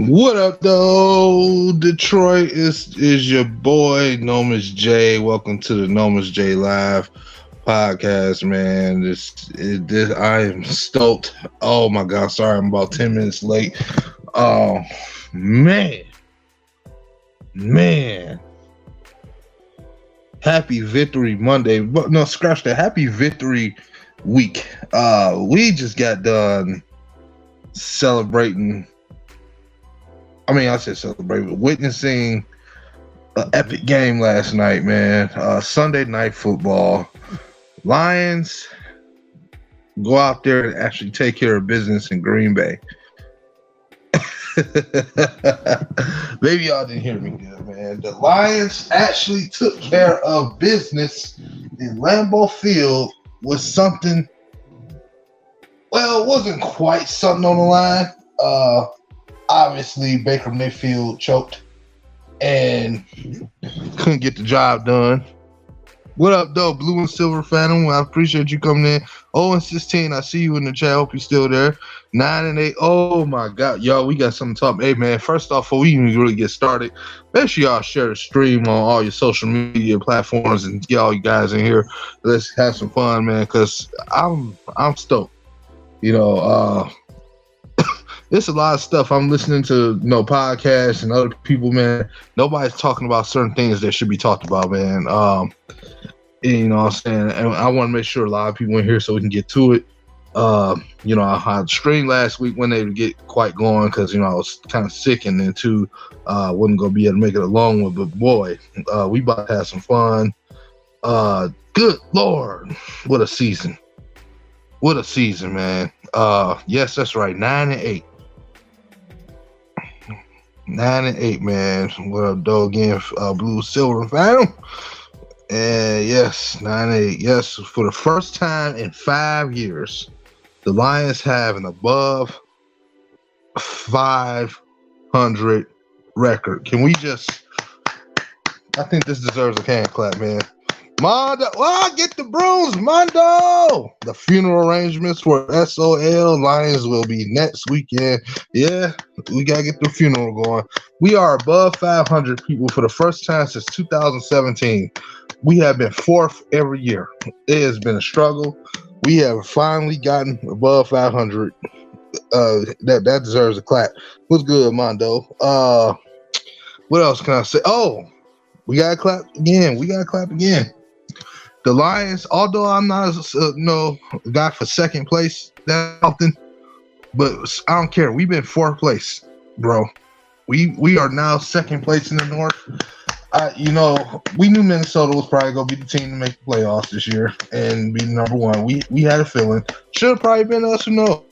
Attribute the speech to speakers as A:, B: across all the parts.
A: What up, though? Detroit is your boy Nomus J. Welcome to the Nomus J Live podcast, man. This I am stoked. Oh my god, sorry, I'm about 10 minutes late. Oh man. Happy Victory Monday. But no, scratch that. Happy Victory Week. We just got done celebrating. I said celebrating, witnessing an epic game last night, man. Sunday night football. Lions go out there and actually take care of business in Green Bay. Maybe y'all didn't hear me good, man. The Lions actually took care of business in Lambeau Field with something. Well, it wasn't quite something on the line. Obviously, Baker Mayfield choked and couldn't get the job done. What up, though, Blue and Silver Phantom? I appreciate you coming in. 0-16, I see you in the chat. Hope you're still there. 9-8. Oh my God, y'all, we got something to talk. Hey, man, first off, before we even really get started, make sure y'all share the stream on all your social media platforms and get all you guys in here. Let's have some fun, man, because I'm stoked. There's a lot of stuff I'm listening to, podcasts and other people, man. Nobody's talking about certain things that should be talked about, man. And, you know what I'm saying? And I want to make sure a lot of people in here so we can get to it. I had streamed last week when they would get quite going because, I was kind of sick and then too, wasn't going to be able to make it a long one. But boy, we about to have some fun. Good Lord. What a season. What a season, man. Yes, that's right. 9-8. 9-8, man. What up, dog? Again, Blue, Silver, and Phantom. And yes, 9-8. Yes, for the first time in 5 years, the Lions have an above 500 record. Can we just? I think this deserves a hand clap, man. Mondo, get the brooms, Mondo. The funeral arrangements for SOL Lions will be next weekend. Yeah, we gotta get the funeral going. We are above 500 people for the first time since 2017. We have been fourth every year. It has been a struggle. We have finally gotten above 500. That deserves a clap. What's good, Mondo? What else can I say? Oh, we gotta clap again. The Lions, although I'm not a guy for second place that often, but I don't care. We've been fourth place, bro. We are now second place in the North. We knew Minnesota was probably gonna be the team to make the playoffs this year and be number one. We had a feeling. Should have probably been us. Who knows?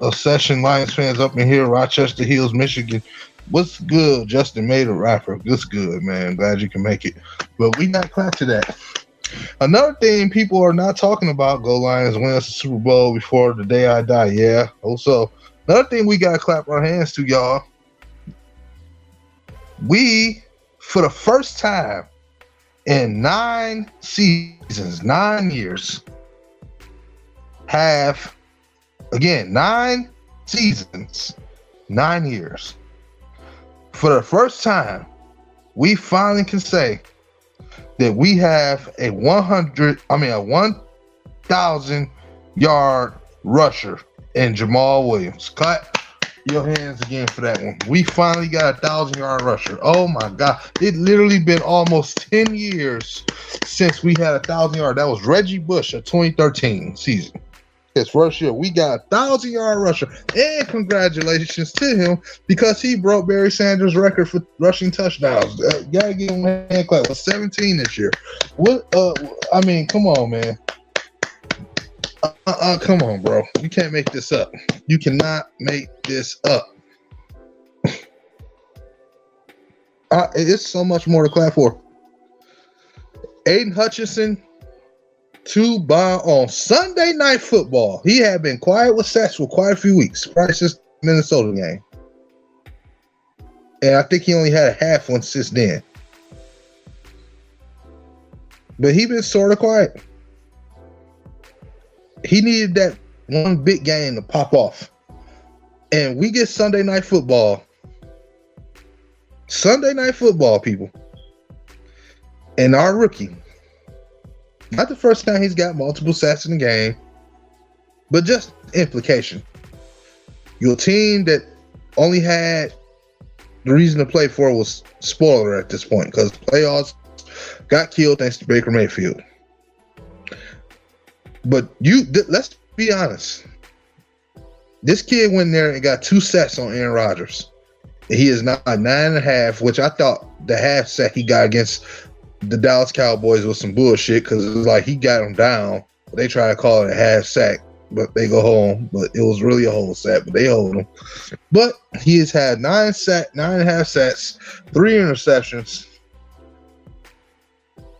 A: A session Lions fans up in here, Rochester Hills, Michigan. What's good? Justin made a rapper. What's good, man? Glad you can make it. But we got clap to that. Another thing people are not talking about, Go Lions win us the Super Bowl before the day I die. Yeah. Also, another thing we got to clap our hands to, y'all. We, for the first time in 9 seasons, 9 years, have, again, 9 seasons, 9 years. For the first time, we finally can say that we have a 1,000 yard rusher in Jamal Williams. Clap your hands again for that one. We finally got a 1,000-yard rusher. Oh my God. It literally been almost 10 years since we had a 1,000-yard. That was Reggie Bush, a 2013 season. His first year, we got a 1,000-yard rusher, and congratulations to him because he broke Barry Sanders' record for rushing touchdowns. Gotta give him a hand clap. 17 this year. What? Come on, man. Come on, bro. You can't make this up. You cannot make this up. It's so much more to clap for. Aiden Hutchinson. To buy on Sunday Night Football. He had been quiet with sacks for quite a few weeks, probably since the Minnesota game. And I think he only had a half one since then. But he been sort of quiet. He needed that one big game to pop off. and we get Sunday Night Football. Sunday Night Football, people. And our rookie, not the first time he's got multiple sacks in the game, but just implication. Your team that only had the reason to play for was spoiler at this point because the playoffs got killed thanks to Baker Mayfield. But let's be honest. This kid went there and got 2 sacks on Aaron Rodgers. He is now 9.5, which I thought the half sack he got against the Dallas Cowboys was some bullshit because it was like he got him down. They try to call it a half sack, but they go home. But it was really a whole sack, but they hold him. But he has had 9.5 sacks, 3 interceptions,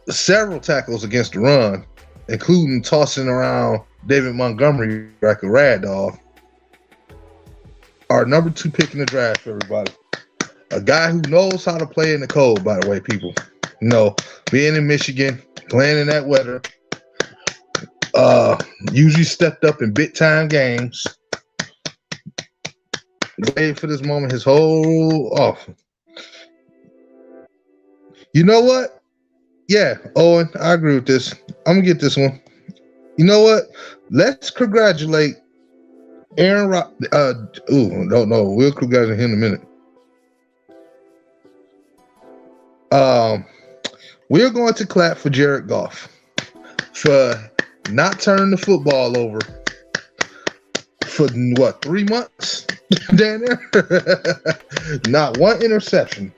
A: several tackles against the run, including tossing around David Montgomery like a rag doll. Our number 2 pick in the draft, everybody. A guy who knows how to play in the cold, by the way, people. Being in Michigan, playing in that weather, usually stepped up in big time games. Waited for this moment his whole off. You know what? Yeah, Owen, I agree with this. I'm gonna get this one. You know what? Let's congratulate Aaron no, we'll congratulate him in a minute. We're going to clap for Jared Goff for not turning the football over for 3 months down there. Not one interception,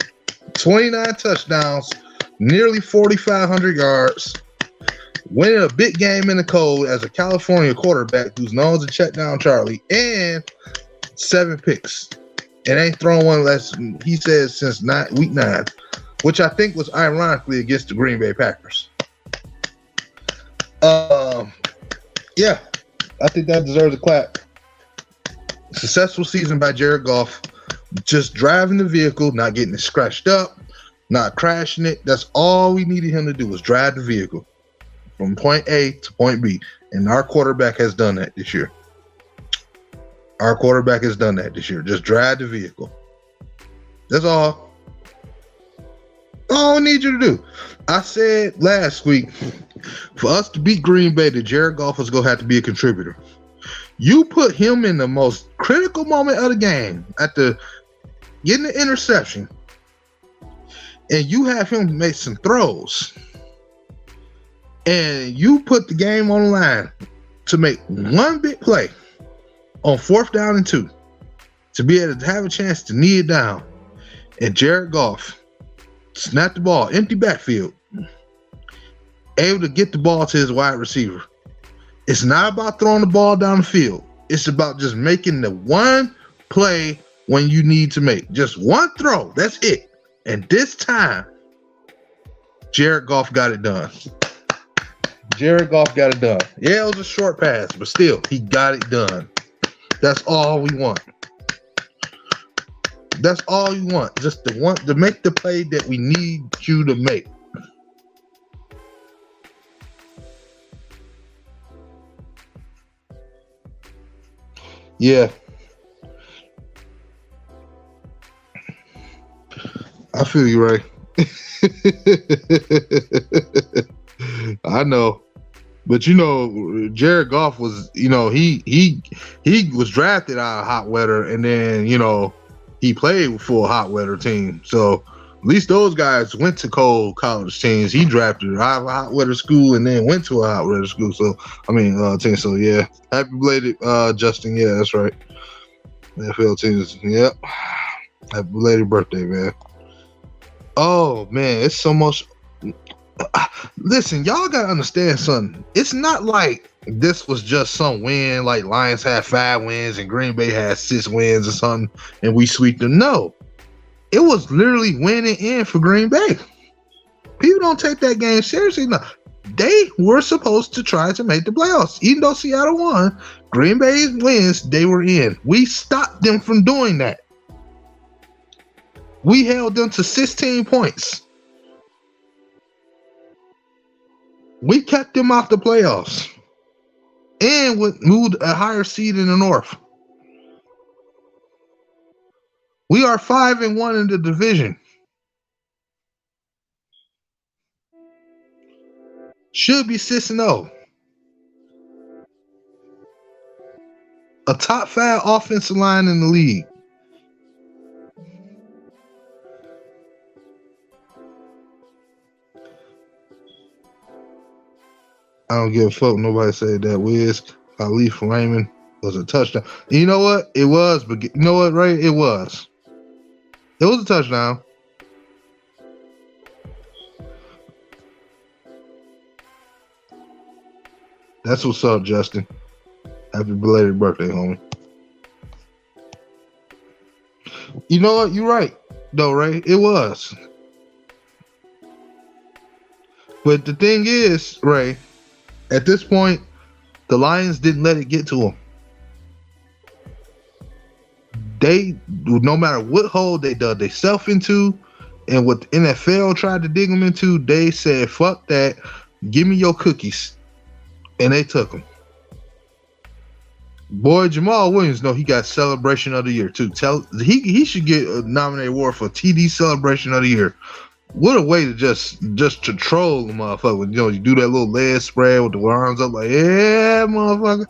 A: 29 touchdowns, nearly 4,500 yards, winning a big game in the cold as a California quarterback who's known as a check down Charlie, and 7 picks. And ain't thrown one less, he says, since week 9, which I think was ironically against the Green Bay Packers. Yeah, I think that deserves a clap. Successful season by Jared Goff. Just driving the vehicle, not getting it scratched up, not crashing it. That's all we needed him to do was drive the vehicle from point A to point B. And our quarterback has done that this year. Just drive the vehicle. That's all. All I need you to do. I said last week, for us to beat Green Bay, that Jared Goff was going to have to be a contributor. You put him in the most critical moment of the game, getting the interception, and you have him make some throws, and you put the game on the line to make one big play on 4th down and 2 to be able to have a chance to knee it down, and Jared Goff snap the ball, empty backfield, able to get the ball to his wide receiver. It's not about throwing the ball down the field. It's about just making the one play when you need to make. Just one throw. That's it. And this time, Jared Goff got it done. Yeah, it was a short pass, but still, he got it done. That's all we want. Just to make the play that we need you to make. Yeah. I feel you, Ray. I know. But Jared Goff was, he was drafted out of hot weather, and then, he played for a hot weather team. So at least those guys went to cold college teams. He drafted out of a hot weather school and then went to a hot weather school. So team. So yeah, happy belated, Justin. Yeah, that's right. NFL teams. Yep. Happy belated birthday, man. Oh man, it's so much. Listen, y'all gotta understand something. It's not like this was just some win, like Lions had 5 wins and Green Bay had 6 wins or something, and we sweep them. No, it was literally winning in for Green Bay. People don't take that game seriously. No, they were supposed to try to make the playoffs. Even though Seattle won, Green Bay's wins, they were in. We stopped them from doing that. We held them to 16 points. We kept them off the playoffs and moved a higher seed in the North. We are 5-1 in the division. Should be 6-0. A top 5 offensive line in the league. I don't give a fuck. Nobody said that Wiz Khalif Raymond was a touchdown. You know what? It was, but you know what, Ray? It was. It was a touchdown. That's what's up, Justin. Happy belated birthday, homie. You know what? You're right, though, Ray. It was. But the thing is, Ray, at this point, the Lions didn't let it get to them. They, no matter what hole they dug themselves into and what the NFL tried to dig them into, they said, fuck that. Give me your cookies. And they took them. Boy, Jamal Williams, he got Celebration of the Year, too. He should get a nominated award for TD Celebration of the Year. What a way to just to troll the motherfucker. You do that little leg spread with the arms up like, yeah, motherfucker.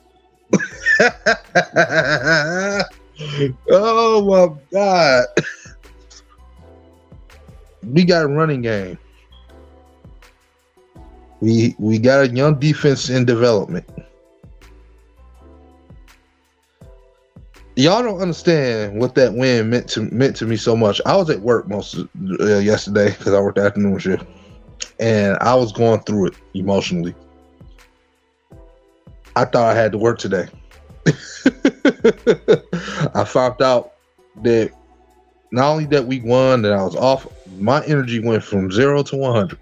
A: Oh, my God. We got a running game. We got a young defense in development. Y'all don't understand what that win meant to me so much. I was at work most of yesterday because I worked the afternoon shift, and I was going through it emotionally. I thought I had to work today. I found out that not only that we won, that I was off. My energy went from 0 to 100,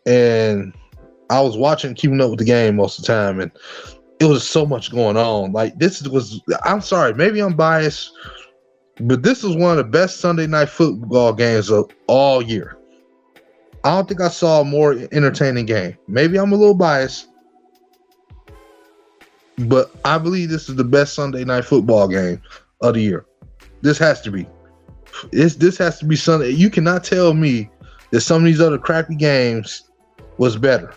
A: and I was keeping up with the game most of the time, and it was so much going on. Like, I'm sorry, maybe I'm biased, but this was one of the best Sunday night football games of all year. I don't think I saw a more entertaining game. Maybe I'm a little biased, but I believe this is the best Sunday night football game of the year. This has to be. This has to be Sunday. You cannot tell me that some of these other crappy games was better.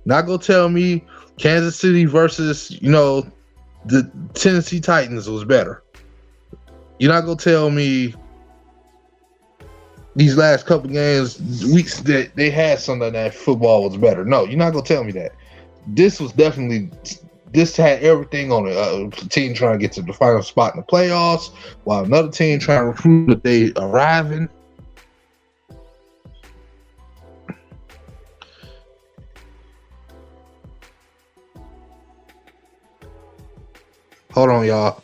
A: Not gonna tell me Kansas City versus, the Tennessee Titans was better. You're not going to tell me these last couple games, weeks that they had Sunday night football was better. No, you're not going to tell me that. This had everything on it. A team trying to get to the final spot in the playoffs, while another team trying to recruit that they arriving. Hold on, y'all.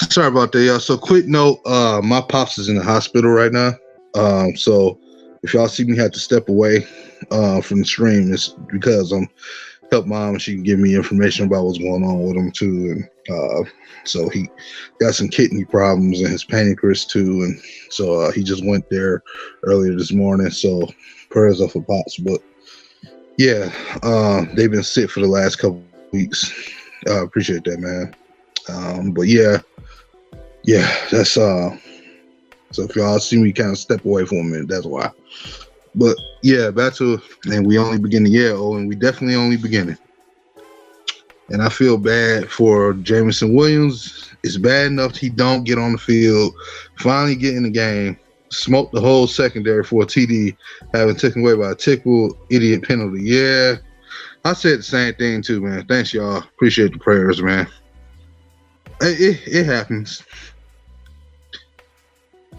A: Sorry about that, y'all. So quick note, my pops is in the hospital right now. So if y'all see me have to step away from the stream, it's because I'm help mom and she can give me information about what's going on with him too. And so he got some kidney problems and his pancreas too. And so he just went there earlier this morning. So prayers up for Pops. But yeah, they've been sick for the last couple weeks. Appreciate that, man. But yeah, that's so if y'all see me kind of step away for a minute, that's why. But yeah, back to, and we only beginning, and we definitely only beginning. And I feel bad for Jameson Williams. It's bad enough he don't get on the field, finally get in the game, smoke the whole secondary for a TD, having taken away by a tickle idiot penalty. Yeah, I said the same thing too, man. Thanks, y'all. Appreciate the prayers, man. It happens.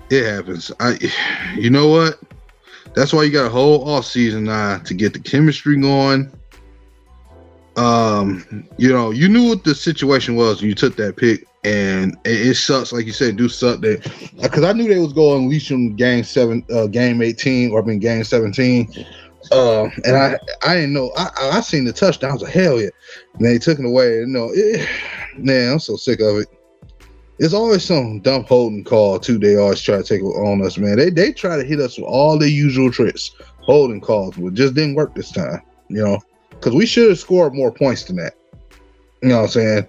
A: It happens. You know what? That's why you got a whole off season now to get the chemistry going. You knew what the situation was when you took that pick, and it sucks, like you said, do suck that because I knew they was going to unleash them game 18, or I mean game 17. And I didn't know. I seen the touchdowns of hell yeah, and they took it away. Man, I'm so sick of it. It's always some dumb holding call too. They always try to take it on us, man. They try to hit us with all the usual tricks, holding calls, but just didn't work this time. Because we should have scored more points than that. You know what I'm saying?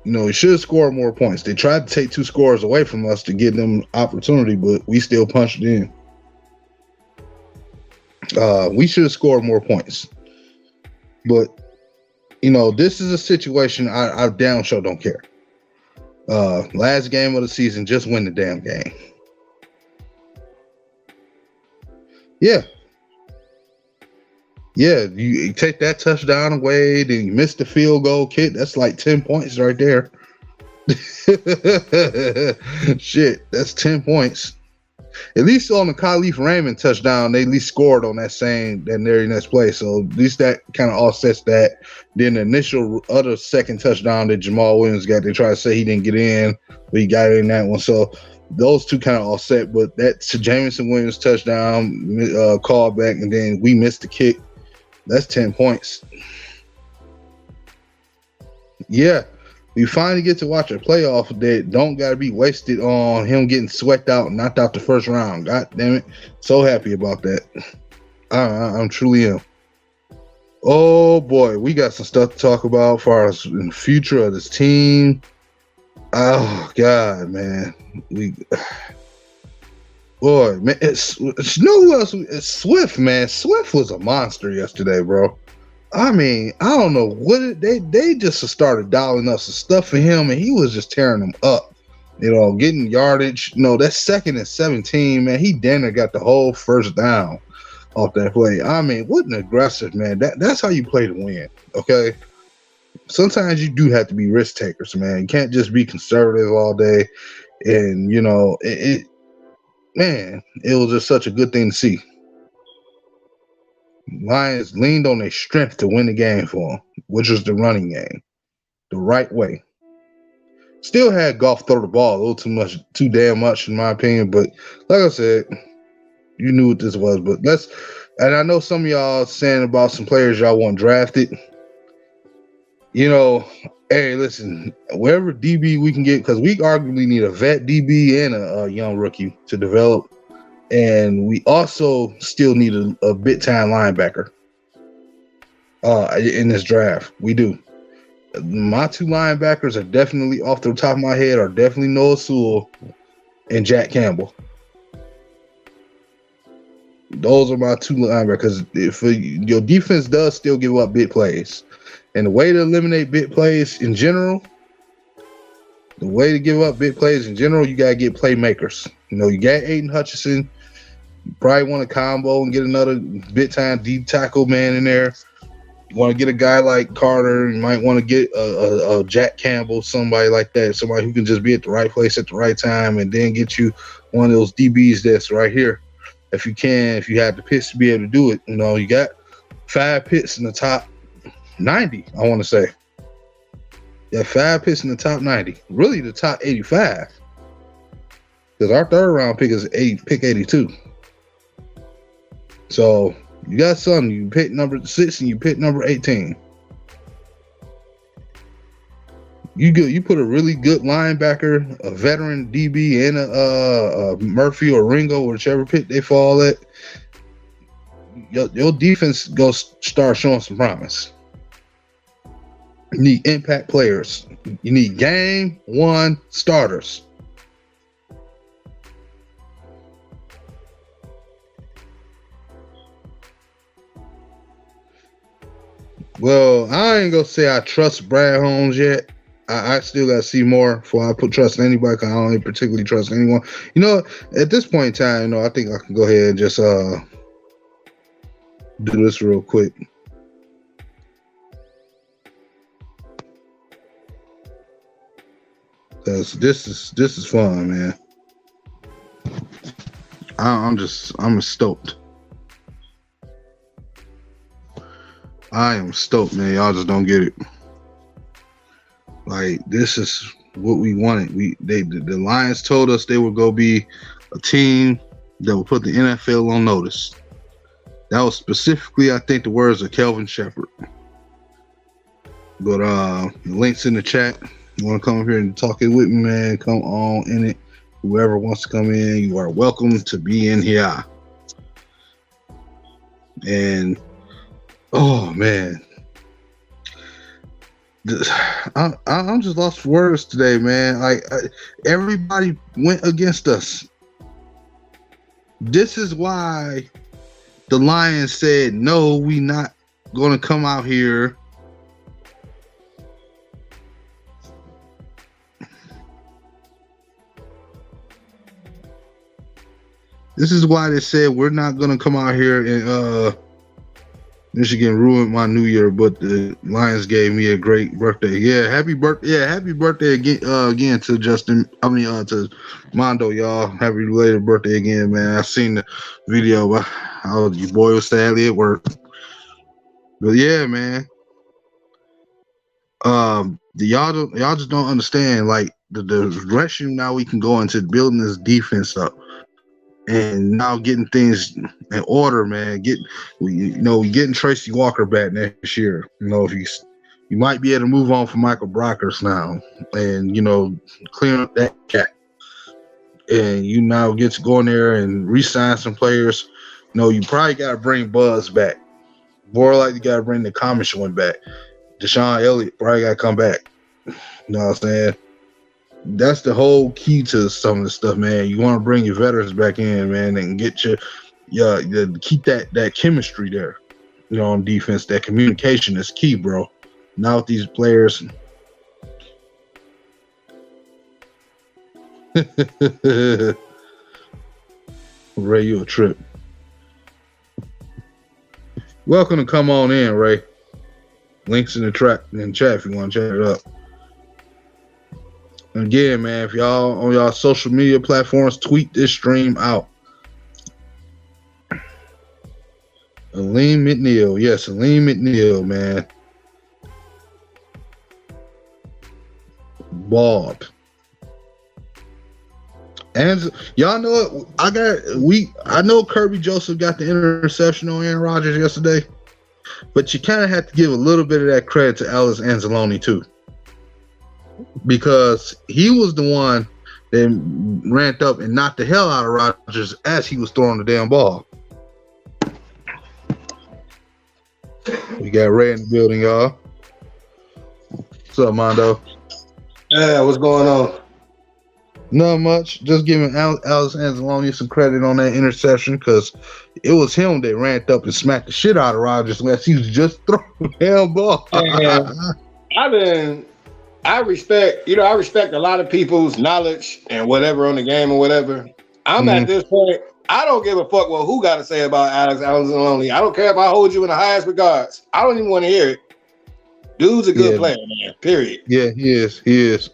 A: We should have scored more points. They tried to take 2 scores away from us to give them opportunity, but we still punched it in. We should have scored more points. But, this is a situation I damn sure don't care. Last game of the season, just win the damn game. Yeah, you take that touchdown away, then you miss the field goal kick. That's like 10 points right there. Shit, that's 10 points. At least on the Khalif Raymond touchdown, they at least scored on that very next play. So at least that kind of offsets that. Then the initial other second touchdown that Jamal Williams got, they try to say he didn't get in, but he got in that one. So those two kind of offset. But that's Jameson Williams touchdown, callback, and then we missed the kick. That's 10 points. Yeah. We finally get to watch a playoff that don't got to be wasted on him getting swept out and knocked out the first round. God damn it. So happy about that. I'm truly am. Oh, boy. We got some stuff to talk about as far as in the future of this team. Oh, God, man. Boy, man. It's who else? It's Swift, man. Swift was a monster yesterday, bro. I mean, I don't know what they just started dialing up some stuff for him, and he was just tearing them up. Getting yardage. That 2nd and 17, man. He damn near got the whole first down off that play. I mean, what an aggressive man. That's how you play to win. Okay. Sometimes you do have to be risk takers, man. You can't just be conservative all day. And it was just such a good thing to see. Lions leaned on their strength to win the game for them, which was the running game, the right way. Still had Goff throw the ball a little too damn much in my opinion, but like I said, you knew what this was. But and I know some of y'all saying about some players y'all want drafted. Hey, listen, wherever DB we can get, because we arguably need a vet DB and a young rookie to develop. And we also still need a big-time linebacker in this draft. We do. My 2 linebackers are definitely, off the top of my head, are definitely Noah Sewell and Jack Campbell. Those are my 2 linebackers. If your defense does still give up big plays, and the way to eliminate big plays in general, you got to get playmakers. You got Aiden Hutchinson. You probably want a combo and get another big-time deep tackle man in there. You want to get a guy like Carter. You might want to get a Jack Campbell, somebody like that, somebody who can just be at the right place at the right time, and then get you one of those DBs that's right here. If you have the picks to be able to do it. You got 5 picks in the top 90, I want to say. Yeah, 5 picks in the top 90. Really, the top 85. Because our 3rd round pick is pick 82. So you got something. You pick number 6 and you pick number 18. You put a really good linebacker, a veteran DB, and a Murphy or Ringo, whichever pick they fall at. Your defense goes start showing some promise. You need impact players. You need game 1 starters. Well, I ain't gonna say I trust Brad Holmes yet. I still gotta see more before I put trust in anybody, because I don't particularly trust anyone. At this point in time, I think I can go ahead and just do this real quick. Because this is fun, man. I'm stoked. I am stoked, man. Y'all just don't get it. Like, this is what we wanted. The Lions told us they would go be a team that would put the NFL on notice. That was specifically, I think, the words of Kelvin Shepherd. But the link's in the chat. You want to come up here and talk it with me, man? Come on in it. Whoever wants to come in, you are welcome to be in here. And oh man, I'm just lost for words today, man. Like everybody went against us. This is why the Lions said, no, we not going to come out here This is why they said we're not going to come out here and Michigan ruined my New Year, but the Lions gave me a great birthday. Yeah, happy birthday! Yeah, happy birthday again to Justin. To Mondo, y'all. Happy related birthday again, man. I seen the video, but your boy was sadly at work. But yeah, man. Y'all just don't understand like the direction now we can go into building this defense up. And now getting things in order, man. We getting Tracy Walker back next year. If you might be able to move on from Michael Brockers now, and clear up that cap. And you now get to go in there and re-sign some players. You probably got to bring Buzz back. More like you got to bring the Comish one back. Deshaun Elliott probably got to come back. You know what I'm saying? That's the whole key to some of the stuff, man. You want to bring your veterans back in, man, and get keep that chemistry there. On defense, that communication is key, bro. Now with these players, Ray, you a trip. Welcome to come on in, Ray. Links in the chat if you want to chat it up. Again, man, if y'all on y'all social media platforms, tweet this stream out. Aleem McNeil. Yes, Aleem McNeil, man. Bob. And y'all know it. I know Kirby Joseph got the interception on Aaron Rodgers yesterday, but you kind of have to give a little bit of that credit to Alex Anzalone too. Because he was the one that ramped up and knocked the hell out of Rodgers as he was throwing the damn ball. We got Ray in the building, y'all. What's up, Mondo?
B: Yeah, what's going on?
A: Not much. Just giving Alex Anzalone some credit on that interception because it was him that ramped up and smacked the shit out of Rodgers unless he was just throwing the damn ball.
B: I respect a lot of people's knowledge and whatever on the game or whatever. I'm at this point, I don't give a fuck what who got to say about Alex Anzalone. I don't care if I hold you in the highest regards. I don't even want to hear it. Dude's a good player, man. Period.
A: Yeah, he is. He is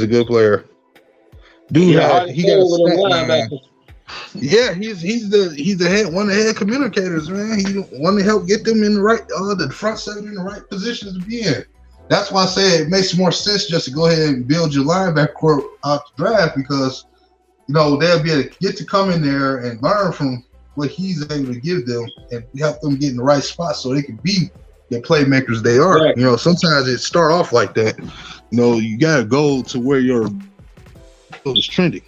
A: a good player. Dude, he got a yeah, he's one of the head communicators, man. He want to help get them in the right the front seven in the right positions to be in. That's why I say it makes more sense just to go ahead and build your linebacker core out the draft because, they'll be able to get to come in there and learn from what he's able to give them and help them get in the right spot so they can be the playmakers they are. Right. Sometimes it start off like that. You got to go to where your is trending.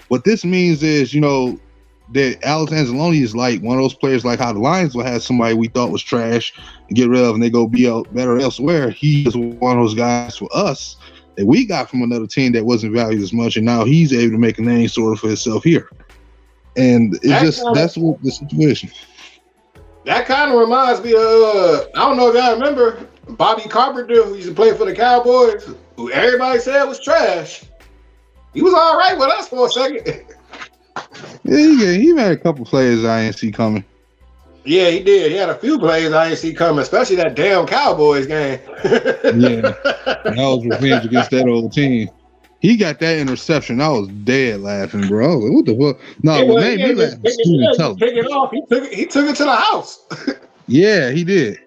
A: What this means is, that Alex Anzalone is like one of those players like how the Lions will have somebody we thought was trash and get rid of and they go be better elsewhere. He is one of those guys for us that we got from another team that wasn't valued as much, and now he's able to make a name sort of for himself here. And that's what the situation.
B: That kind of reminds me of I don't know if y'all remember Bobby Carpenter, who used to play for the Cowboys, who everybody said was trash. He was all right with us for a second.
A: Yeah, he had a couple plays I didn't see coming.
B: Yeah, he did. He had a few plays I didn't see coming, especially that damn Cowboys game.
A: Yeah, that was revenge against that old team. He got that interception. I was dead laughing, bro. I was like, what the fuck? No, what made me laugh was Steven Teller.
B: Pick it off. He took it to the house.
A: Yeah, he did.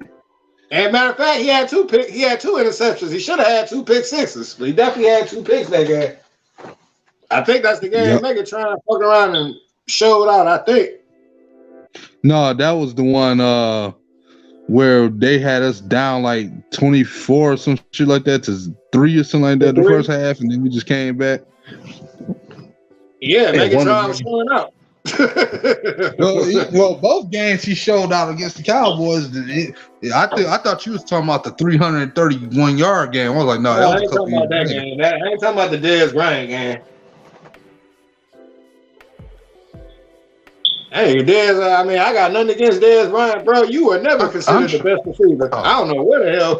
B: And matter of fact, he had two interceptions. He should have had 2 pick sixes, but he definitely had 2 picks that game. I think that's the game Megatron fucking around and showed out, I think.
A: No, that was the one where they had us down like 24 or some shit like that to 3 or something like that the first half, and then we just came back.
B: Yeah, Megatron was showing out.
A: well, both games he showed out against the Cowboys. I thought you was talking about the 331-yard game. I was like, no, that was
B: I ain't talking about that game. I ain't talking about the Dez Bryant game. Hey, Dez, I mean, I got nothing against Dez Bryant, bro. You were never considered the best receiver. I don't know where the hell.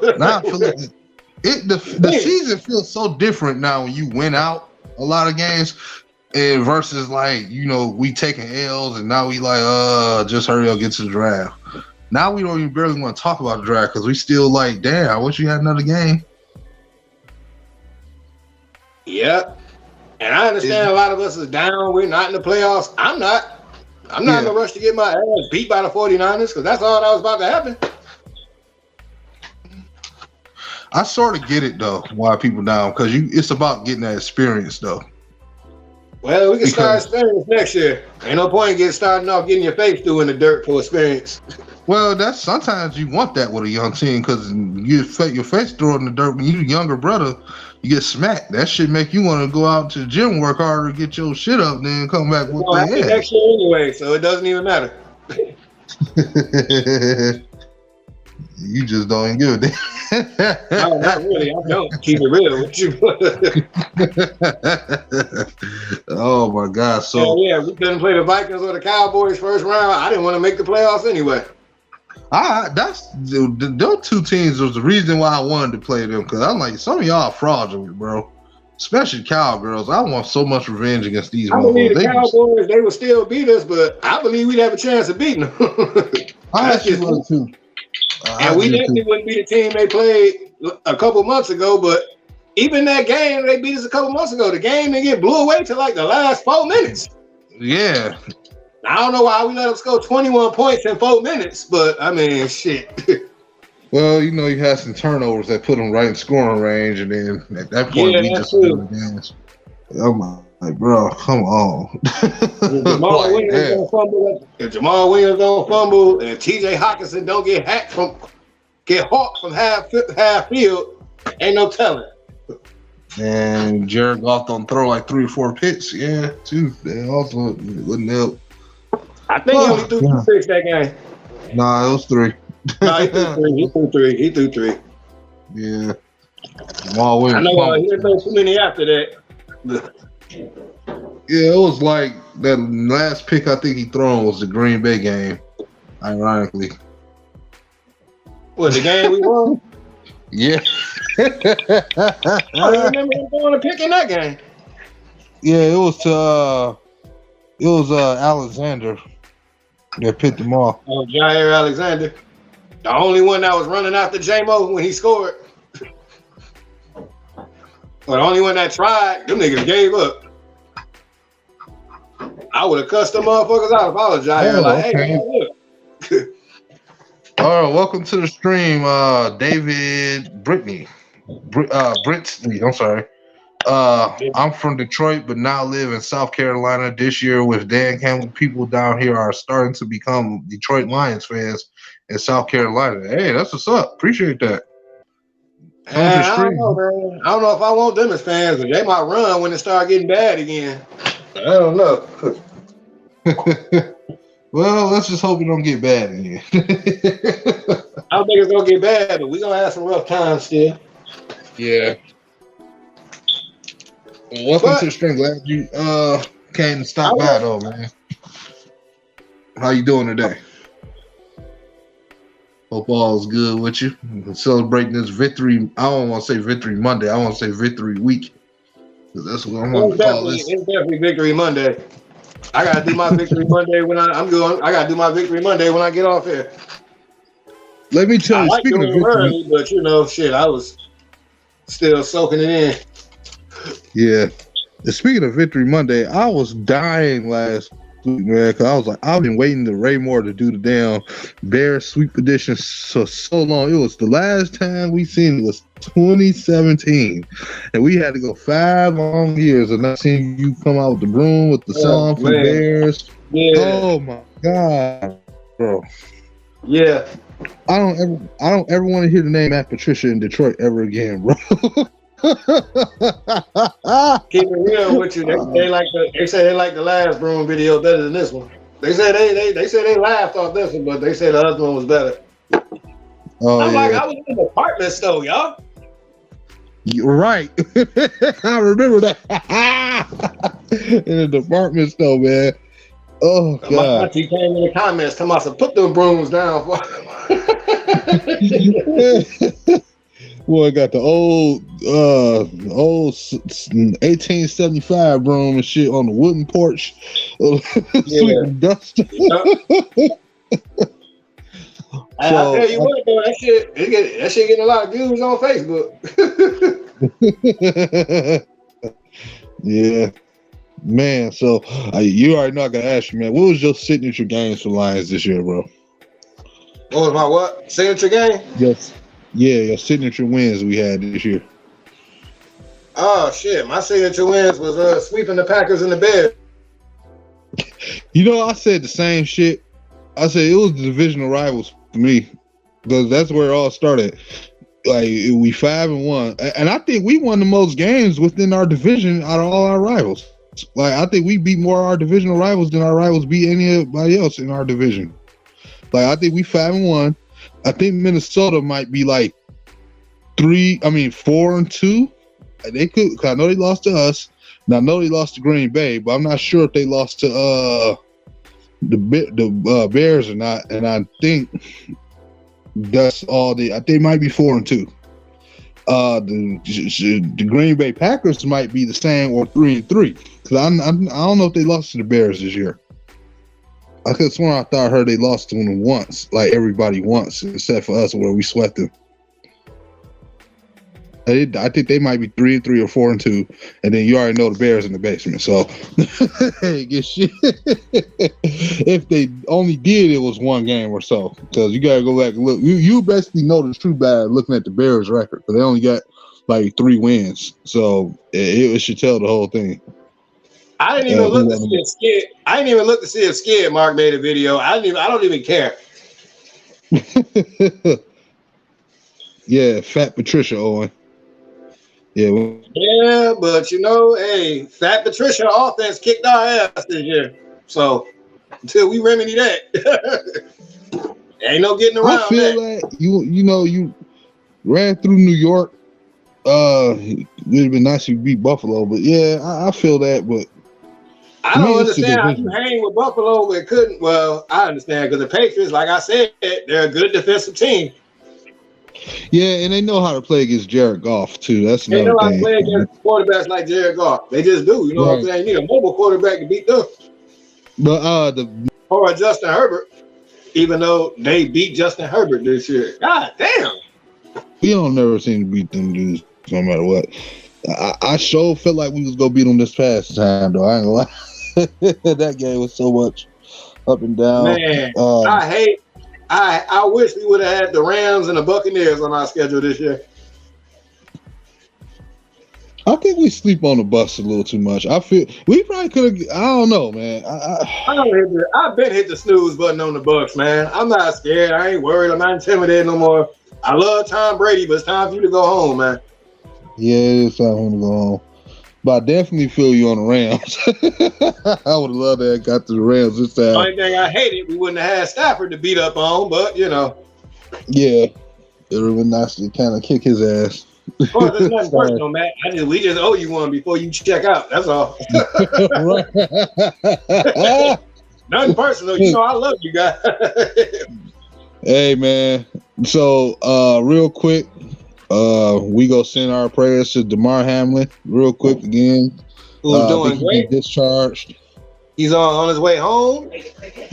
A: The season feels so different now when you win out a lot of games and versus like, you know, we taking L's and now we like, just hurry up, get to the draft. Now we don't even barely want to talk about the draft because we still like, damn, I wish we had another game.
B: Yep. And I understand a lot of us is down. We're not in the playoffs. I'm not in a rush to get my ass beat by the 49ers because that's all that was about to happen.
A: I sort of get it, though, why people down, because it's about getting that experience, though.
B: Well, we can start experience next year. Ain't no point in starting off getting your face through in the dirt for experience.
A: Well, that's sometimes you want that with a young team because you get your face thrown in the dirt when you're a younger brother. You get smacked. That shit make you want to go out to the gym, work harder, get your shit up, then come back with the head.
B: Next year anyway, so it doesn't even matter.
A: You just don't give a damn.
B: No, not really. I don't. Keep it real with you.
A: Oh my God! So
B: yeah, we couldn't play the Vikings or the Cowboys first round. I didn't want to make the playoffs anyway.
A: Those 2 teams was the reason why I wanted to play them because I'm like, some of y'all are fraudulent, bro. Especially Cowgirls. I want so much revenge against these.
B: I believe the Cowboys they would still beat us, but I believe we'd have a chance of beating them.
A: I actually would too.
B: And we definitely wouldn't be the team they played a couple months ago, but even that game they beat us a couple months ago, the game didn't get blew away till like the last 4 minutes.
A: Yeah.
B: I don't know why we let them score 21 points in 4 minutes, but I mean, shit.
A: Well, you know, you had some turnovers that put them right in scoring range, and then at that point, we just won the games. I'm like, bro, come on.
B: If Jamal Williams don't fumble, and TJ Hawkinson don't get hawked from half field, ain't no telling.
A: And Jared Goff don't throw like 3 or 4 picks. Yeah, too. They also wouldn't help.
B: I think he only threw 2 picks that game.
A: Nah, it was 3.
B: No, he threw 3.
A: Yeah. Jamal Williams.
B: I know he didn't throw too many after that.
A: Yeah, it was like that last pick I think he thrown was the Green Bay game, ironically.
B: What, the game we won?
A: Yeah.
B: I remember him throwing a pick in that game.
A: Yeah, it was Alexander that picked him off.
B: Oh, Jair Alexander. The only one that was running after J-Mo when he scored. But the only one that tried, them niggas gave up. I would have cussed them motherfuckers out if I was Jair. Hey, look.
A: All right, welcome to the stream, David Brittany. I'm sorry. I'm from Detroit, but now live in South Carolina. This year with Dan Campbell, people down here are starting to become Detroit Lions fans in South Carolina. Hey, that's what's up. Appreciate that.
B: I don't know, man. I don't know if I want them as fans, but they might run when it start getting bad again. I don't know.
A: Well, let's just hope it don't get bad again.
B: I don't think it's gonna get bad, but we're gonna have some rough times still.
A: Yeah. Well, welcome to the stream. Glad you came to stop by though, man. How you doing today? Hope all is good with you. Celebrating this victory. I don't want to say victory Monday. I want to say victory week. That's what I'm going to call this.
B: It's definitely victory Monday. I gotta do my victory Monday when I gotta do my victory Monday when I get off here.
A: Let me tell you,
B: speaking of victory, early, but you know, shit, I was still soaking it in.
A: Yeah. And speaking of Victory Monday, I was dying last week, man, because I was like, I've been waiting to Ray Moore to do the damn Bears sweep edition so long. It was the last time we seen it was 2017, and we had to go 5 long years of not seeing you come out with the broom with the song for the Bears.
B: Yeah.
A: Oh my god, bro.
B: Yeah.
A: I don't ever want to hear the name Matt Patricia in Detroit ever again, bro.
B: Keep it real with you. They say they like the last broom video better than this one. They say they laughed off this one, but they say the other one was better.
A: Oh,
B: I'm like, I was in the department store, y'all.
A: You're right. I remember that. In the department store, man. Oh god.
B: My auntie came in the comments, come out, put them brooms down.
A: Boy, got the old 1875 broom and shit on the wooden porch. Sweeping dust.
B: I tell you what, though, that shit getting a lot of views on Facebook.
A: Yeah, man. So you already know I gotta ask you, man. What was your signature games for Lions this year, bro?
B: What was my what signature game?
A: Yes. Yeah, your signature wins we had this year.
B: Oh shit, my signature wins was sweeping the Packers and the Bears.
A: You know, I said the same shit. I said it was the divisional rivals for me, because that's where it all started. Like, we 5-1, and I think we won the most games within our division out of all our rivals. Like, I think we beat more of our divisional rivals than our rivals beat anybody else in our division. Like, I think we 5-1. I think Minnesota might be like 4-2. They could, cause I know they lost to us, and I know they lost to Green Bay, but I'm not sure if they lost to the Bears or not. And I think that's all I think they might be 4-2. The Green Bay Packers might be the same, or 3-3. Cause I don't know if they lost to the Bears this year. I could have sworn I heard they lost to them once, like everybody once, except for us, where we swept them. I think they might be 3-3 or 4-2, and then you already know the Bears in the basement. So, get shit. If they only did, it was one game or so, because you gotta go back and look. You basically know the truth by looking at the Bears record, because they only got like 3 wins, so it should tell the whole thing.
B: I didn't even look to see if Skid. I didn't even look to see if Skid Mark made a video. I don't even care.
A: Yeah, Fat Patricia Owen. Yeah.
B: Yeah, but hey, Fat Patricia offense kicked our ass this year. So until we remedy that, ain't no getting around.
A: I feel that you ran through New York. It would have been nice if you beat Buffalo, but yeah, I feel that, but.
B: I don't understand how you hang with Buffalo but couldn't. Well, I understand, because the Patriots, like I said, they're a good defensive team.
A: Yeah, and they know how to play against Jared Goff too. That's
B: they
A: another
B: know how
A: thing.
B: to play against quarterbacks like Jared Goff. They just do. You know what I'm saying? You need a mobile quarterback to beat them.
A: But
B: or a Justin Herbert, even though they beat Justin Herbert this year. God damn.
A: We don't never seem to beat them dudes no matter what. I sure felt like we was gonna beat them this past time though. I ain't gonna lie. That game was so much up and down.
B: Man, I wish we would have had the Rams and the Buccaneers on our schedule this year.
A: I think we sleep on the bus a little too much. I feel we probably could have. I don't know, man.
B: I've been hit the snooze button on the Bucs, man. I'm not scared. I ain't worried. I'm not intimidated no more. I love Tom Brady, but it's time for you to go home, man.
A: Yeah, it's time for him to go home. But I definitely feel you on the Rams. I would have loved to have got to the Rams this time.
B: The only thing I hated, we wouldn't have had Stafford to beat up on, but
A: Yeah, it would have been nice to kind of kick his ass.
B: Of course, there's nothing personal, man. We just owe you one before you check out. That's all. Nothing personal. I love you guys.
A: Hey, man. So, real quick, we go send our prayers to Damar Hamlin real quick again.
B: Who's doing great?
A: Discharged.
B: He's on his way home.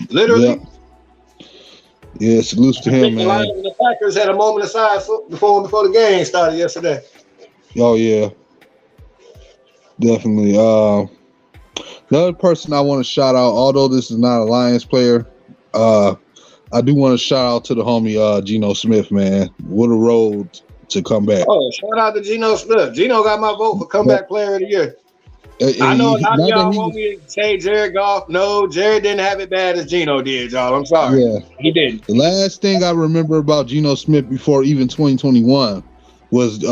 B: Literally.
A: Yep. Yeah, salutes to him, man.
B: The Lions and the Packers had a moment of silence before the game started yesterday.
A: Oh yeah. Definitely. Another person I want to shout out, although this is not a Lions player, I do want to shout out to the homie Geno Smith, man. What a road to come back.
B: Oh, shout out to Geno Smith. Geno got my vote for comeback player of the year. I know a lot of y'all want me to say Jared Goff. No, Jared didn't have it bad as Geno did, y'all. I'm sorry. Yeah. He didn't.
A: The last thing I remember about Geno Smith before even 2021 was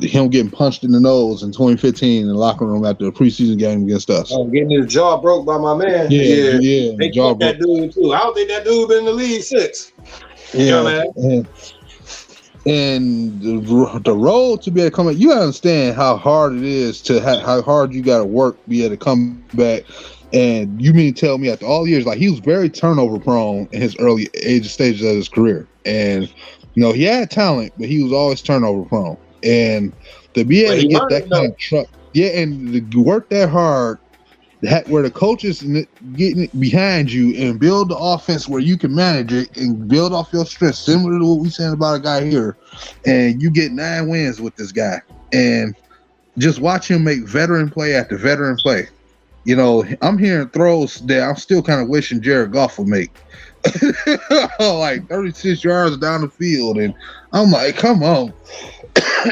A: him getting punched in the nose in 2015 in the locker room after a preseason game against us.
B: Oh, getting his jaw broke by my man.
A: Yeah.
B: They jaw broke that dude too. I don't think that dude been in the league since.
A: Yeah, man. And the road to be able to come back, you understand how hard it is how hard you got to work to be able to come back. And you mean to tell me after all the years, like he was very turnover prone in his early stages of his career. And, you know, he had talent, but he was always turnover prone. And to be able to get that kind of truck, and to work that hard, where the coaches getting behind you and build the offense where you can manage it and build off your strengths, similar to what we saying about a guy here, and you get 9 wins with this guy, and just watch him make veteran play after veteran play. You know, I'm hearing throws that I'm still kind of wishing Jared Goff would make, like 36 yards down the field, and I'm like, come on.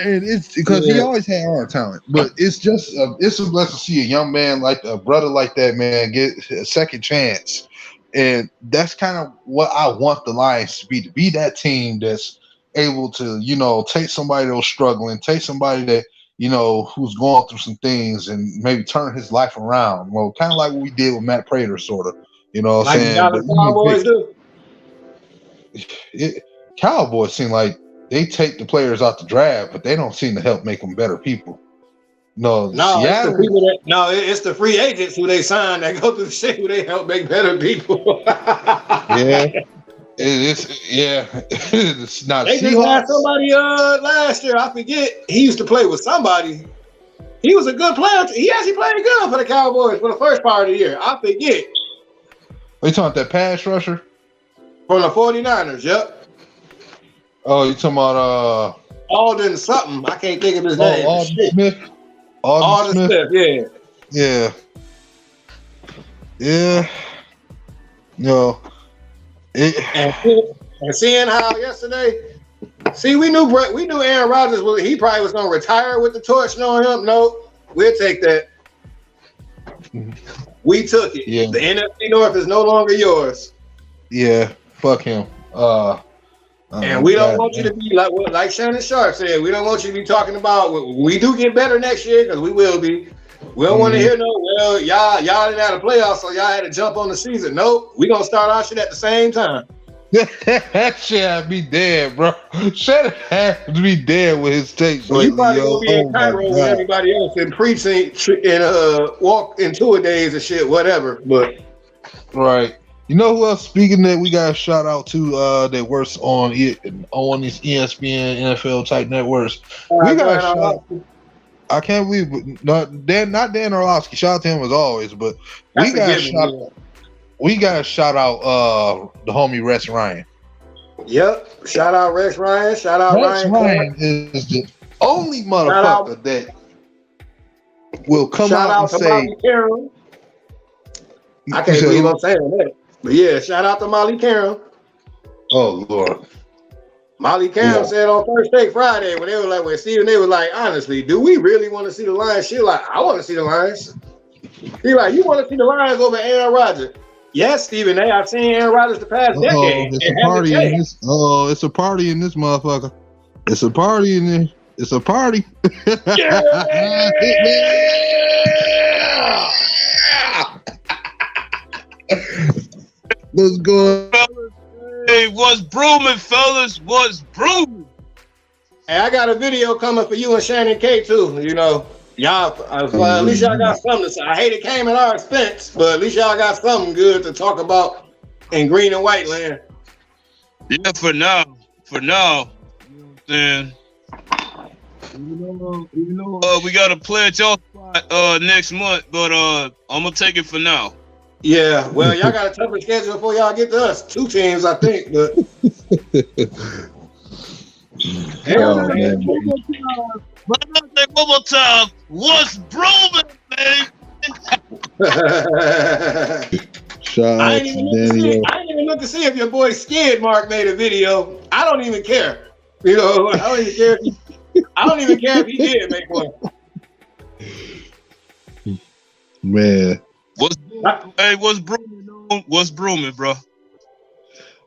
A: And it's because he always had hard talent, but it's just it's a blessing to see a young man like a brother like that, man, get a second chance. And that's kind of what I want the Lions to be that team that's able to, you know, take somebody that was struggling, take somebody that, you know, who's going through some things and maybe turn his life around. Well, kind of like what we did with Matt Prater, sort of, you know what I'm saying?
B: Cowboys do.
A: Cowboys seem like they take the players out the draft, but they don't seem to help make them better people.
B: It's the free agents who they sign that go through shit who they help make better people. It's not. They just had somebody last year. I forget. He used to play with somebody. He was a good player. He actually played good for the Cowboys for the first part of the year. I forget.
A: Are you talking about that pass rusher?
B: From the 49ers, yep.
A: Oh, you talking about
B: Alden something? I can't think of his name.
A: Alden Smith.
B: Alden Smith,
A: yeah. No.
B: And seeing how yesterday, we knew Aaron Rodgers he probably was gonna retire with the torch, knowing him. No, we'll take that. We took it. Yeah. The NFC North is no longer yours.
A: Yeah, fuck him.
B: And we don't want you to be like Shannon Sharp said. We don't want you to be talking about we do get better next year because we will be. We don't want to hear y'all didn't have a playoff, so y'all had to jump on the season. Nope, we gonna start our shit at the same time.
A: That shit had to be dead, bro. Shannon had to be dead with his takes.
B: Well, you probably gonna be in Cairo with everybody else and preaching and walk in 2 days and shit, whatever. But
A: right. You know who else? Speaking that, we got a shout out to that works on these ESPN NFL type networks. We got a shout. I can't believe not Dan Orlovsky. Shout out to him as always, but we got a shout out the homie Rex Ryan.
B: Yep. Shout out Rex Ryan. Shout out
A: Rex Ryan is the only motherfucker that will come out and say.
B: I can't believe I'm saying that. But yeah, shout out to Molly Caron.
A: Oh Lord.
B: Molly Caron said on First Take Friday when they were like, they were like, honestly, do we really want to see the Lions? She like, I want to see the Lions. He like, you want to see the Lions over Aaron Rodgers? Yes, Stephen A. I've seen Aaron Rodgers the past decade.
A: It's a party in this. Oh, it's a party in this motherfucker. It's a party in there. It's a party. Yeah. Let's go.
C: Hey, what's brooming, fellas? What's brooming?
B: Hey, I got a video coming for you and Shannon K too. You know, y'all. At least y'all got something to say. I hate it came at our expense, but at least y'all got something good to talk about in green and white land.
C: Yeah, for now. You know what I'm saying? Even though we got to pledge y'all spot next month, but I'm gonna take it for now.
B: Yeah, well, y'all got a tougher schedule before y'all get to us. 2 teams, I think, but.
C: One more time. was brewing, man.
A: Shout
B: I
A: out
B: ain't
A: to
B: even
A: Daniel.
B: look to see if your boy Skid Mark made a video. I don't even care. You know, I don't even care if he did make one.
A: Man.
C: What's brewing? What's brewing, bro?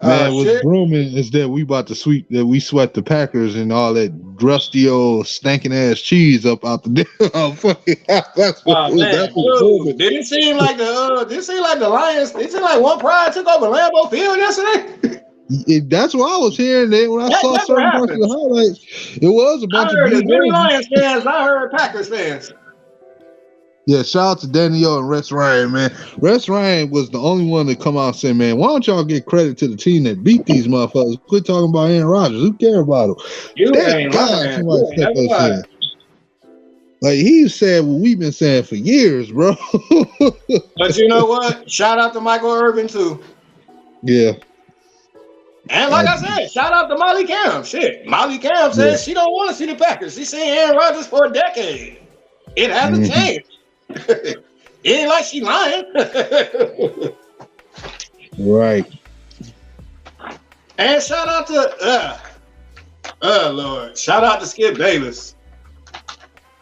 A: Man, what's
B: shit.
A: brewing is that we about to sweat the Packers and all that rusty old stinking ass cheese up out the fucking house. That's what
B: Man, dude, did it seem like the Lions? It seemed like one pride took over Lambeau Field yesterday.
A: That's what I was hearing there when I
B: That
A: saw
B: never
A: certain parts of the highlights. It was a
B: I
A: bunch
B: heard
A: of
B: as many Lions fans. I heard Packers fans.
A: Yeah, shout out to Daniel and Rex Ryan, man. Rex Ryan was the only one that come out and say, man, why don't y'all get credit to the team that beat these motherfuckers? Quit talking about Aaron Rodgers. Who care about him?
B: You
A: Thank
B: ain't
A: God
B: lying.
A: somebody
B: You
A: stepped
B: ain't
A: us
B: lying.
A: in. Like, he said what we've been saying for years, bro.
B: But you know what? Shout out to Michael Irvin too.
A: Yeah.
B: And like I said, shout out to Molly Cam. Shit, Molly Cam says she don't want to see the Packers. She's seen Aaron Rodgers for a decade. It hasn't changed. It ain't like she lying.
A: Right.
B: And shout out to Lord. Shout out to Skip Bayless.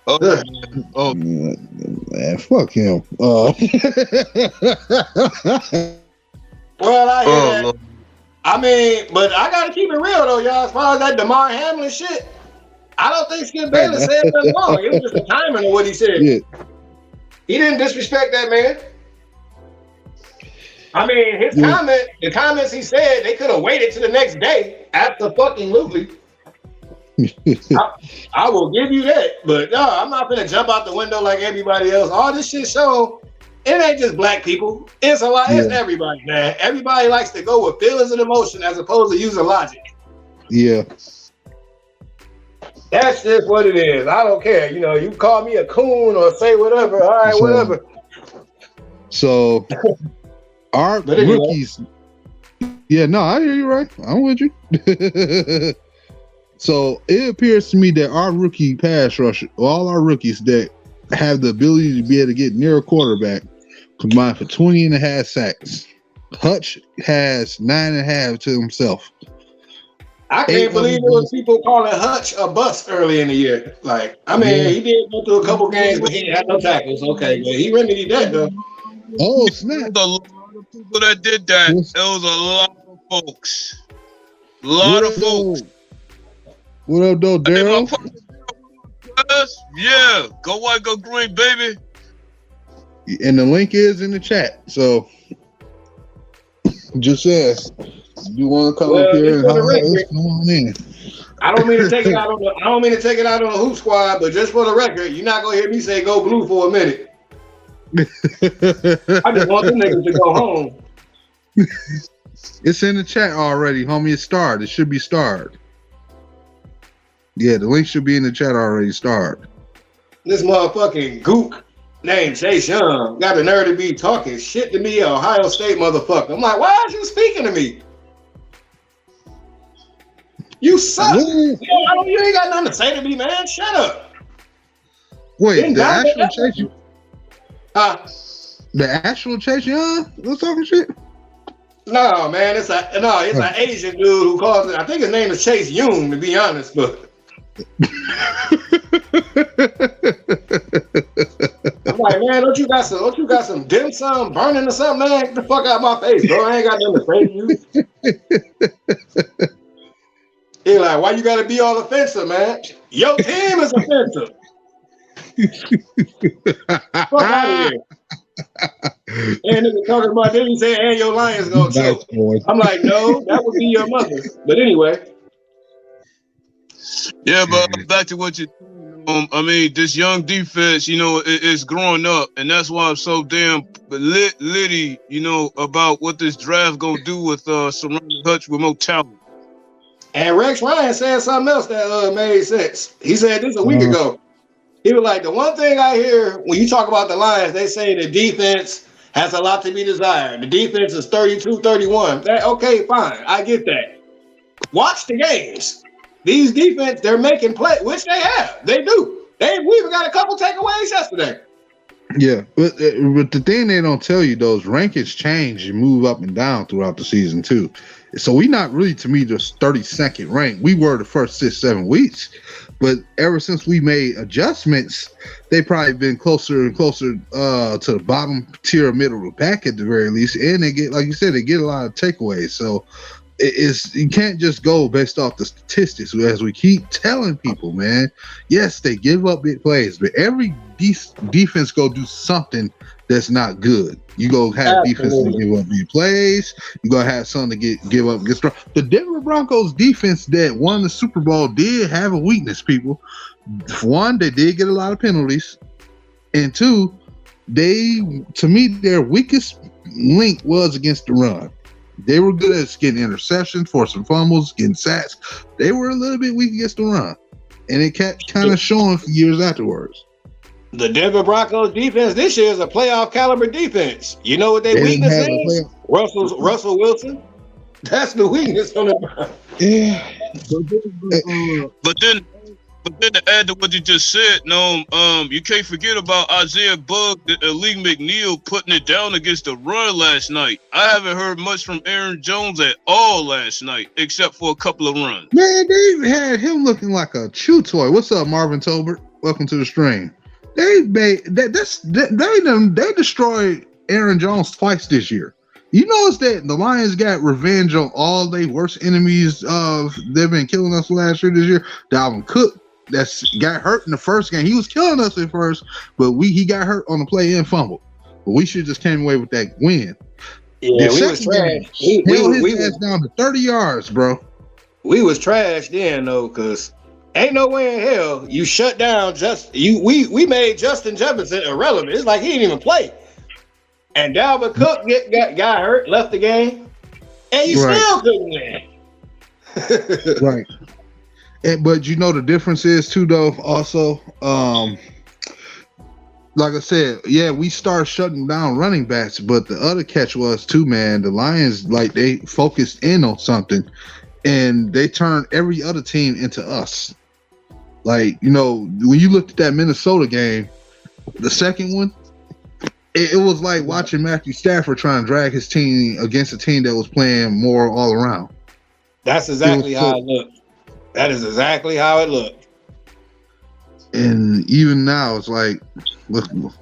C: Oh,
A: Man, fuck him.
B: Well, I hear that.
C: Lord.
B: I mean, but I gotta keep it real though, y'all. As far as that DeMar Hamlin shit, I don't think Skip Bayless said nothing wrong. It was just the timing of what he said.
A: Yeah.
B: He didn't disrespect that man. I mean, his the comments he said, they could have waited to the next day. Absolutely. I will give you that. But no, I'm not gonna jump out the window like everybody else. All this shit show, it ain't just black people. It's a lot. It's everybody, man. Everybody likes to go with feelings and emotion as opposed to using logic.
A: Yeah.
B: That's just what it is. I don't care. You know, you call me a coon or say whatever. All right, whatever.
A: So our rookies. Yeah, no, I hear you right. I'm with you. So it appears to me that our rookie pass rusher, all our rookies that have the ability to be able to get near a quarterback, combined for 20.5 sacks. Hutch has 9.5 to himself.
B: I can't believe there was people calling Hutch a bust early in the year. Like, I mean, he did go through a couple games, but he didn't have no tackles. Okay, but he remedied that though.
A: Oh snap!
C: A lot of people that did that. It was a lot of folks. A lot of folks.
A: What up, though, Daryl?
C: Yeah, go white, go green, baby.
A: And the link is in the chat. So just ask. You want to come up here and come on in?
B: I don't mean to take it out on the Hoop Squad, but just for the record, you're not gonna hear me say go blue for a minute. I just want the niggas to go home.
A: It's in the chat already, homie. It's starred. It should be starred. Yeah, the link should be in the chat already. Starred.
B: This motherfucking gook named Chase Young got the nerve to be talking shit to me, Ohio State motherfucker. I'm like, why aren't you speaking to me? You suck. You ain't got nothing to say to me, man. Shut up.
A: Wait, the actual Chase Young?
B: The
A: actual Chase Young was talking shit?
B: No, man. It's an Asian dude who calls it. I think his name is Chase Young, to be honest, but. I'm like, man, don't you got some dim sum burning or something, man? Get the fuck out of my face, bro. I ain't got nothing to say to you. He like, why you gotta be all offensive, man? Your team is offensive. Fuck out of here. And nigga talking about this, he said, and your Lions gonna choke. I'm like, no, that would be your mother. But anyway.
C: Yeah, but back to what you I mean, this young defense, you know, it's growing up, and that's why I'm so damn litty, you know, about what this draft gonna do with surrounding Hutch with more talent.
B: And Rex Ryan said something else that made sense. He said this a week ago. He was like, the one thing I hear when you talk about the Lions, they say the defense has a lot to be desired. The defense is 32-31. Okay, fine. I get that. Watch the games. These defense, they're making play, which they have. They do. We even got a couple takeaways yesterday.
A: Yeah, but the thing they don't tell you, those rankings change and move up and down throughout the season too. So we not really, to me, just 32nd ranked. We were the first 6-7 weeks, but ever since we made adjustments, they probably been closer and closer to the bottom tier, middle of the pack at the very least. And they get, like you said, they get a lot of takeaways. So you can't just go based off the statistics. As we keep telling people, man, yes, they give up big plays, but every defense go do something that's not good. You go have defense to give up big plays. You gonna have something to give up get strong. The Denver Broncos defense that won the Super Bowl did have a weakness, people. One, they did get a lot of penalties, and two, to me, their weakest link was against the run. They were good at getting interceptions, forcing fumbles, getting sacks. They were a little bit weak against the run, and it kept kind of showing for years afterwards.
B: The Denver Broncos defense this year is a playoff caliber defense. You know what their weakness is? Russell Wilson. That's the weakness on the.
A: Yeah.
C: But then to add to what you just said, you can't forget about Isaiah Bugg and Lee McNeil putting it down against the run last night. I haven't heard much from Aaron Jones at all last night, except for a couple of runs.
A: Man, they had him looking like a chew toy. What's up, Marvin Tolbert? Welcome to the stream. They destroyed Aaron Jones twice this year. You notice that the Lions got revenge on all their worst enemies they've been killing us last year this year. Dalvin Cook got hurt in the first game. He was killing us at first, but he got hurt on the play and fumbled. But we should just came away with that win.
B: Yeah, we was trash.
A: We his ass down to 30 yards, bro.
B: We was trash then though, because ain't no way in hell you shut down we made Justin Jefferson irrelevant. It's like he didn't even play. And Dalvin Cook got hurt, left the game, and you still couldn't win.
A: Right. But you know the difference is too, though. Also, like I said, yeah, we start shutting down running backs, but the other catch was too, man. The Lions, like, they focused in on something, and they turned every other team into us. Like, you know, when you looked at that Minnesota game, the second one, it was like watching Matthew Stafford trying to drag his team against a team that was playing more all around.
B: That's exactly how it looked. That is exactly how it looked.
A: And even now, it's like,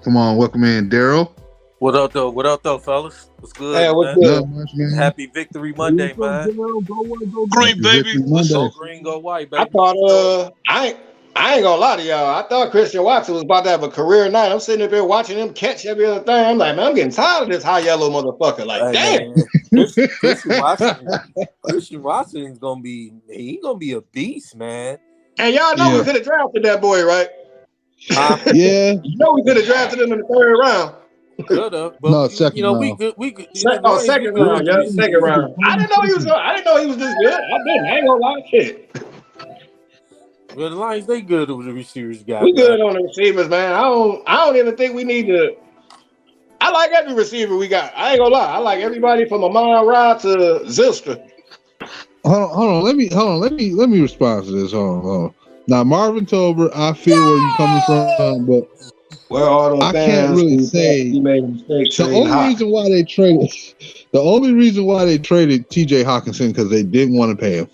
A: come on, welcome in, Daryl.
D: What up, though, fellas? What's good?
B: Hey, what's good?
A: Man?
D: Happy Victory Monday, man.
C: Go green, baby.
D: Go green, go white, baby.
B: I thought, I ain't gonna lie to y'all. I thought Christian Watson was about to have a career night. I'm sitting up here watching him catch every other thing. I'm like, man, I'm getting tired of this high yellow motherfucker. Like, damn.
D: Christian Watson is gonna be a beast, man.
B: And y'all know we could have drafted that boy, right?
A: Yeah.
B: You know we could have drafted him in the third round.
D: Could have, but
A: no, second round.
D: we could.
B: Second round, yeah, second round. I didn't know he was this good. I ain't gonna lie, shit.
D: Well, the Lions, they good with the receivers, guys.
B: We good on the receivers, man. I don't even think we need to. I like every receiver we got. I ain't gonna lie. I like everybody from Amon Ra to Zylstra.
A: Hold on. Let me respond to this. Hold on. Now, Marvin Tolbert, I feel where you're coming from, but I can't really say
B: he made a mistake.
A: The only reason why they traded T.J. Hawkinson because they didn't want to pay him.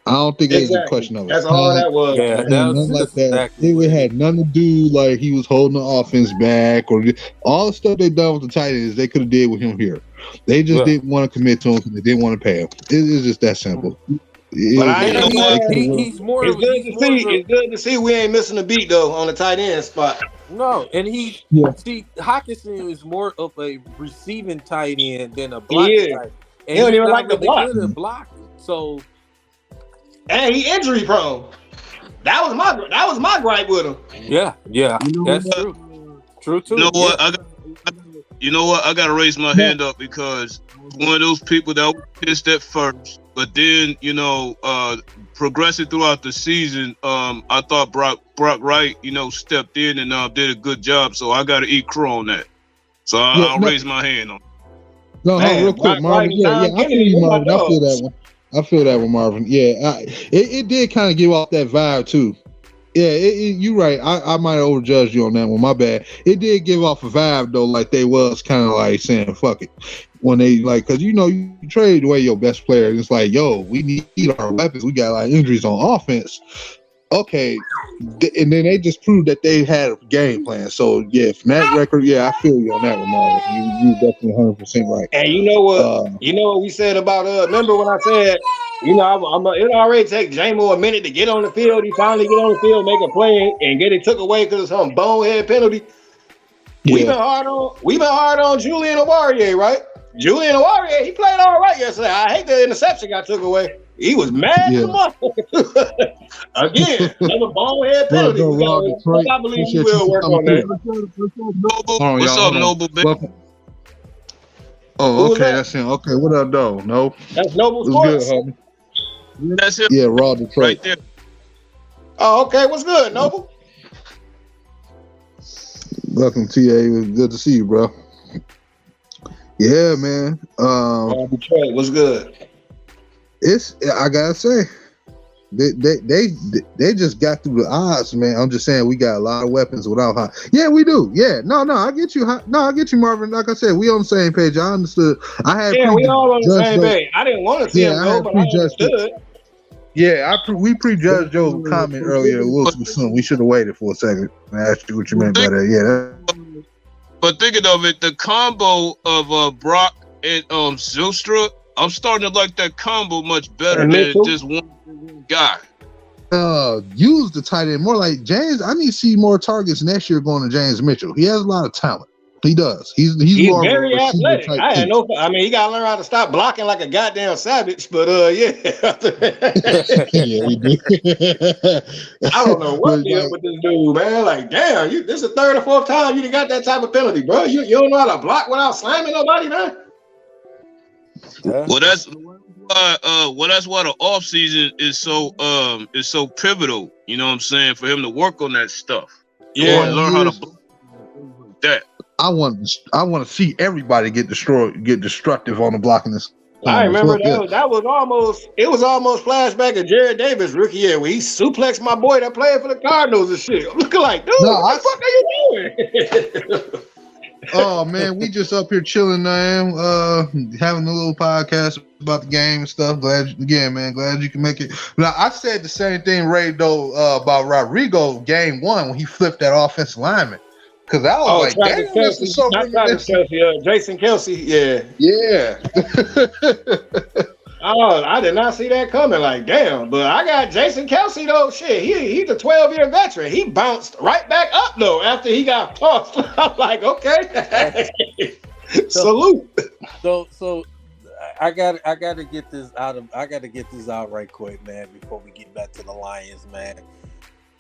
A: I don't think it was a question of
B: that's all that was.
D: Yeah,
A: nothing like that. It had nothing to do like he was holding the offense back or all the stuff they done with the tight ends. They could have did with him here. They just didn't want to commit to him because they didn't want to pay him. It's just that simple.
D: He's more.
B: It's good to see we ain't missing a beat though on the tight end spot.
D: No, and see, Hawkinson is more of a receiving tight end than a block tight end. And
B: he don't even like the block.
D: Good at blocking, so.
B: And he injury prone. That was my gripe with him.
D: Yeah, that's true. True too.
C: You know what? I gotta raise my hand up because one of those people that was pissed at first, but then progressing throughout the season, I thought Brock Wright, stepped in and did a good job. So I gotta eat crow on that. So I'll raise my hand on.
A: No, real quick, Marvin. I feel you, Marvin. I feel that one. I feel that one, Marvin. Yeah, it did kind of give off that vibe too. Yeah, you're right. I might have overjudged you on that one. My bad. It did give off a vibe though, like they was kind of like saying "fuck it" when they like, because you trade away your best player. And it's like, yo, we need our weapons. We got like injuries on offense. Okay, and then they just proved that they had a game plan. So yeah, from that record, yeah, I feel you on that one, Marlon. You definitely 100% right.
B: And you know what? You know what we said about remember when I said, it already take J-Mo a minute to get on the field. He finally get on the field, make a play, and get it took away because of some bonehead penalty. Yeah. We've been hard on Julian Owarie, right? Julian Owarie, he played all right yesterday. I hate the interception got took away. He was mad as a motherfucker. Again, another bonehead penalty. I believe you will work on that.
C: What's up, Noble?
A: Oh, okay, that's him. Okay, what up, though? No,
B: that's Noble Sports.
A: Good, homie.
C: That's it.
A: Yeah, Raw Detroit.
C: Right there.
B: Oh, okay. What's good, Noble?
A: Welcome, TA. It was good to see you, bro. Yeah, man.
B: Detroit, what's good?
A: I gotta say, they just got through the odds, man. I'm just saying we got a lot of weapons without high. Yeah, we do. Yeah, no, I get you. No, I get you, Marvin. Like I said, we on the same page. I understood.
B: We all on the same page. I didn't want to see him go, but I understood.
A: Yeah, we prejudged your comment earlier. We should have waited for a second and asked you what you meant by that. Yeah.
C: But thinking of it, the combo of Brock and Zylstra, I'm starting to like that combo much better than just one guy.
A: Use the tight end more like James. I need to see more targets next year going to James Mitchell. He has a lot of talent. He does. He's more
B: very athletic. He got to learn how to stop blocking like a goddamn savage. But yeah,
A: yeah, he do.
B: I don't know what deal with this dude, man. Like, damn, this is the third or fourth time you done got that type of penalty, bro. You don't know how to block without slamming nobody, man.
C: Yeah. Well, that's why the off season is so pivotal. You know what I'm saying, for him to work on that stuff.
B: Yeah,
C: learn how to block that.
A: I want to see everybody get destructive on the blocking this.
B: I remember that was almost flashback of Jared Davis rookie year where he suplexed my boy that played for the Cardinals and shit. I'm looking like, dude, what the fuck are you doing?
A: Oh man, we just up here chilling, man. Having a little podcast about the game and stuff. Glad you can make it. Now I said the same thing, Ray, though, about Rodrigo game one when he flipped that offensive lineman. Because I was like,
B: this is so Jason Kelce, yeah. Oh, I did not see that coming. Like, damn. But I got Jason Kelce, though. Shit, he's a 12-year veteran. He bounced right back up, though, after he got tossed. I'm like, okay. Salute.
D: So I gotta get this out right quick, man, before we get back to the Lions, man.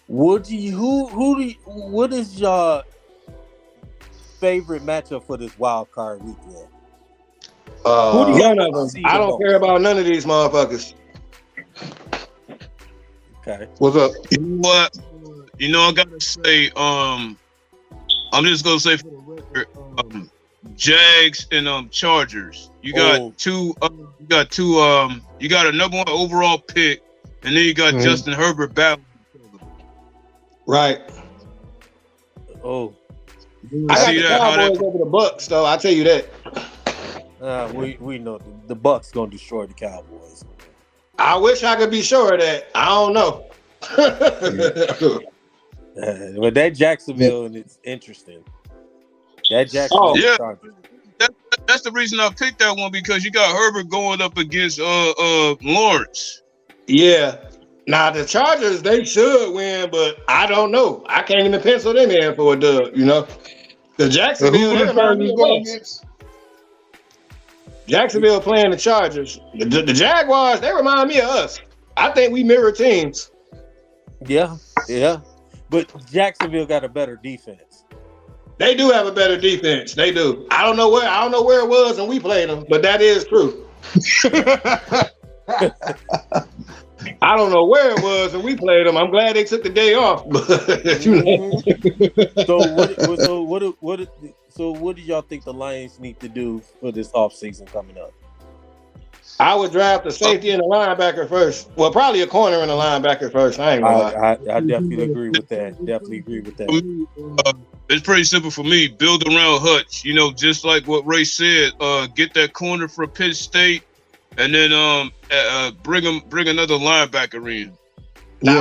D: What is your favorite matchup for this wild card weekend?
B: None of them. I don't care about none of these motherfuckers.
D: Okay.
A: What's up?
C: You know what? I gotta say, I'm just gonna say for the record, Jags and Chargers. You got two. You got a number one overall pick, and then you got Justin Herbert battling.
B: Right.
D: Oh.
B: I got the Cowboys over the Bucks, though. I'll tell you that.
D: We know the Bucks gonna destroy the Cowboys.
B: I wish I could be sure of that. I don't know.
D: But that Jacksonville, and it's interesting. That Jacksonville.
C: That's the reason I picked that one, because you got Herbert going up against Lawrence.
B: Yeah. Now the Chargers, they should win, but I don't know. I can't even pencil them in for a dub. The Jacksonville. Jacksonville playing the Chargers. The Jaguars, they remind me of us. I think we mirror teams.
D: Yeah. But Jacksonville got a better defense.
B: They do have a better defense. They do. I don't know where it was when we played them, but that is true. I don't know where it was when we played them. I'm glad they took the day off.
D: So what do y'all think the Lions need to do for this offseason coming up?
B: I would draft a safety and a linebacker first. Well, probably a corner and a linebacker first. I ain't gonna lie.
D: I definitely agree with that.
C: It's pretty simple for me. Build around Hutch. You know, just like what Ray said. Get that corner for Pitt State, and then bring another linebacker in.
B: We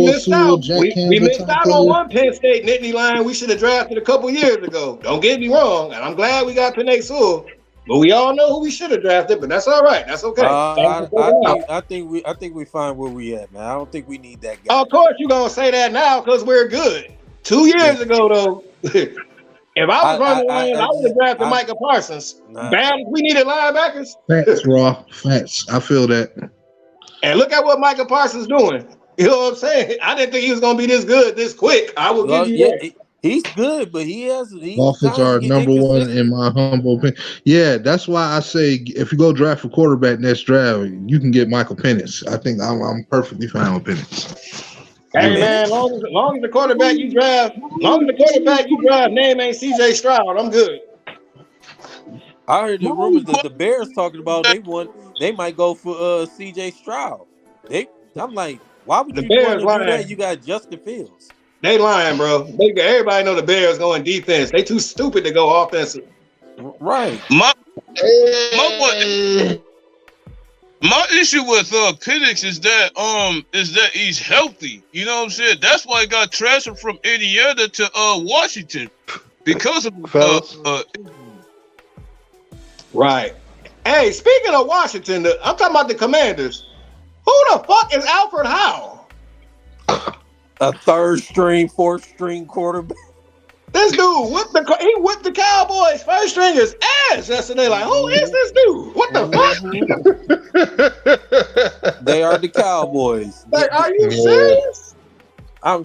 B: missed out. We missed out on one Penn State Nittany line we should have drafted a couple years ago. Don't get me wrong, and I'm glad we got Penei Sewell. But we all know who we should have drafted, but that's all right. That's okay.
D: I think we find where we at, man. I don't think we need that guy.
B: Of course, you're gonna say that now because we're good. 2 years ago, though, if I was running the Lions, I would have drafted Micah Parsons. Bam, we needed linebackers.
A: Facts, raw facts. I feel that.
B: And look at what Micah Parsons doing. You know what I'm saying? I didn't think he was gonna be this good, this quick. I will give you that.
D: He's good, but
A: Dolphins are number one in my humble opinion. Yeah, that's why I say if you go draft a quarterback next draft, you can get Michael Penix. I think I'm perfectly fine with Penix.
B: Hey man, long as the quarterback you draft name ain't CJ Stroud, I'm good.
D: I heard the rumors that the Bears talking about they might go for CJ Stroud. I'm like, why would you want to do that? You got Justin Fields.
B: They lying, bro. Everybody know the Bears going defense. They too stupid to go offensive.
D: Right.
C: My issue with Penix is that he's healthy. You know what I'm saying? That's why he got transferred from Indiana to Washington because of
B: Right. Hey, speaking of Washington, I'm talking about the Commanders. Who the fuck is Alfred Howe?
D: A third string, fourth string quarterback.
B: This dude whipped the Cowboys first stringers ass yesterday. Like, who is this dude? What the
D: fuck? They are the Cowboys.
B: Like, are you serious?
D: I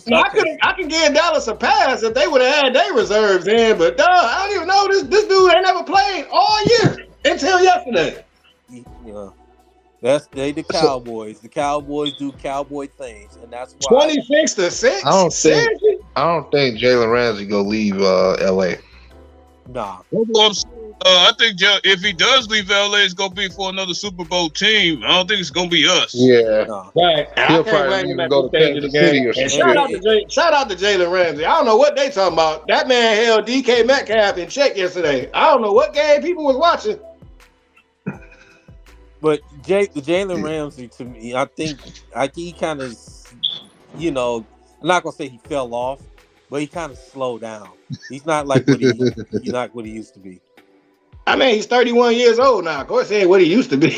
B: can give Dallas a pass if they would have had their reserves in, but I don't even know this dude ain't never played all year until yesterday.
D: Yeah. They the Cowboys. The Cowboys do cowboy things, and that's why
B: 26-6.
A: I don't think Jalen Ramsey go leave LA.
D: Nah.
C: I think if he does leave LA, it's gonna be for another Super Bowl team. I don't think it's gonna be us.
A: Yeah.
B: Nah. Right. He'll probably even go to Kansas City or something. Shout out to Jalen Ramsey. I don't know what they talking about. That man held DK Metcalf in check yesterday. I don't know what game people was watching.
D: But Jalen Ramsey, to me, I think he kind of, I'm not gonna say he fell off, but he kind of slowed down. He's not like what he used to be.
B: I mean, he's 31 years old now. Of course, he ain't what he used to be.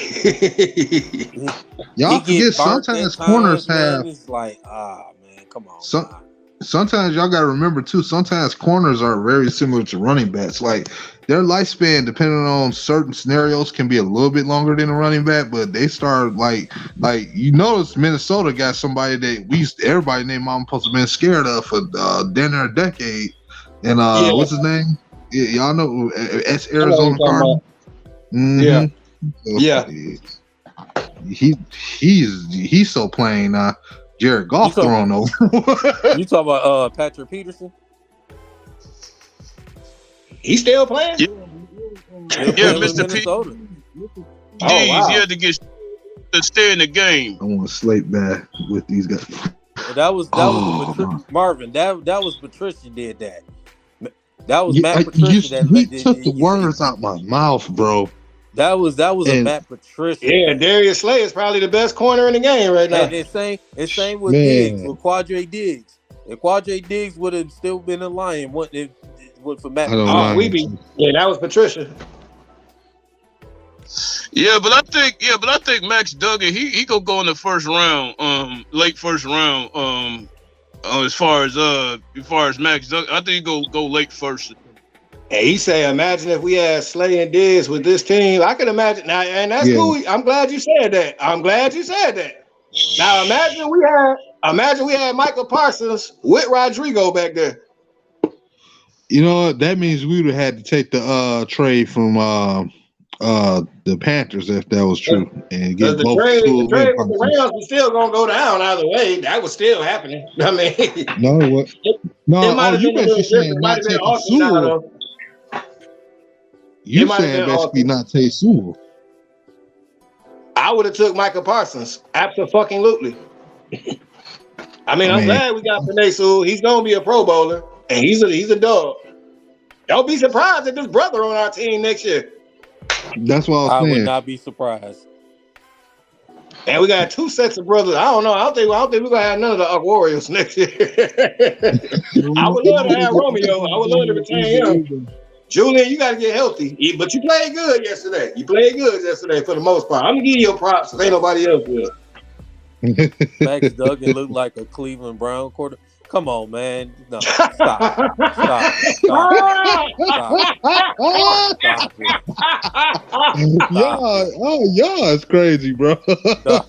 A: Y'all forget sometimes corners have.
D: It's like, man, come on.
A: Sometimes y'all got to remember too. Sometimes corners are very similar to running backs. Like their lifespan, depending on certain scenarios, can be a little bit longer than a running back. But they start like you notice Minnesota got somebody that everybody named Mom supposed to been scared of for damn near a decade. And what's his name? Y'all know it's Arizona Cardinal.
B: Mm-hmm. Yeah.
A: He's so plain. Jared Goff throwing over.
D: You talking about Patrick Peterson?
B: He's still playing?
C: Yeah, Mr.
D: Minnesota.
C: He had to stay in the game.
A: I want to slate back with these guys.
D: That was Marvin. That was Patricia did that. That was Matt Patricia.
A: You took the words out my mouth, bro.
D: That was a Matt Patricia.
B: Yeah, Darius Slay is probably the best corner in the game right now.
D: And it's same with Diggs, with Quadre Diggs. If Quadre Diggs would have still been a Lion, what it would for Matt?
B: That was Patricia.
C: Yeah, but I think Max Duggan, he gonna go in the first round, late first round. As far as Max Duggan, I think he go late first.
B: And he say, imagine if we had Slay and Diggs with this team. I can imagine now, and that's cool. I'm glad you said that. Now imagine we had Michael Parsons with Rodrigo back there.
A: You know what? That means we would have had to take the trade from the Panthers if that was true, and get
B: the trade with the Rams was still gonna go down either way. That was still happening. I mean,
A: you basically saying not taking Sewell. You saying basically not take Sewell.
B: I would have took Micah Parsons. Absolutely. I'm glad we got Penei Sewell. He's gonna be a Pro Bowler, and he's a dog. Don't be surprised if this brother on our team next year.
A: That's what I was saying.
D: Would not be surprised.
B: And we got 2 sets of brothers. I don't know. I don't think we're gonna have none of the Uck Warriors next year. I would love to have Romeo. I would love to retain him. Julian, you got to get healthy. But you played good yesterday. For the most part. I'm gonna give you your props. Ain't nobody else will.
D: Max Duggan looked like a Cleveland Brown quarter. Come on, man. No, stop it.
A: Y'all is crazy, bro.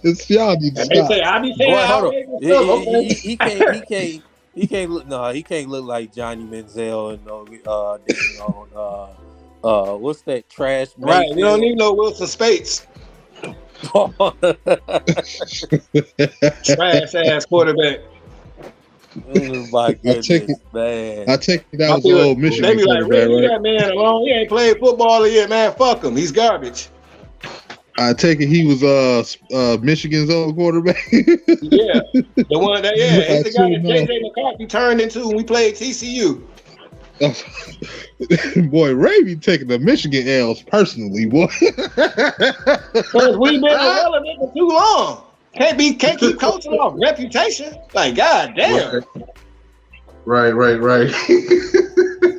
A: It's y'all need to stop.
D: He can't look. No, he can't look like Johnny Manziel and what's that trash?
B: Right, you don't need no Wilson Spates. Trash ass quarterback.
D: Oh my goodness, man!
A: I take it that was old Michigan.
B: They be like, leave that man alone. He ain't played football yet, man. Fuck him. He's garbage.
A: I take it he was Michigan's old quarterback.
B: Yeah, the one that he's the guy that JJ McCarthy turned into when we played TCU.
A: Boy, Ray be taking the Michigan L's personally, boy.
B: Because we've been irrelevant for too long. Can't keep coaching off reputation. Like, god damn.
A: Right.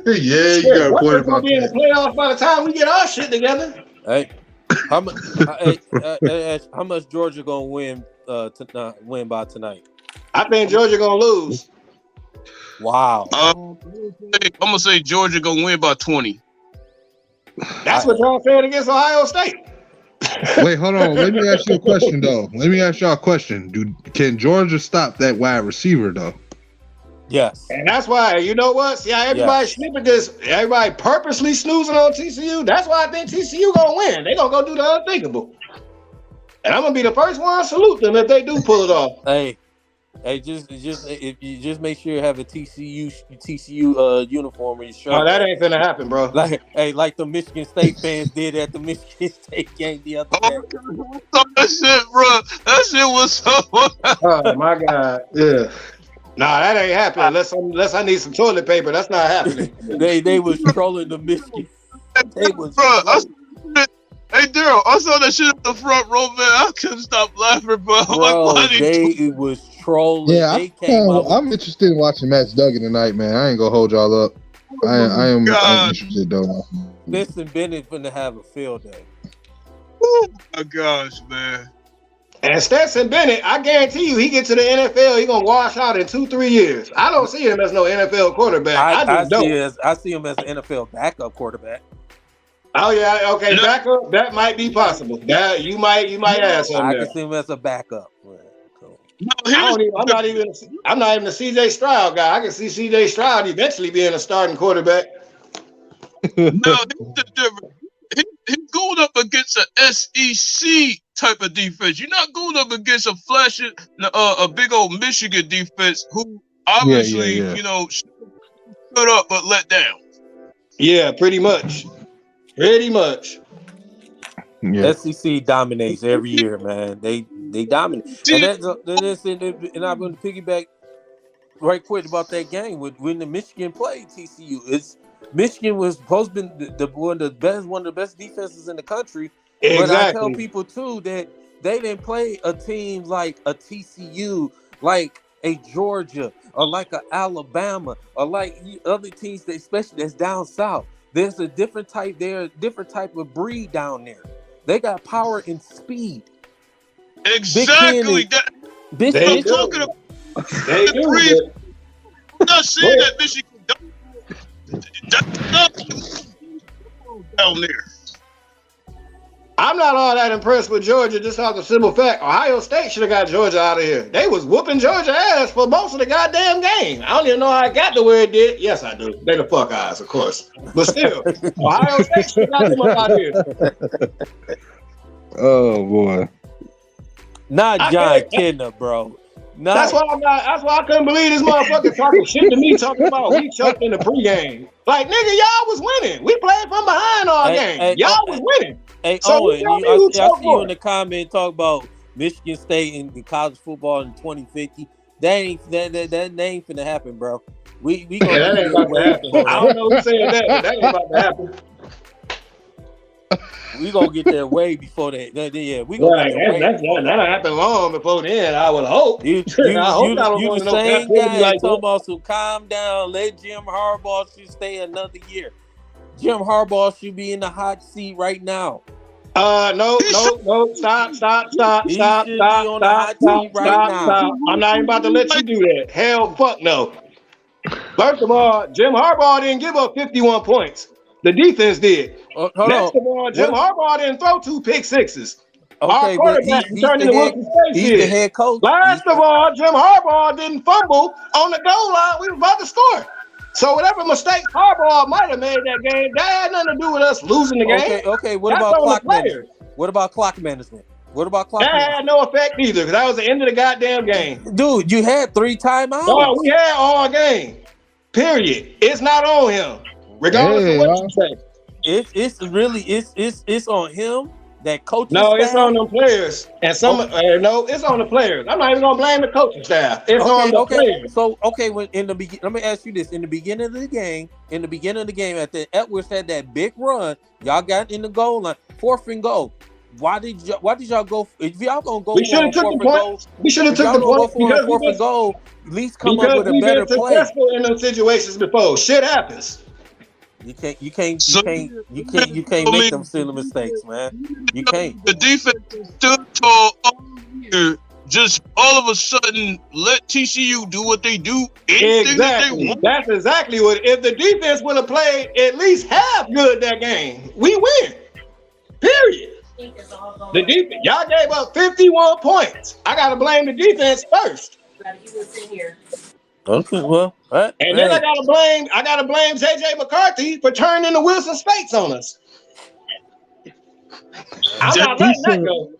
A: Yeah, you got a point about
B: gonna be in the playoffs by the time we get our shit together.
D: Hey, how much Georgia gonna win by tonight?
B: I think Georgia gonna lose.
D: Wow.
C: I'm gonna say Georgia gonna win by 20.
B: That's what y'all said against Ohio State.
A: Wait, hold on. Let me ask you a question, though. Can Georgia stop that wide receiver, though?
D: Yes.
B: And that's why, you know what? See how everybody snipping this, everybody purposely snoozing on TCU? That's why I think TCU gonna win. They gonna go do the unthinkable. And I'm gonna be the first one to salute them if they do pull it off.
D: Hey, just if you just make sure you have a TCU uniform in your shirt.
B: Oh, that ain't finna happen, bro.
D: Like the Michigan State fans did at the Michigan State game the other day.
C: That shit, bro. That shit was so.
B: Oh my God. Yeah. Nah, that ain't happening. Unless I need some toilet paper. That's not happening.
D: They was trolling the Michigan.
C: Hey, Daryl, I saw that shit at the front row, man. I couldn't stop laughing, bro.
D: They was trolling.
A: Yeah, I'm interested in watching Max Duggan tonight, man. I ain't gonna hold y'all up. I am interested, though.
D: Stetson Bennett finna have a field day.
C: Oh, my gosh, man.
B: And Stetson Bennett, I guarantee you, he get to the NFL, he gonna wash out in 2-3 years. I don't see him as no NFL quarterback. I
D: see him as an NFL backup quarterback.
B: Oh yeah, okay, backup. That might be possible. That you might add something.
D: I can see him as a backup.
B: I'm not even a CJ Stroud guy. I can see CJ Stroud eventually being a starting quarterback.
C: No, the difference. He's going up against an SEC type of defense. You're not going up against a big old Michigan defense who obviously, stood up but let down.
B: Yeah, pretty much.
A: Yeah.
D: SEC dominates every year, man. They dominate. And I'm going to piggyback right quick about that game when the Michigan played TCU. Michigan was supposed to be one of the best defenses in the country.
B: Exactly.
D: But I tell people too that they didn't play a team like a TCU, like a Georgia, or like a Alabama, or like other teams that especially that's down south. There's a different type of breed down there. They got power and speed.
C: Exactly.
B: They
C: I'm talking about.
B: They do.
C: I'm not saying that Michigan down there.
B: I'm not all that impressed with Georgia just off the simple fact Ohio State should have got Georgia out of here. They was whooping Georgia ass for most of the goddamn game. I don't even know how it got to where it did. Yes, I do. They the fuck eyes, of course. But still, Ohio State should have got them out of here.
A: Oh boy.
D: Not John Kidner, bro.
B: That's why I couldn't believe this motherfucker talking shit to me, talking about we choked in the pregame. Like, nigga, y'all was winning. We played from behind all game. Y'all was winning.
D: Hey,
B: So
D: Owen,
B: you tell me who
D: I
B: choke
D: see you in
B: more.
D: the comment talk about Michigan State in college football in 2050. That ain't finna happen, bro. We
B: Yeah,
D: gonna
B: that
D: get
B: ain't
D: there
B: about to
D: way
B: happen.
D: before
B: I
D: that.
B: don't know who said that, but that ain't about to happen.
D: We gonna get there way before that. Yeah, we gonna get
B: Right,
D: there way before that.
B: that'll happen long before then. I would hope.
D: You
B: I hope y'all don't
D: you
B: go
D: the
B: into no
D: same
B: captivity
D: guy
B: like
D: talking
B: that.
D: about some calm down. Let Jim Harbaugh should stay another year. Jim Harbaugh should be in the hot seat right now.
B: No, stop.
D: He should be on the hot seat right now.
B: I'm not even about to let you do that. Hell, fuck no. First of all, Jim Harbaugh didn't give up 51 points. The defense did.
D: Hold
B: Next
D: on.
B: of all, Jim Harbaugh didn't throw 2 pick sixes. Our
D: Okay, but
B: quarterback
D: he's
B: turned
D: the
B: into
D: head.
B: Wilson State
D: He's
B: did.
D: the head coach.
B: Last of all, Jim Harbaugh didn't fumble on the goal line. We were about to score. So whatever mistakes Harbaugh might have made that game, that had nothing to do with us losing the game.
D: Okay. What
B: That's
D: about
B: on the
D: clock
B: players.
D: management? What about clock management?
B: That had no effect either, because that was the end of the goddamn game.
D: Dude, you had 3 timeouts.
B: No, we had all game. Period. It's not on him, regardless of what you say.
D: It's on him. That coaching
B: No,
D: staff.
B: it's on them players. And no, it's on the players. I'm not even gonna blame the coaching staff. It's on the players.
D: So when in the beginning, let me ask you this: in the beginning of the game, at the Edwards had that big run. Y'all got in the goal line, 4th and goal. Why did y'all go? If y'all gonna go,
B: We should have took the point. We should have took the point
D: because 4th and goal. At least come up with a better play.
B: We've been successful in those situations before. Shit happens.
D: You can't make them silly mistakes, man. You can't.
C: The defense stood tall all year. Just all of a sudden, let TCU do what they do.
B: Exactly. That they want. That's exactly what. If the defense would have played at least half good that game, we win. Period. The defense, y'all gave up 51 points. I gotta blame the defense first.
D: Okay, well,
B: then I gotta blame JJ McCarthy for turning the Wilson States on us. I'm not letting that go.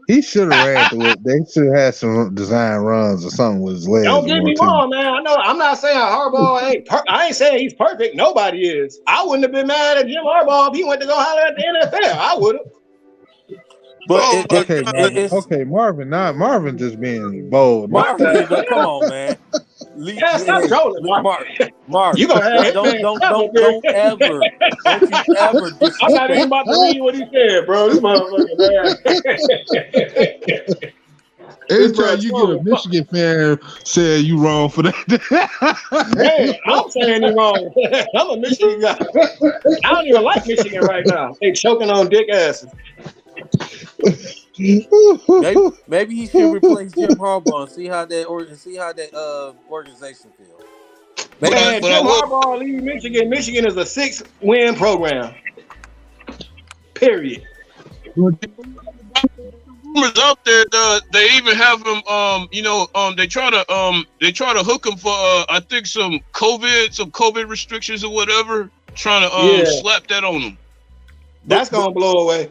A: He should have ran through it. They should have had some design runs or something with his legs.
B: Don't get me wrong, man. I know. I'm not saying Harbaugh ain't. I ain't saying he's perfect. Nobody is. I wouldn't have been mad at Jim Harbaugh if he went to go holler at the NFL. I would have.
D: But
A: Marvin. Not Marvin, just being bold.
D: Marvin, come on, man.
B: Stop trolling,
D: Marvin.
B: You gonna have
D: don't ever.
B: I'm not even about to read what he said, bro. This motherfucker, man.
A: Anytime you get a Michigan fan say you wrong for that.
B: Hey, I'm saying you wrong. I'm a Michigan guy. I don't even like Michigan right now. They choking on dick asses.
D: Maybe he should replace Jim Harbaugh and see how that organization feels.
B: Man, Jim Harbaugh leave Michigan. Michigan is a 6-win program. Period.
C: Rumors out there, they even have him. They try to hook him for I think some COVID restrictions or whatever. Trying to slap that on him.
B: That's gonna blow away.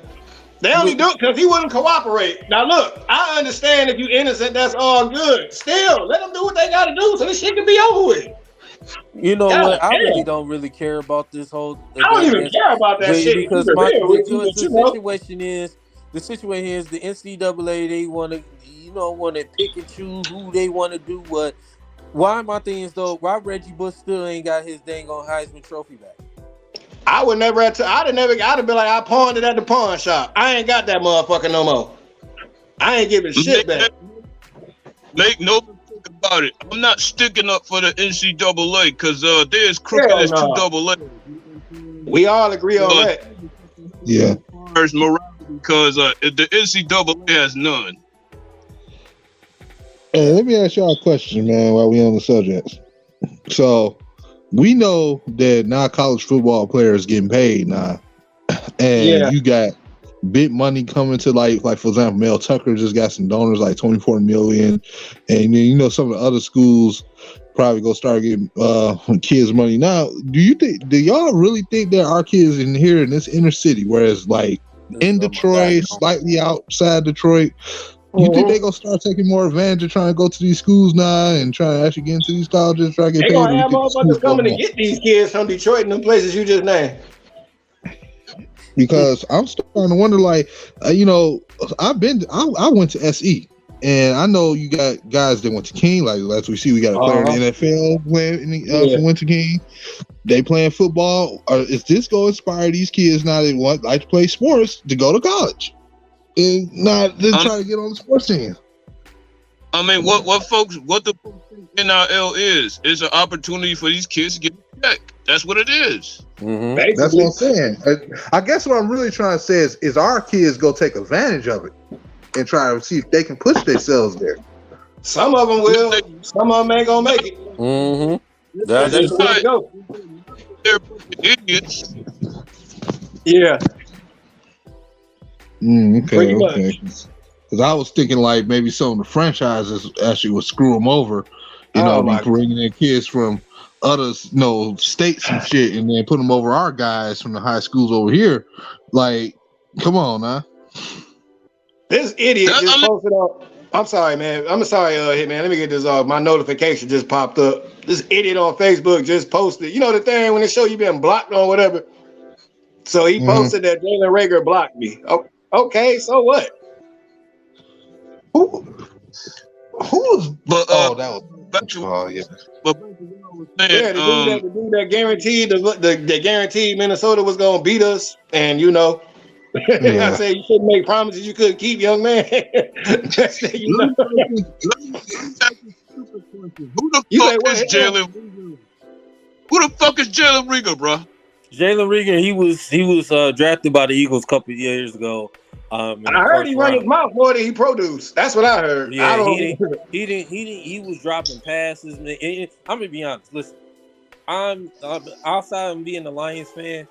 B: They only do it because he wouldn't cooperate. Now look, I understand if you're innocent, that's all good. Still, let them do what they gotta do so this shit can be over with.
D: You know what? I really don't really care about this whole.
B: I don't even care about that shit
D: because the situation is the NCAA. They want to pick and choose who they want to do what. Why my thing is though? Why Reggie Bush still ain't got his dang on Heisman Trophy back?
B: I would never. I'd have been like, I pawned it at the pawn shop. I ain't got that motherfucker no more. I ain't giving shit back.
C: Make no mistake about it. I'm not sticking up for the NCAA because they're as crooked as 2AA.
B: We all agree on that.
A: Yeah.
C: There's morality because the NCAA has none.
A: Hey, let me ask y'all a question, man, while we on the subject. So we know that now college football players getting paid now, and you got big money coming to like for example, Mel Tucker just got some donors like $24 million, and then some of the other schools probably go start getting kids money now. Do y'all really think that our kids in here in this inner city, whereas like in Detroit, slightly outside Detroit, you think they gonna start taking more advantage of trying to go to these schools now and trying to actually get into these colleges, try to get paid?
B: They gonna have motherfuckers coming to get these kids from Detroit and them places you just named.
A: because I'm starting to wonder, like, I went to SE, and I know you got guys that went to King. Like, as we see, we got a player in the NFL playing from Winter King. They playing football. Is this going to inspire these kids now that like to play sports to go to college and not just try to get on the sports team?
C: I mean, what the folks think NIL is an opportunity for these kids to get a check. That's what it is.
A: Mm-hmm. That's what I'm saying. I guess what I'm really trying to say is our kids go take advantage of it and try to see if they can push themselves there.
B: Some of them will. Some of them ain't gonna make it.
D: Mm-hmm.
B: That's right.
C: They're idiots.
B: Yeah.
A: Okay. Because I was thinking like maybe some of the franchises actually would screw them over. Be bringing in kids from other states and shit, and then put them over our guys from the high schools over here. Like, come on, now.
B: This idiot just posted up. I'm sorry, man. I'm sorry, Hitman. Let me get this off. My notification just popped up. This idiot on Facebook just posted. You know the thing when it show you been blocked or whatever. So he posted that Jalen Reagor blocked me. Oh, okay, so what?
A: Who was?
C: But
A: that was.
C: Yeah. But
B: the dude that guaranteed the guaranteed Minnesota was gonna beat us, and I said you shouldn't make promises you couldn't keep, young man.
C: Who the fuck is Jalen Reagor, bro?
D: Jalen Reagor, he was drafted by the Eagles a couple of years ago.
B: I heard he run his mouth more than he produced. That's what I heard.
D: Yeah, he was dropping passes. I'm gonna be honest. Listen, I'm outside of being a Lions fan.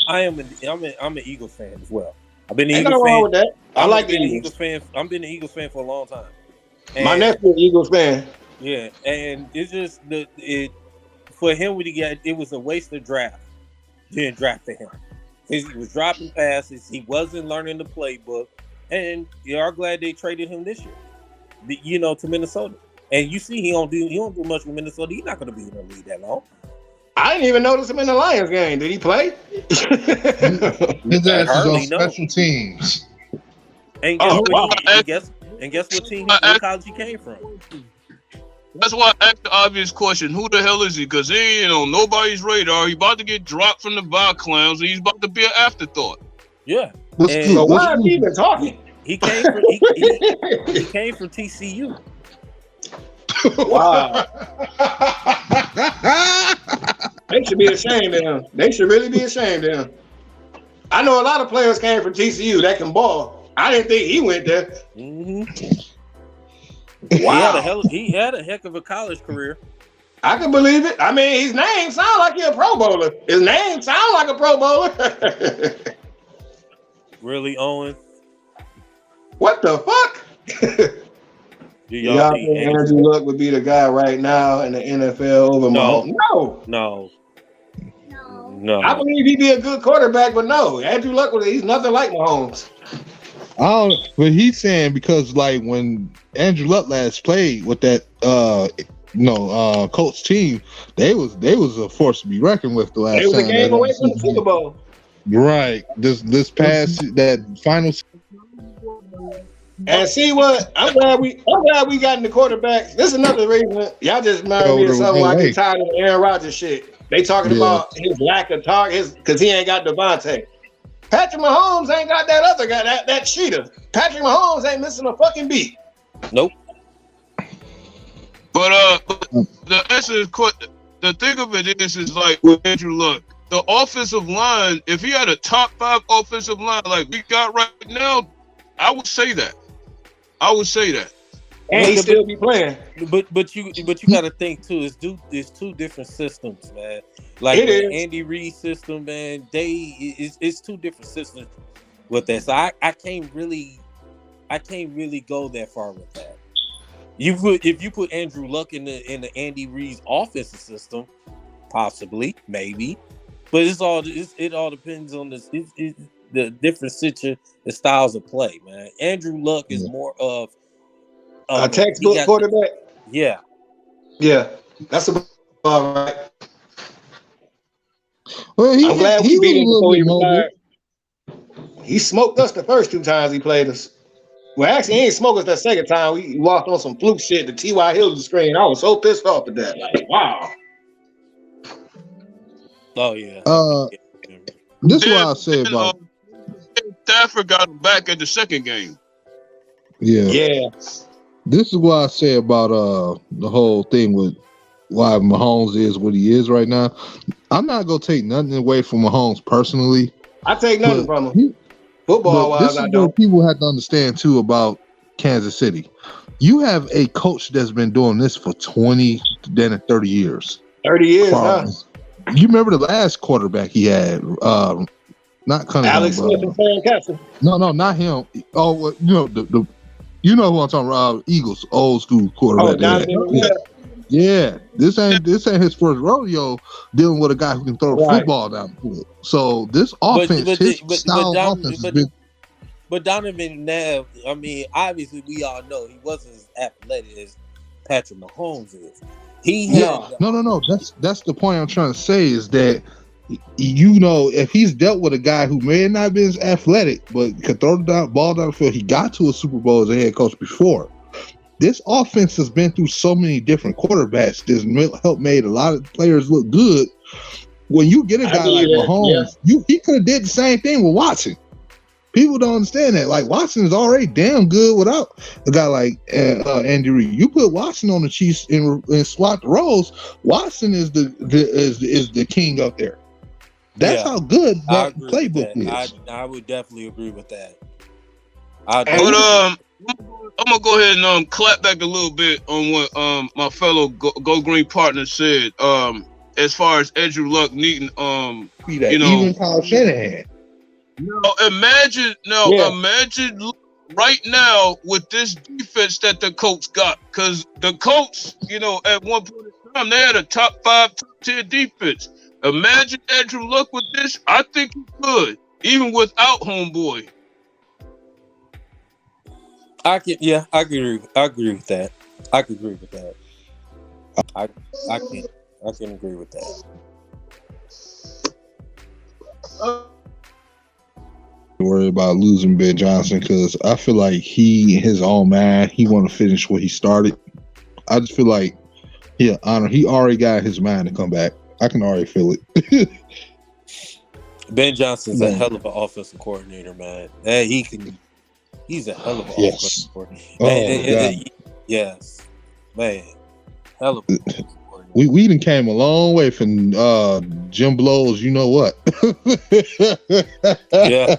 D: I'm an Eagles fan as well. I've been an Eagles fan.
B: With that. I like the
D: Eagles fan. I've been an Eagles fan for a long time.
B: And my nephew's an Eagles fan.
D: Yeah, and it's just for him when he got it was a waste of draft. Didn't draft him. He was dropping passes. He wasn't learning the playbook, and you are glad they traded him this year. To Minnesota. And you see, he don't do much with Minnesota. He's not going to be in the league that long.
B: I didn't even notice him in the Lions game. Did he play?
A: His ass is on special teams.
D: And guess what team? What college he came from?
C: That's why I asked the obvious question: who the hell is he? Because he ain't on nobody's radar. He about to get dropped from the Bar Clowns, and he's about to be an afterthought.
D: Yeah.
B: So why are you even talking?
D: He came from TCU.
B: Wow. They should be ashamed of him. They should really be ashamed of him. I know a lot of players came from TCU that can ball. I didn't think he went there.
D: Mm-hmm.
B: Wow.
D: He had a heck of a college career.
B: I can believe it. I mean, his name sounds like he's a Pro Bowler. His name sounds like a Pro Bowler.
D: Really, Owen?
B: What the fuck? Y'all think Andrew Luck would be the guy right now in the NFL over Mahomes?
D: No.
B: I believe he'd be a good quarterback, but no. Andrew Luck, he's nothing like Mahomes.
A: But he's saying because like when Andrew Luck last played with that Colts team, they was a force to be reckoned with the last time.
B: They was a game away from the Super Bowl.
A: Right. This past that final.
B: And see what I'm glad we got in the quarterbacks. This is another reason y'all just remind me of something where I get tired of the Aaron Rodgers shit. They talking about his lack of targets because he ain't got Devontae. Patrick Mahomes ain't got that other guy, that cheater. Patrick Mahomes ain't missing a fucking beat.
D: Nope.
C: But the answer is the thing of it is like with Andrew Luck, the offensive line. If he had a top 5 offensive line like we got right now, I would say that.
B: And he still be playing.
D: But you got to think too. It's two different systems, man. Like the Andy Reid system, man. It's two different systems with that. So I can't really go that far with that. If you put Andrew Luck in the Andy Reid's offensive system, possibly, maybe. But it all depends on the different the styles of play, man. Andrew Luck is more of
B: a textbook quarterback.
D: Yeah,
B: that's about right.
A: Well, I'm glad we beat him before he retired.
B: He smoked us the first 2 times he played us. Well, actually, he ain't smoked us that second time. We walked on some fluke shit. The T.Y. Hilton screen. I was so pissed off at that. Like, wow.
D: Oh yeah.
A: This is what I say about.
C: Stafford got him back at the second game.
B: Yeah.
A: This is what I say about the whole thing with why Mahomes is what he is right now. I'm not gonna take nothing away from Mahomes personally.
B: I take nothing from him. Football wise,
A: this is
B: I
A: what
B: don't.
A: people have to understand too about Kansas City. You have a coach that's been doing this for 20, then 30 years.
B: 30 years, huh?
A: You remember the last quarterback he had? Not Cunningham.
B: Alex Smith and Sam Castle.
A: No, not him. Oh, well, you know the you know who I'm talking about? Eagles, old school quarterback. Yeah, this ain't his first rodeo dealing with a guy who can throw a football down the field. So this offense,
D: but Donovan Nabb, I mean, obviously we all know he wasn't as athletic as Patrick Mahomes is. No. That's the point I'm trying to say is that, you know, if he's dealt with a guy who may not be as athletic but could throw the ball down the field, he got to a Super Bowl as a head coach before. This offense has been through so many different quarterbacks. This helped made a lot of players look good. When you get a guy like Mahomes, he could have did the same thing with Watson. People don't understand that. Like, Watson is already damn good without a guy like Andy Reid. You put Watson on the Chiefs and swap the roles. Watson is the king up there. That's how good that playbook is. I would definitely agree with that.
C: I'm gonna go ahead and clap back a little bit on what my fellow Go Green partner said. As far as Andrew Luck needing
A: even Kyle Shanahan.
C: Imagine right now with this defense that the Colts got, because the Colts, at one point in time they had a top 5, top 10 defense. Imagine Andrew Luck with this. I think he could, even without homeboy.
D: I agree with that. I can agree with that. I can agree with that.
A: Worry about losing Ben Johnson because I feel like he, in his own mind, he want to finish what he started. I just feel like he already got his mind to come back. I can already feel it.
D: Ben Johnson's a hell of an offensive coordinator, man. He's a hell of an offensive coordinator. Yes, man. Hell of a coordinator.
A: We done came a long way from Jim Blow's, you know what?
D: Yeah.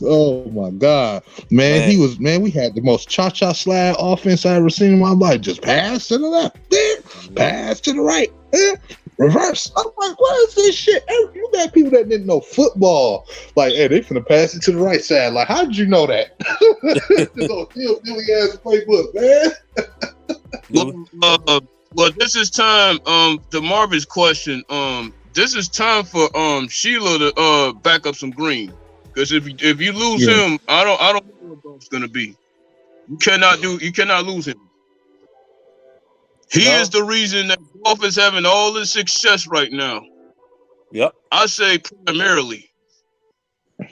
A: Oh my God, man. We had the most cha-cha slide offense I ever seen in my life. Just pass to the left, there, pass to the right, there, reverse. I'm like, what is this shit? You got people that didn't know football. Like, hey, they finna pass it to the right side. Like, how did you know that? Silly ass playbook, man.
C: Well, this is time. To Marvin's question. This is time for Sheila to back up some green. Because if you lose him, I don't know what that's gonna be. You cannot lose him. He is the reason that golf is having all this success right now.
D: Yep.
C: I say primarily.
A: Yeah,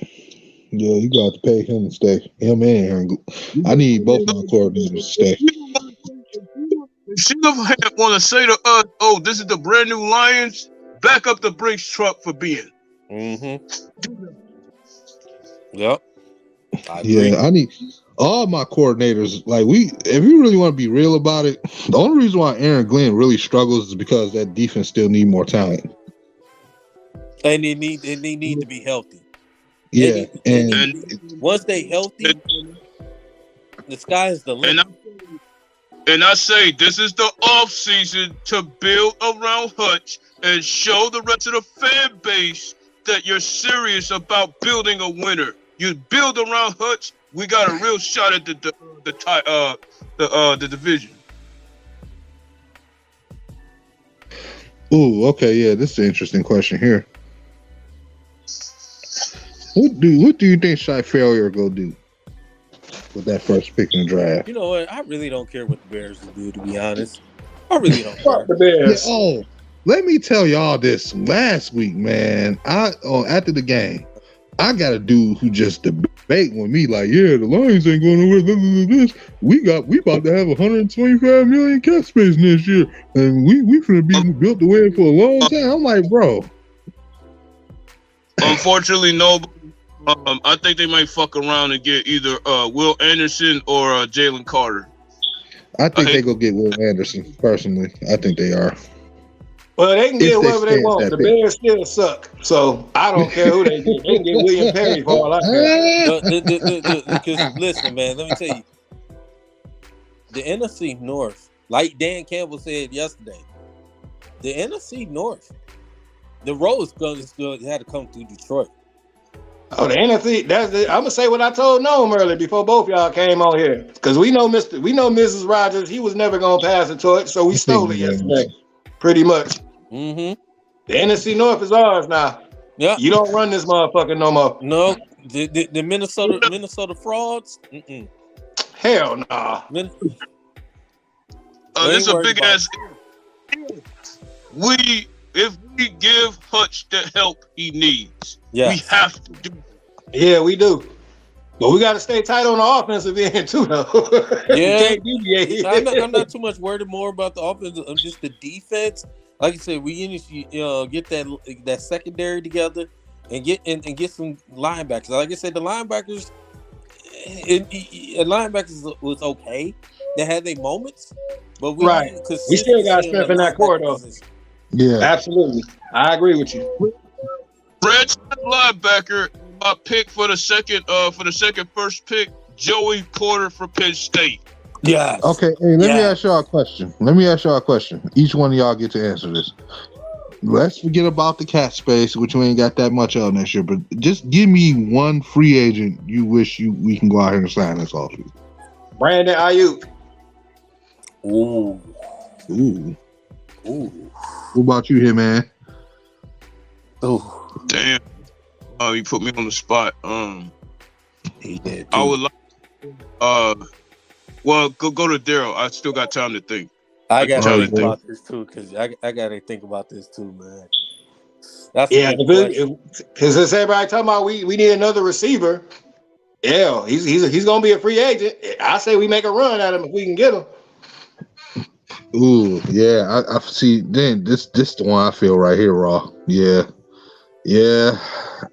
A: you got to pay him to stay. Him and Aaron. I need both my coordinators to stay.
C: She want to say to us, "Oh, this is the brand new Lions." Back up the Brinks truck for being.
D: Mm-hmm. Yep.
A: I need all my coordinators. Like if you really want to be real about it, the only reason why Aaron Glenn really struggles is because that defense still need more talent.
D: And they need to be healthy.
A: Yeah,
D: and once they healthy, the sky is the limit.
C: And I say this is the off season to build around Hutch and show the rest of the fan base that you're serious about building a winner. You build around Hutch, we got a real shot at the division.
A: Ooh, okay, yeah, this is an interesting question here. What do you think Shy Failure go do with that first pick in the draft?
D: You know what? I really don't care what the Bears do, to be honest. I really don't care.
B: The Bears.
A: Let me tell y'all this. Last week, man, after the game, I got a dude who just debating with me like, yeah, the Lions ain't going nowhere. This we about to have 125 million cap space next year, and we finna be built to win for a long time. I'm like, bro.
C: Unfortunately, no. I think they might fuck around and get either Will Anderson or Jalen Carter.
A: I think they go get Will Anderson. Personally, I think they are.
B: Well, they can get whoever they want. The Bears still suck, so I don't care who they get. They can get William Perry for all I care.
D: Because listen, man, let me tell you, the NFC North, like Dan Campbell said yesterday, the NFC North, the road had to come through Detroit.
B: Oh, the NFC. I'm gonna say what I told Noam earlier before both y'all came on here, because we know Mrs. Rogers. He was never gonna pass the torch, so we stole it yesterday. Pretty much.
D: Mm-hmm.
B: The NFC North is ours now.
D: Yeah.
B: You don't run this motherfucker no more.
D: No. The Minnesota frauds. Mm-mm.
B: Hell nah.
C: This is a big ass. If we give Hutch the help he needs, we have to do.
B: Yeah, we do. But we got to stay tight on the offensive end too, though.
D: Yeah, I'm not too much worried more about the offense, just the defense. Like I said, we need to get that secondary together and get some linebackers. Like I said, the linebackers was okay. They had their moments, but we
B: still got strength in that corridor.
A: Yeah,
B: absolutely. I agree with you.
C: Red linebacker. My pick for the second first pick, Joey Porter for Penn State.
D: Yeah.
A: Okay. Hey, let me ask y'all a question. Each one of y'all get to answer this. Let's forget about the cap space, which we ain't got that much of next year. But just give me one free agent you wish we can go out here and sign this off.
B: Brandon Ayuk.
A: Ooh. What about you here, man?
D: Oh,
C: damn. Oh, you put me on the spot.
D: He did.
C: I would like. Well, go to Daryl. I still got time to think.
D: I got to think about this too, because I got to think about this too, man. That's
B: because as everybody talking about, we need another receiver. Yeah, he's gonna be a free agent. I say we make a run at him if we can get him.
A: Ooh, yeah. I see. Then this the one I feel right here, Raw. Yeah.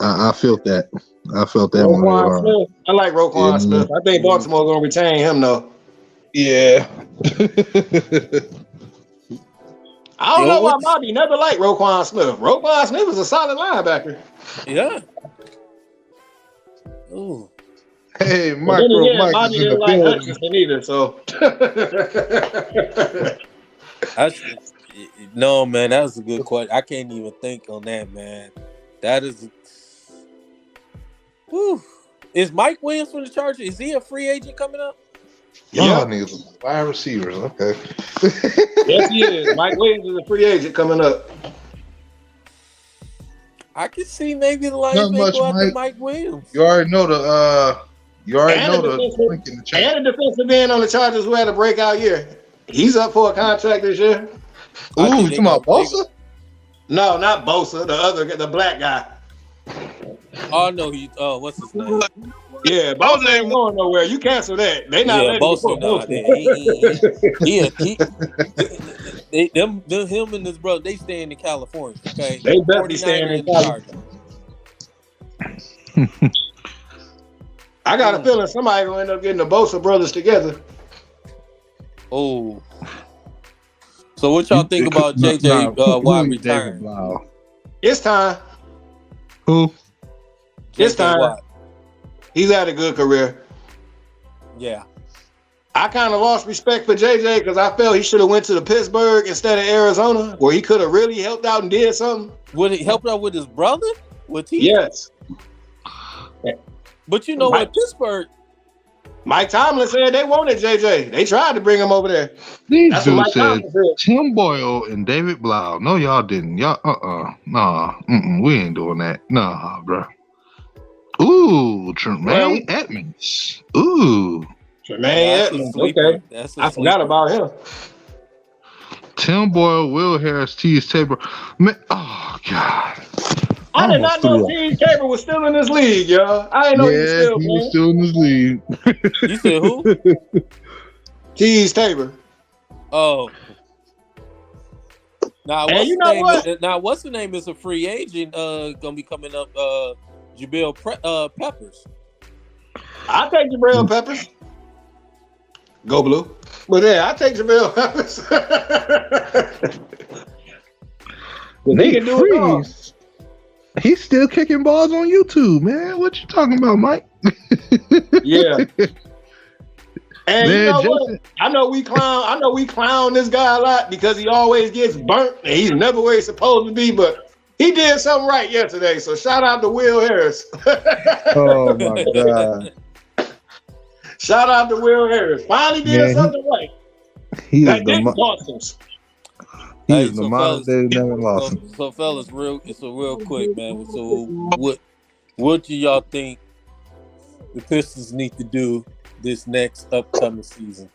A: I felt that. I felt that
B: one. Smith. I like Roquan Smith. I think Baltimore gonna retain him though.
A: Yeah.
B: I don't know why Bobby never liked Roquan Smith. Roquan Smith is a solid linebacker.
D: Yeah. Ooh.
A: Hey, Mike Bobby
B: didn't like Hutchinson either, so.
D: No, man, that was a good question. I can't even think on that, man. That is. Whew. Is Mike Williams from the Chargers? Is he a free agent coming up?
A: Yeah, niggas, wide receivers. Okay.
B: Yes, he is. Mike Williams is a free agent coming up.
D: I can see maybe the Lions may go after Mike Williams.
A: You already know the.
B: And the defensive end on the Chargers who had a breakout year. He's up for a contract this year.
A: Ooh, you talking about Bosa?
B: No, not Bosa. The black guy.
D: Oh no, what's his name?
B: Yeah, Bosa ain't going nowhere. You cancel that. They not letting
D: Bosa. Him and his brother, they staying in California. Okay,
B: they better be staying in California. I got a feeling somebody gonna end up getting the Bosa brothers together.
D: Oh. So what y'all think about JJ Watt return?
B: It's time.
A: Who?
B: It's time. Watt. He's had a good career.
D: Yeah.
B: I kind of lost respect for JJ because I felt he should have went to the Pittsburgh instead of Arizona, where he could have really helped out and did something.
D: Would he help out with his brother?
B: Yes.
D: But you know what, Pittsburgh.
B: Mike Tomlin said they wanted JJ. They tried to bring him over there.
A: These dudes said Tim Boyle and David Blau. No, y'all didn't. Y'all, nah, we ain't doing that. Nah, bro. Ooh, Tremaine Edmonds. Ooh.
B: Tremaine Edmonds. Okay. I forgot about him.
A: Tim Boyle, Will Harris, T.S. Tabor. Man, oh, God.
B: I did
A: almost
B: not know
A: threw up.
B: Tease Tabor was still in this league, yo. I didn't know he was
A: Yeah,
B: still
A: he was
B: playing.
A: still in this league.
D: You said who?
B: Tease Tabor.
D: Oh. Now
B: And
D: what's
B: you
D: the
B: know
D: name?
B: what?
D: Now what's the name is a free agent gonna be coming up Jabril Peppers.
B: I take Jabril Peppers. Go Blue. But yeah, I take Jabril Peppers. He
A: Nate
B: can do it all.
A: Freeze, he's still kicking balls on YouTube, man. What you talking about, Mike?
B: Yeah. And
A: Man,
B: you know what?
A: Jason,
B: I know we clown this guy a lot because he always gets burnt and he's never where he's supposed to be, but he did something right yesterday. So shout out to Will Harris.
A: oh my God,
B: Shout out to Will Harris. Finally did
A: Man,
B: something right.
A: he is
B: That
A: the
B: didn't cost us.
A: he
D: Hey,
A: is the
D: so
A: modern day Nevin
D: So,
A: Lawson.
D: so fellas, real quick, man. So what do y'all think the Pistons need to do this next upcoming season?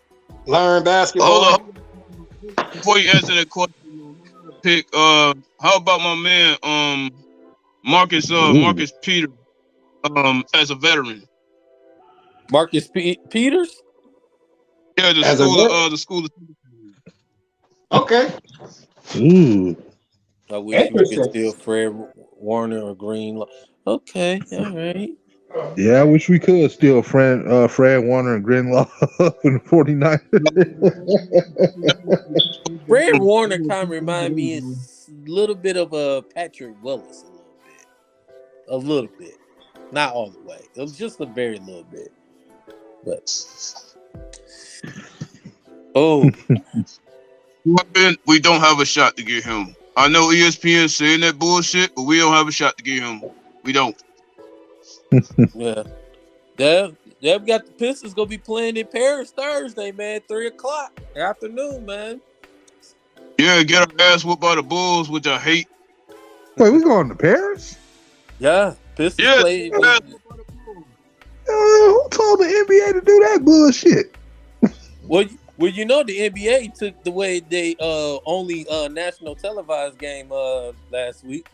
B: Learn basketball.
C: Hold on. Before you answer that question, pick. How about my man, Marcus Peters, as a veteran?
D: Marcus Peters?
C: Yeah,
B: As a vet?
C: the school.
B: Okay.
A: Ooh,
D: I wish we could
B: Interesting.
D: steal Fred Warner or Greenlaw. Okay, all right.
A: yeah, I wish we could steal Fred Warner and Greenlaw in the 49ers.
D: Fred Warner kind of remind me a little bit of Patrick Willis, a little bit, not all the way. It was just a very little bit, but
C: We don't have a shot to get him. I know ESPN saying that bullshit, but we don't have a shot to get him. We don't.
D: yeah. They've got the Pistons gonna be playing in Paris Thursday, man, 3:00 afternoon, man.
C: Yeah, get our ass whooped by the Bulls, which I hate.
A: Wait, we going to Paris?
D: Yeah, Pistons
C: Yeah,
D: play.
C: who
A: Who told the NBA to do that bullshit?
D: Well, you know the NBA took the way they only national televised game last week.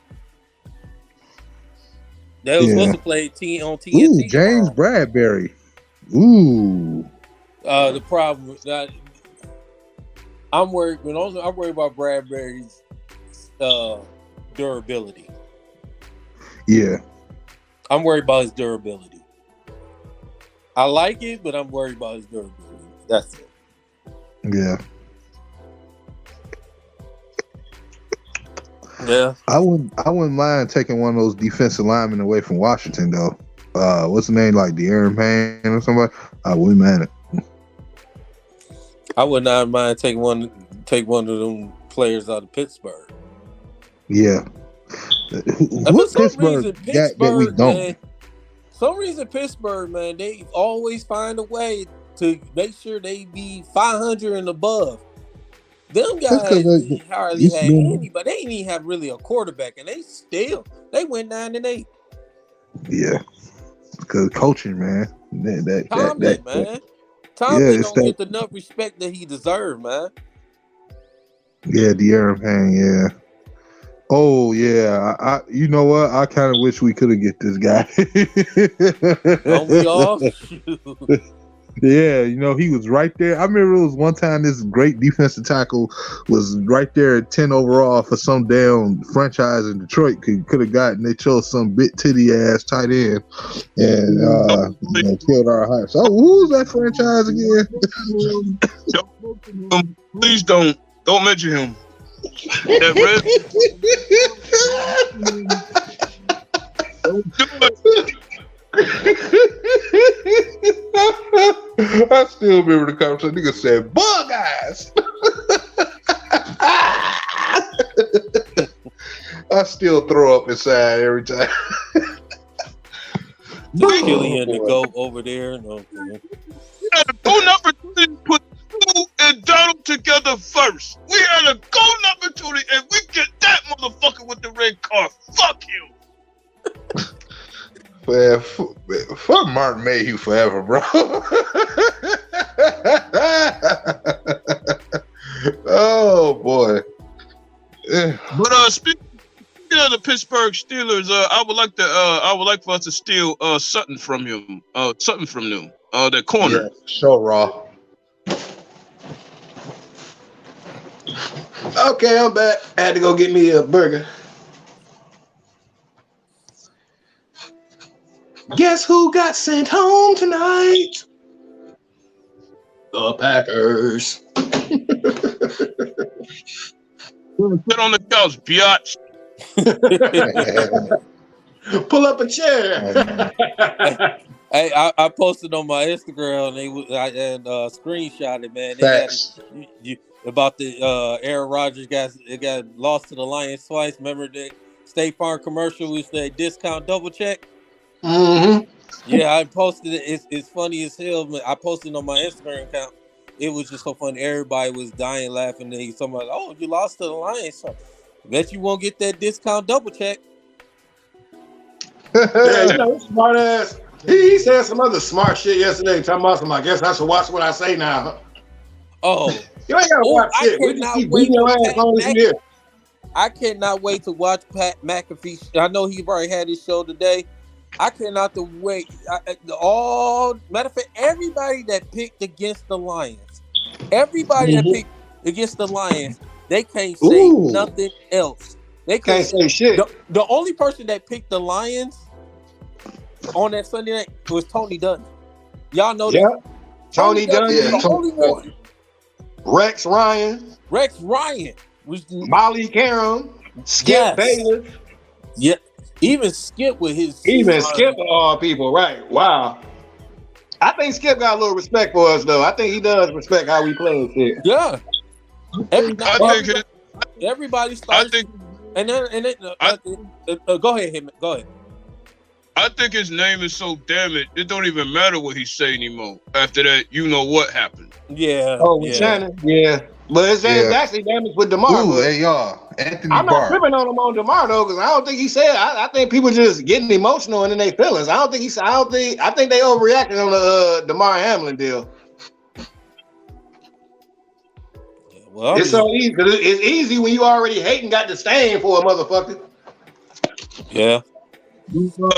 D: They was supposed to play on TNT.
A: Ooh, James Bradbury. Ooh.
D: The problem with that, I'm worried about Bradbury's durability.
A: Yeah.
D: I'm worried about his durability. I like it, but I'm worried about his durability. That's it.
A: Yeah.
D: Yeah.
A: I wouldn't mind taking one of those defensive linemen away from Washington though. What's the name, like De'Aaron Payne or somebody? I wouldn't mind it.
D: I would not mind take one of them players out of Pittsburgh.
A: Yeah. What Pittsburgh got that we don't?
D: Man, some reason Pittsburgh, man, they always find a way to make sure they be 500 and above. Them guys hardly had anybody. They didn't even have really a quarterback, and they went 9-8.
A: Yeah, because coaching, man.
D: Tomlin, man. Tomlin don't get enough respect that he deserves, man.
A: Yeah, De'Aaron Payne, yeah. Oh yeah, I you know what? I kind of wish we could have get this guy.
D: Don't we all?
A: Yeah, you know, he was right there. I remember it was one time this great defensive tackle was right there at 10 overall for some damn franchise in Detroit could have gotten. They chose some bit titty ass tight end and killed our hype. So who's that franchise again?
C: Please don't mention him. That don't do it.
A: I still remember the conversation. Nigga said, "Bug eyes." I still throw up inside every time.
D: Killian to go over there. No,
C: Goal number 2 put 2 and Donald together first. We had a goal number 2 and we get that motherfucker with the red card. Fuck you.
A: Man, fuck Martin Mayhew forever, bro. Oh boy.
C: But speaking Speaking of the Pittsburgh Steelers, I would like for us to steal Sutton from him. Sutton from them. The corner.
A: Yeah, show Raw.
B: Okay, I'm back. I had to go get me a burger. Guess who got sent home tonight? The Packers.
C: Sit on the couch, biatch.
B: Pull up a chair.
D: Hey, I posted on my Instagram and screenshot it, man.
A: Facts.
D: About the Aaron Rodgers got lost to the Lions twice. Remember the State Farm commercial was the discount double check?
B: Mm-hmm.
D: Yeah, I posted it. It's funny as hell. Man. I posted it on my Instagram account. It was just so funny. Everybody was dying laughing. And somebody, oh, you lost to the Lions. So bet you won't get that discount double check.
B: Yeah, you know, smart ass. He said some other smart shit yesterday. Talking about some, I guess I should watch what I say now.
D: Oh,
B: you ain't gotta watch shit. We just keep beating your ass on this year.
D: I cannot wait to watch Pat McAfee. I know he already had his show today. I cannot wait. Matter of fact, everybody that picked against the Lions, everybody that picked against the Lions, they can't say nothing else. They
B: Can't say shit.
D: The only person that picked the Lions on that Sunday night was Tony Dunn. Y'all know
B: Yeah.
D: that?
B: Tony Dunn.
D: is the only one.
B: Rex Ryan.
D: Rex Ryan was
B: Molly Carum. Skip Bayless.
D: Yeah. Even Skip with his
B: Skip of all people, right? Wow. I think Skip got a little respect for us, though. I think he does respect how we play and shit.
D: Yeah. Everybody starts.
C: I think.
D: Go ahead, Hitman. Go ahead.
C: I think his name is so damaged, it don't even matter what he say anymore. After that, you know what happened.
D: Yeah.
B: Oh, with Shannon? Yeah. But it's actually damaged with DeMar.
A: Ooh, hey, y'all. Anthony
B: I'm
A: Barr.
B: not tripping on him on DeMar, though, because I don't think he said. I think people just getting emotional and in their feelings. I think they overreacted on the DeMar Hamlin deal.
D: Well,
B: it's so easy. It's easy when you already hate and got disdain for a motherfucker.
D: Yeah.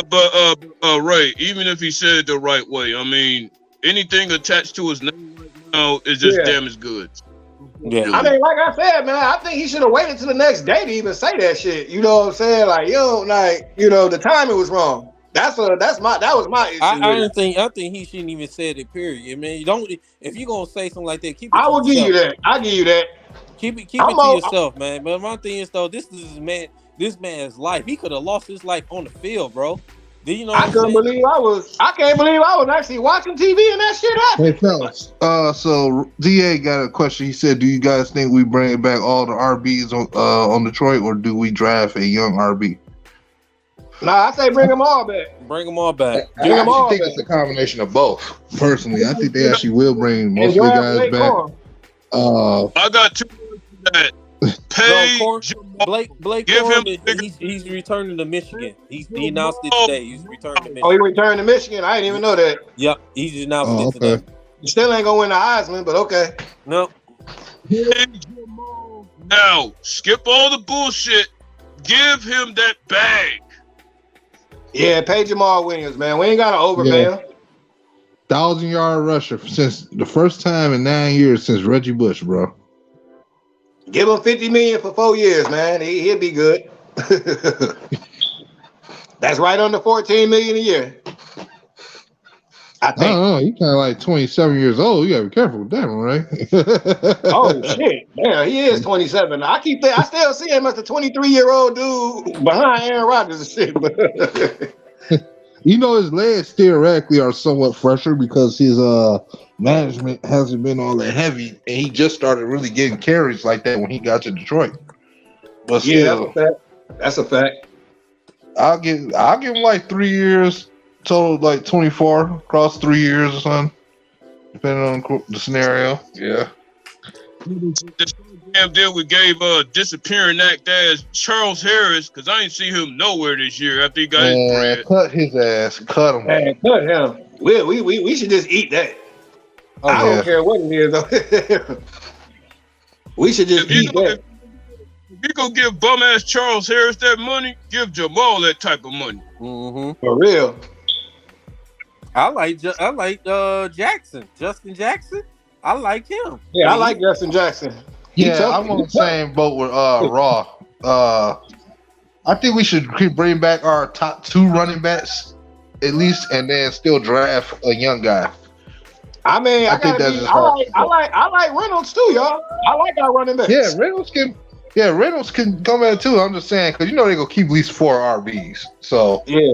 C: But Ray, even if he said it the right way, I mean, anything attached to his name right now is just damn as good.
D: Yeah.
B: I mean, like I said, man, I think he should have waited till the next day to even say that shit. You know what I'm saying? Like, the timing was wrong. That was my issue.
D: I think he shouldn't even say it. Period. I mean, you don't. If you're gonna say something like that, keep it.
B: I will give you that. I'll give you that.
D: Keep it to yourself, man. But my thing is though, this is this man's life. He could have lost his life on the field, bro. Do you know? I can't believe I was actually watching TV and that shit happened.
A: Hey, fellas. So DA got a question. He said, "Do you guys think we bring back all the RBs on Detroit, or do we draft a young RB?"
B: Nah, I say bring them all back.
D: Bring them all back.
A: I think it's a combination of both. Personally, I think they actually will bring most of the guys back.
C: I got two words for that.
D: Blake
C: give
D: Corum,
C: him.
D: He's returning to Michigan. He announced it today. He's returning to Michigan.
B: Oh, he returned to Michigan. I didn't even know that.
D: Yep, he's announced it today.
B: He still ain't gonna win the Heisman, but okay.
D: No.
C: Now, skip all the bullshit. Give him that bag.
B: Yeah, pay Jamal Williams, man. We ain't got to overpay him.
A: 1,000-yard rusher since the first time in 9 years since Reggie Bush, bro.
B: Give him $50 million for 4 years, man. He'll be good. That's right under $14 million a year. I think.
A: Oh, he kind of like 27 years old. You gotta be careful with that one, right?
B: Oh shit! Yeah, he is 27. I still see him as a 23-year-old dude behind Aaron Rodgers and shit.
A: You know, his legs theoretically are somewhat fresher because his management hasn't been all that heavy, and he just started really getting carries like that when he got to Detroit. But still,
B: that's a fact.
A: I'll give him like 3 years. Total like 24 across 3 years or something, depending on the scenario. Yeah.
C: This damn deal we gave disappearing act as Charles Harris, because I ain't see him nowhere this year after he got his bread.
A: Cut his ass. Cut him.
B: Man, cut him. We should just eat that.
A: Oh,
B: I don't care what it is. We should just eat that.
C: If you gonna give bum ass Charles Harris that money, give Jamal that type of money.
D: Mm-hmm.
B: For real.
D: I like Jackson, Justin Jackson. I like him.
B: Yeah, I like Justin Jackson.
A: Yeah, I'm on the same boat with Raw. I think we should bring back our top 2 running backs at least, and then still draft a young guy.
B: I mean, I like Reynolds too, y'all. I like our running backs.
A: Yeah, Reynolds can come in too. I'm just saying because they're gonna keep at least 4 RBs. So
B: yeah,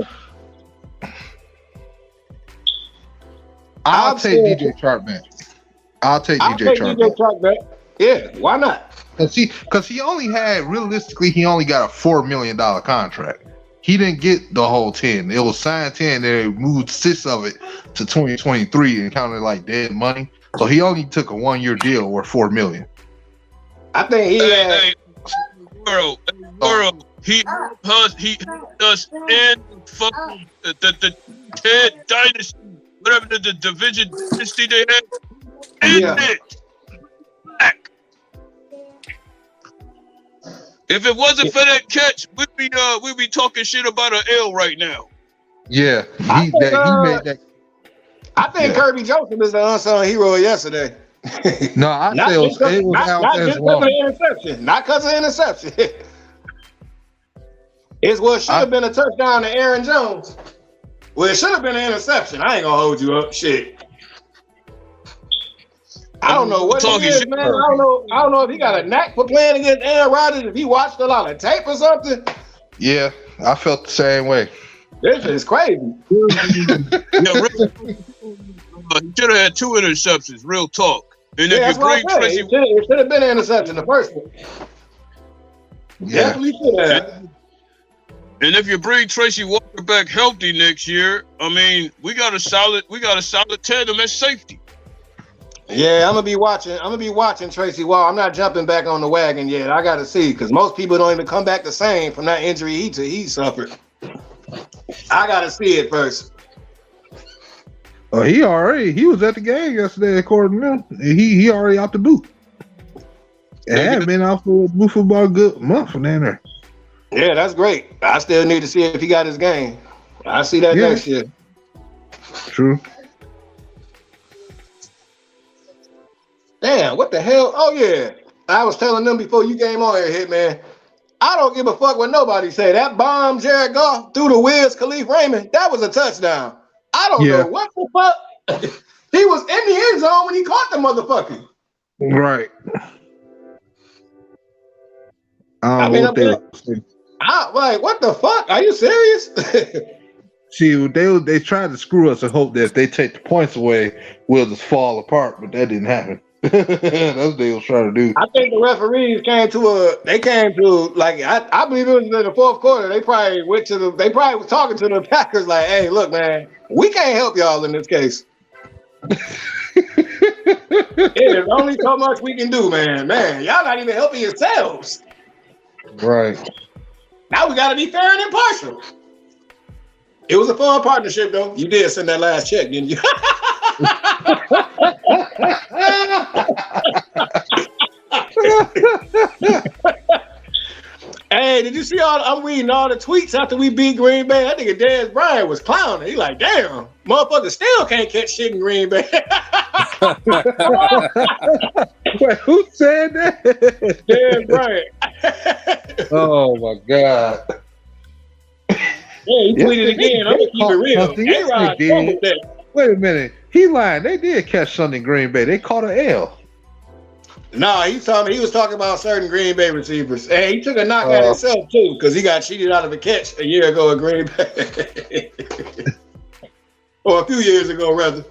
A: I'll take DJ Chark back. I'll take DJ Chark back.
B: Yeah, why not?
A: Because he only got a $4 million contract. He didn't get the whole 10. It was signed 10. They moved 6 of it to 2023 and counted like dead money. So he only took a 1-year deal worth $4 million.
B: I think he
C: he does end fucking the Ted Dynasty, whatever the division dynasty they had. End it. Back. If it wasn't for that catch, we'd be talking shit about an L right now.
A: Yeah, he made that.
B: I think Kirby Joseph is the unsung hero of yesterday.
A: No, I say it was
B: not just because of the interception. Not because of the interception. It's what should have been a touchdown to Aaron Jones. Well, it should have been an interception. I ain't gonna hold you up. Shit. I don't know what he is, man. I don't know if he got a knack for playing against Aaron Rodgers, if he watched a lot of tape or something.
A: Yeah, I felt the same way.
B: This is crazy.
C: He should have had 2 interceptions, real talk. And if you bring Tracy,
B: it should have been an interception, the first one.
A: Yeah.
B: Definitely should have.
C: And if you bring Tracy Walker back healthy next year, I mean, we got a solid tandem at safety.
B: Yeah, I'm gonna be watching Tracy Walker. I'm not jumping back on the wagon yet. I gotta see, because most people don't even come back the same from that injury he suffered. I gotta see it first.
A: Oh, he was at the game yesterday, according to him. He already out the boot. It had been out for about a good month from there.
B: Yeah, that's great. I still need to see if he got his game. I'll see that next year.
A: True.
B: Damn, what the hell? Oh, yeah. I was telling them before you came on here, Hitman. I don't give a fuck what nobody say. That bomb Jared Goff through the Wiz Khalif Raymond, that was a touchdown. I don't know what the fuck. He was in the end zone when he caught the motherfucker.
A: Right.
B: I'm like, what the fuck? Are you serious?
A: See, they tried to screw us and hope that if they take the points away, we'll just fall apart, but that didn't happen. That's what they was trying to do.
B: I think the referees came to I believe it was in the fourth quarter. They probably was talking to the Packers like, hey, look, man, we can't help y'all in this case. There's only so much we can do, man. Man, y'all not even helping yourselves.
A: Right.
B: Now we gotta be fair and impartial. It was a fun partnership, though. You did send that last check, didn't you? Hey, did you see I'm reading all the tweets after we beat Green Bay. I think Dez Bryant was clowning. He like, damn, motherfucker still can't catch shit in Green Bay.
A: Wait, who said that?
B: Dez Bryant.
A: Oh my God.
B: Yeah, he tweeted again. I'm gonna keep it real.
A: Wait a minute. He lied. They did catch something in Green Bay. They caught an L.
B: No, he was talking about certain Green Bay receivers. And he took a knock at himself too, because he got cheated out of a catch a year ago at Green Bay. Or a few years ago, rather.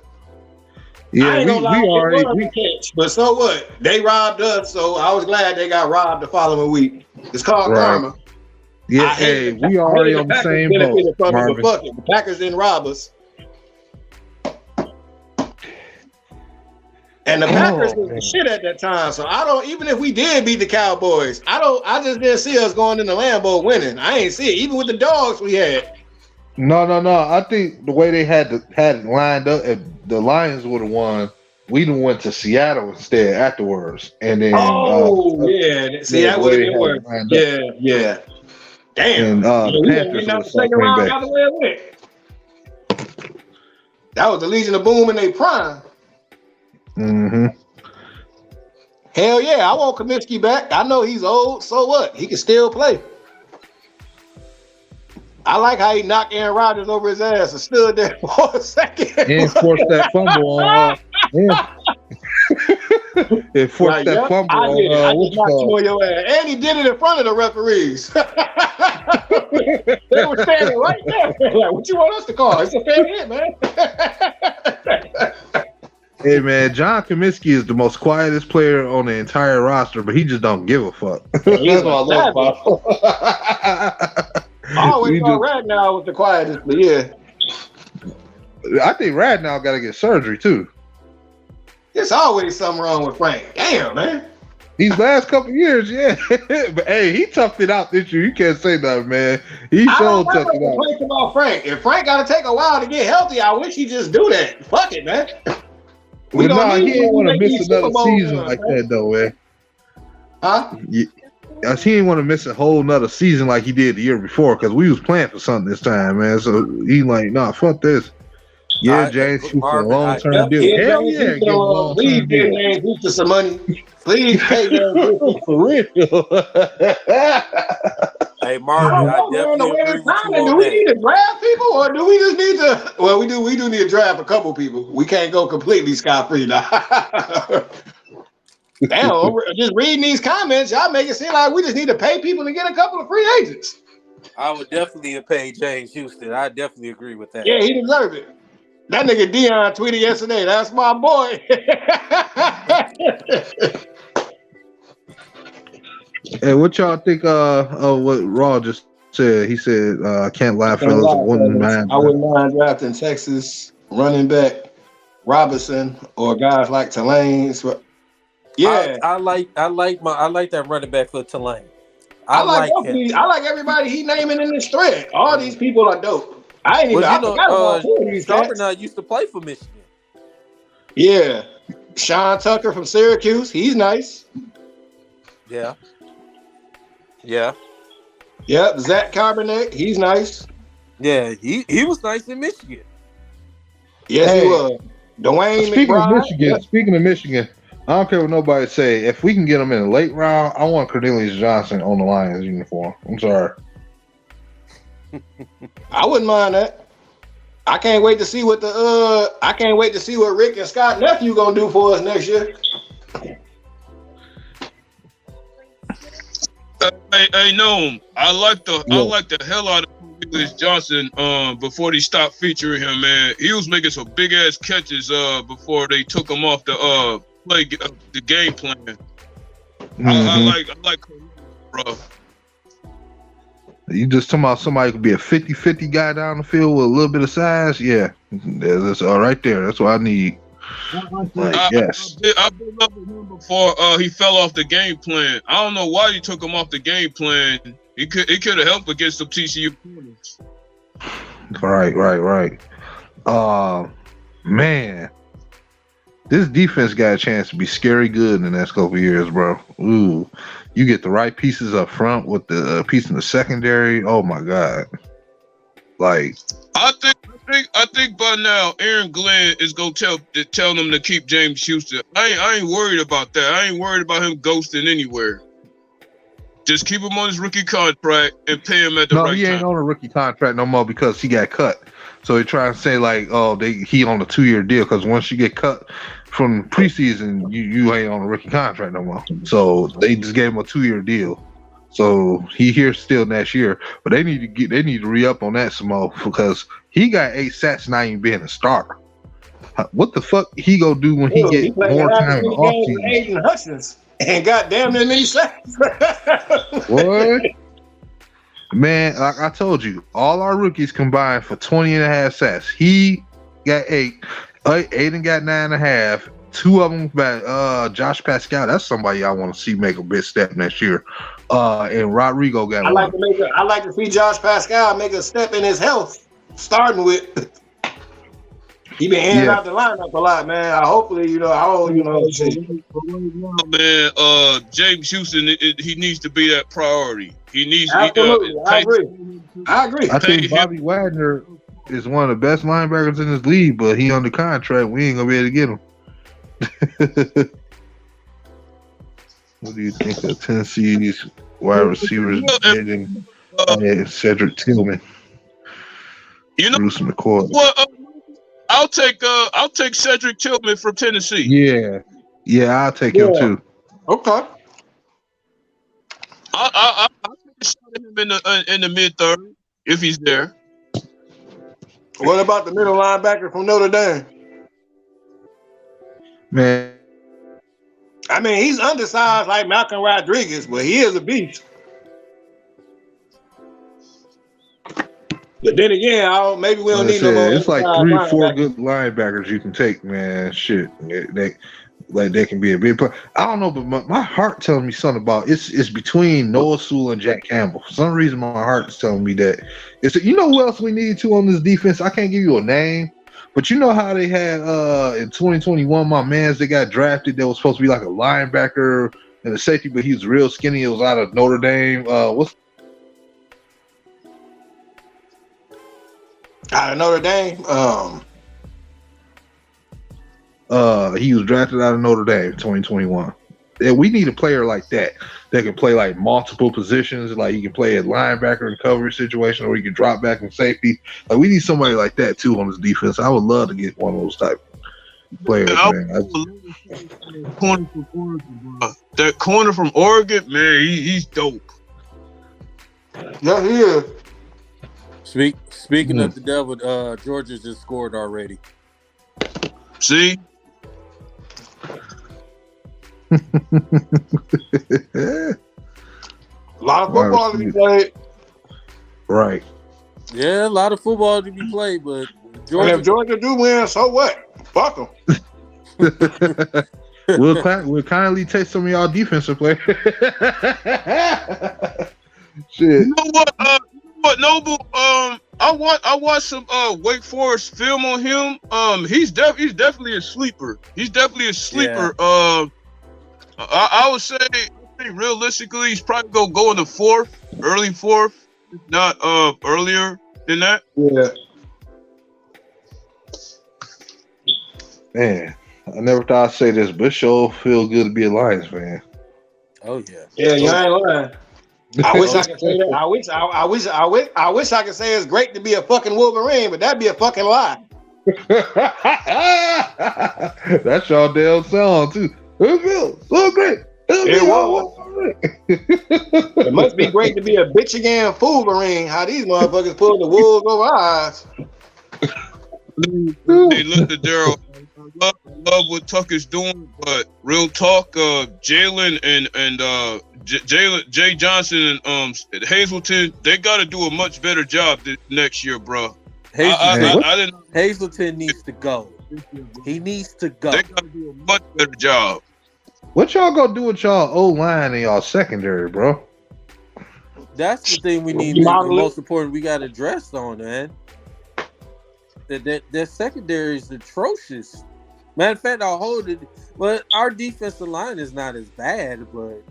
A: Yeah,
B: I ain't gonna lie, catch, but so what? They robbed us, so I was glad they got robbed the following week. It's called karma.
A: Yeah, hey, we already on the same boat, Marvin.
B: The Packers didn't rob us. And the Packers was the shit at that time. So even if we did beat the Cowboys, I just didn't see us going in the Lambeau winning. I ain't see it, even with the dogs we had.
A: No. I think the way they had it lined up, if the Lions would have won, we done went to Seattle instead afterwards, and then
B: yeah, see that would have been worse. Yeah. Damn,
A: and the Panthers
B: not
A: was
B: the second round by the way it went. That was the Legion of Boom in their prime.
A: Mm-hmm.
B: Hell yeah, I want Comiskey back. I know he's old, so what? He can still play. I like how he knocked Aaron Rodgers over his ass and stood there for a second.
A: And forced that fumble on. It forced that fumble
B: I did it. I
A: on.
B: just knocked you on your ass. And he did it in front of the referees. They were standing right there. Like, what you want us to call? It's a fair hit, man.
A: Hey man, John Comiskey is the most quietest player on the entire roster, but he just don't give a fuck. That's what I love about him.
B: I always thought Radnow was the quietest, but yeah.
A: I think Radnow got to get surgery too.
B: There's always something wrong with Frank. Damn, man.
A: These last couple years, yeah. But hey, he toughed it out this year. You can't say nothing, man. He so toughed it out.
B: About Frank. If Frank got to take a while to get healthy, I wish he just do that. Fuck it, man.
A: He ain't want to miss another season like that, though, man.
B: Huh?
A: Yeah, he didn't want to miss a whole nother season like he did the year before because we was playing for something this time, man. So he like, nah, fuck this. Yeah, James Houston, a long-term deal. Hell yeah, give him a long-term deal.
B: James Houston some money. Please pay James Houston for real.
D: Hey, Marvin, I definitely agree with you on
B: do we need to draft people, or do we just need to? Well, we do need to draft a couple people. We can't go completely scot-free now. Damn, just reading these comments, y'all make it seem like we just need to pay people to get a couple of free agents. I
D: would definitely have paid James Houston. I definitely agree with that.
B: Yeah, he deserved it. That nigga Dion tweeted yesterday, that's my boy.
A: Hey, what y'all think of what Raw just said? He said, I can't lie, fellas. I wouldn't
B: mind drafting Texas running back Robinson or guys like Tulane. Yeah,
D: I like that running back for Tulane.
B: I like everybody he naming in this thread. All these people are dope. I ain't even.
D: Charbonnet used to play for Michigan.
B: Yeah, Sean Tucker from Syracuse. He's nice.
D: Yeah.
B: Yep, Zach Charbonnet. He's nice.
D: Yeah, he was nice in Michigan.
B: Yes, he was. Dwayne McBride.
A: Speaking of Michigan, I don't care what nobody say. If we can get him in a late round, I want Cornelius Johnson on the Lions uniform. I'm sorry.
B: I wouldn't mind that. I can't wait to see what Rick and Scott nephew gonna do for us next year.
C: Hey, Noam, I like the hell out of Cornelius Johnson. Before they stopped featuring him, man, he was making some big ass catches. Before they took him off the game plan. Mm-hmm. I like Cornelius, bro.
A: You just talking about somebody could be a 50-50 guy down the field with a little bit of size? Yeah. That's all right there. That's what I need. Yes.
C: I've been up with him before he fell off the game plan. I don't know why he took him off the game plan. It could have helped against the TCU opponents.
A: Right. Man. This defense got a chance to be scary good in the next couple of years, bro. Ooh. You get the right pieces up front with the piece in the secondary. Oh my God! Like
C: I think by now Aaron Glenn is gonna tell them to keep James Houston. I ain't worried about that. I ain't worried about him ghosting anywhere. Just keep him on his rookie contract and pay him at the right time. No,
A: he ain't on a rookie contract no more because he got cut. So they try to say like, oh, he on a 2-year deal because once you get cut from preseason, you ain't on a rookie contract no more. So they just gave him a 2-year deal. So he here still next year, but they need to re-up on that some more because he got 8 sacks not even being a starter. What the fuck he gonna do when he get more time in the offseason?
B: Aiden Hutchins and got damn near many sacks.
A: What? Man, like I told you, all our rookies combined for 20.5 sacks. He got 8. Aiden got 9.5. 2 of them by Josh Pascal. That's somebody I want to see make a big step next year. And Rodrigo got
B: I like to see Josh Pascal make a step in his health, starting with. He been in and out the lineup a lot, man. Hopefully, shit.
C: Man, James Houston, he needs to be that priority. He needs.
B: Absolutely, I agree.
A: I think Bobby Wagner is one of the best linebackers in this league, but he under contract. We ain't gonna be able to get him. What do you think of Tennessee's wide receivers? Cedric Tillman, Bruce McCoy.
C: Well, I'll take Cedric Tillman from Tennessee.
A: Yeah, I'll take him too.
B: Okay.
C: I'll take a shot at him in the mid third if he's there.
B: What about the middle linebacker from Notre Dame?
A: Man,
B: I mean, he's undersized like Malcolm Rodriguez, but he is a beast. But then again, maybe we don't need no more.
A: It's like 3-4 good linebackers you can take, man. Shit, they can be a big. I don't know, but my heart telling me something about it's between Noah Sewell and Jack Campbell. For some reason, my heart is telling me that you know who else we need to on this defense. I can't give you a name, but you know how they had in 2021, my man's they got drafted. That was supposed to be like a linebacker and a safety, but he was real skinny. It was out of Notre Dame.
B: Out of Notre Dame?
A: He was drafted out of Notre Dame 2021. And we need a player like that can play like multiple positions. Like he can play at linebacker in coverage situation, or he can drop back in safety. Like we need somebody like that too on this defense. I would love to get one of those type of players.
C: That corner from Oregon, man, he's dope.
B: Yeah, he is.
D: Speaking of the devil, Georgia just scored already.
C: See?
B: A lot of football to be played.
A: Right.
D: Yeah, a lot of football to be played, but
B: if Georgia do win, so what? Fuck them.
A: We'll kindly take some of y'all defensive players. Shit.
C: You know what, Noble? I watched some Wake Forest film on him. He's definitely a sleeper. Yeah. I would say, realistically, he's probably gonna go in the early fourth, not earlier than that.
B: Yeah.
A: Man, I never thought I'd say this, but it sure feels good to be a Lions fan.
D: Oh yeah.
B: Yeah, you ain't lying. I wish I could say that. I wish I could say it's great to be a fucking Wolverine, but that'd be a fucking lie.
A: That's y'all damn song too. It feels so great.
B: It must be great to be a bitch again Wolverine. How these motherfuckers pull the wolves over our eyes.
C: Hey, look at Daryl. I love what Tucker's doing, but real talk, Jalen and Jay Johnson and Hazleton, they got to do a much better job next year, bro.
D: Hazleton needs to go. He needs to go.
C: They got to do a much better job.
A: What y'all gonna do with y'all O-line and y'all secondary, bro?
D: That's the thing we need. The most important we got addressed on, man. That secondary is atrocious. Matter of fact, I'll hold it. But our defensive line is not as bad, but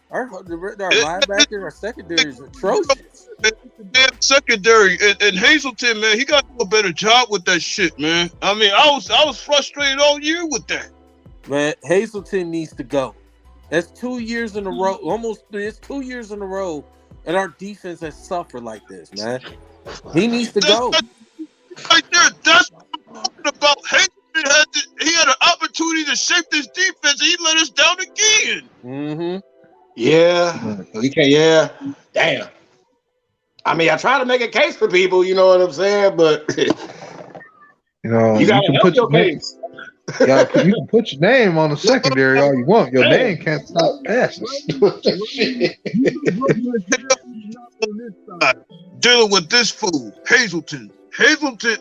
D: our linebacker, our secondary is atrocious.
C: Damn secondary and Hazleton, man, he got to do a better job with that shit, man. I mean, I was frustrated all year with that.
D: Man, Hazleton needs to go. That's 2 years in a row. It's 2 years in a row, and our defense has suffered like this, man. He needs to go.
C: Right there, that's what I'm talking about. Hazleton he had an opportunity to shape this defense, and he let us down again.
D: Mm-hmm.
B: Yeah, we can't. Yeah, damn. I mean, I try to make a case for people. You know what I'm saying? But
A: you know,
B: you gotta help your case.
A: You can put your name on the secondary all you want. Your name can't stop passing.
C: Dealing with this fool, Hazleton,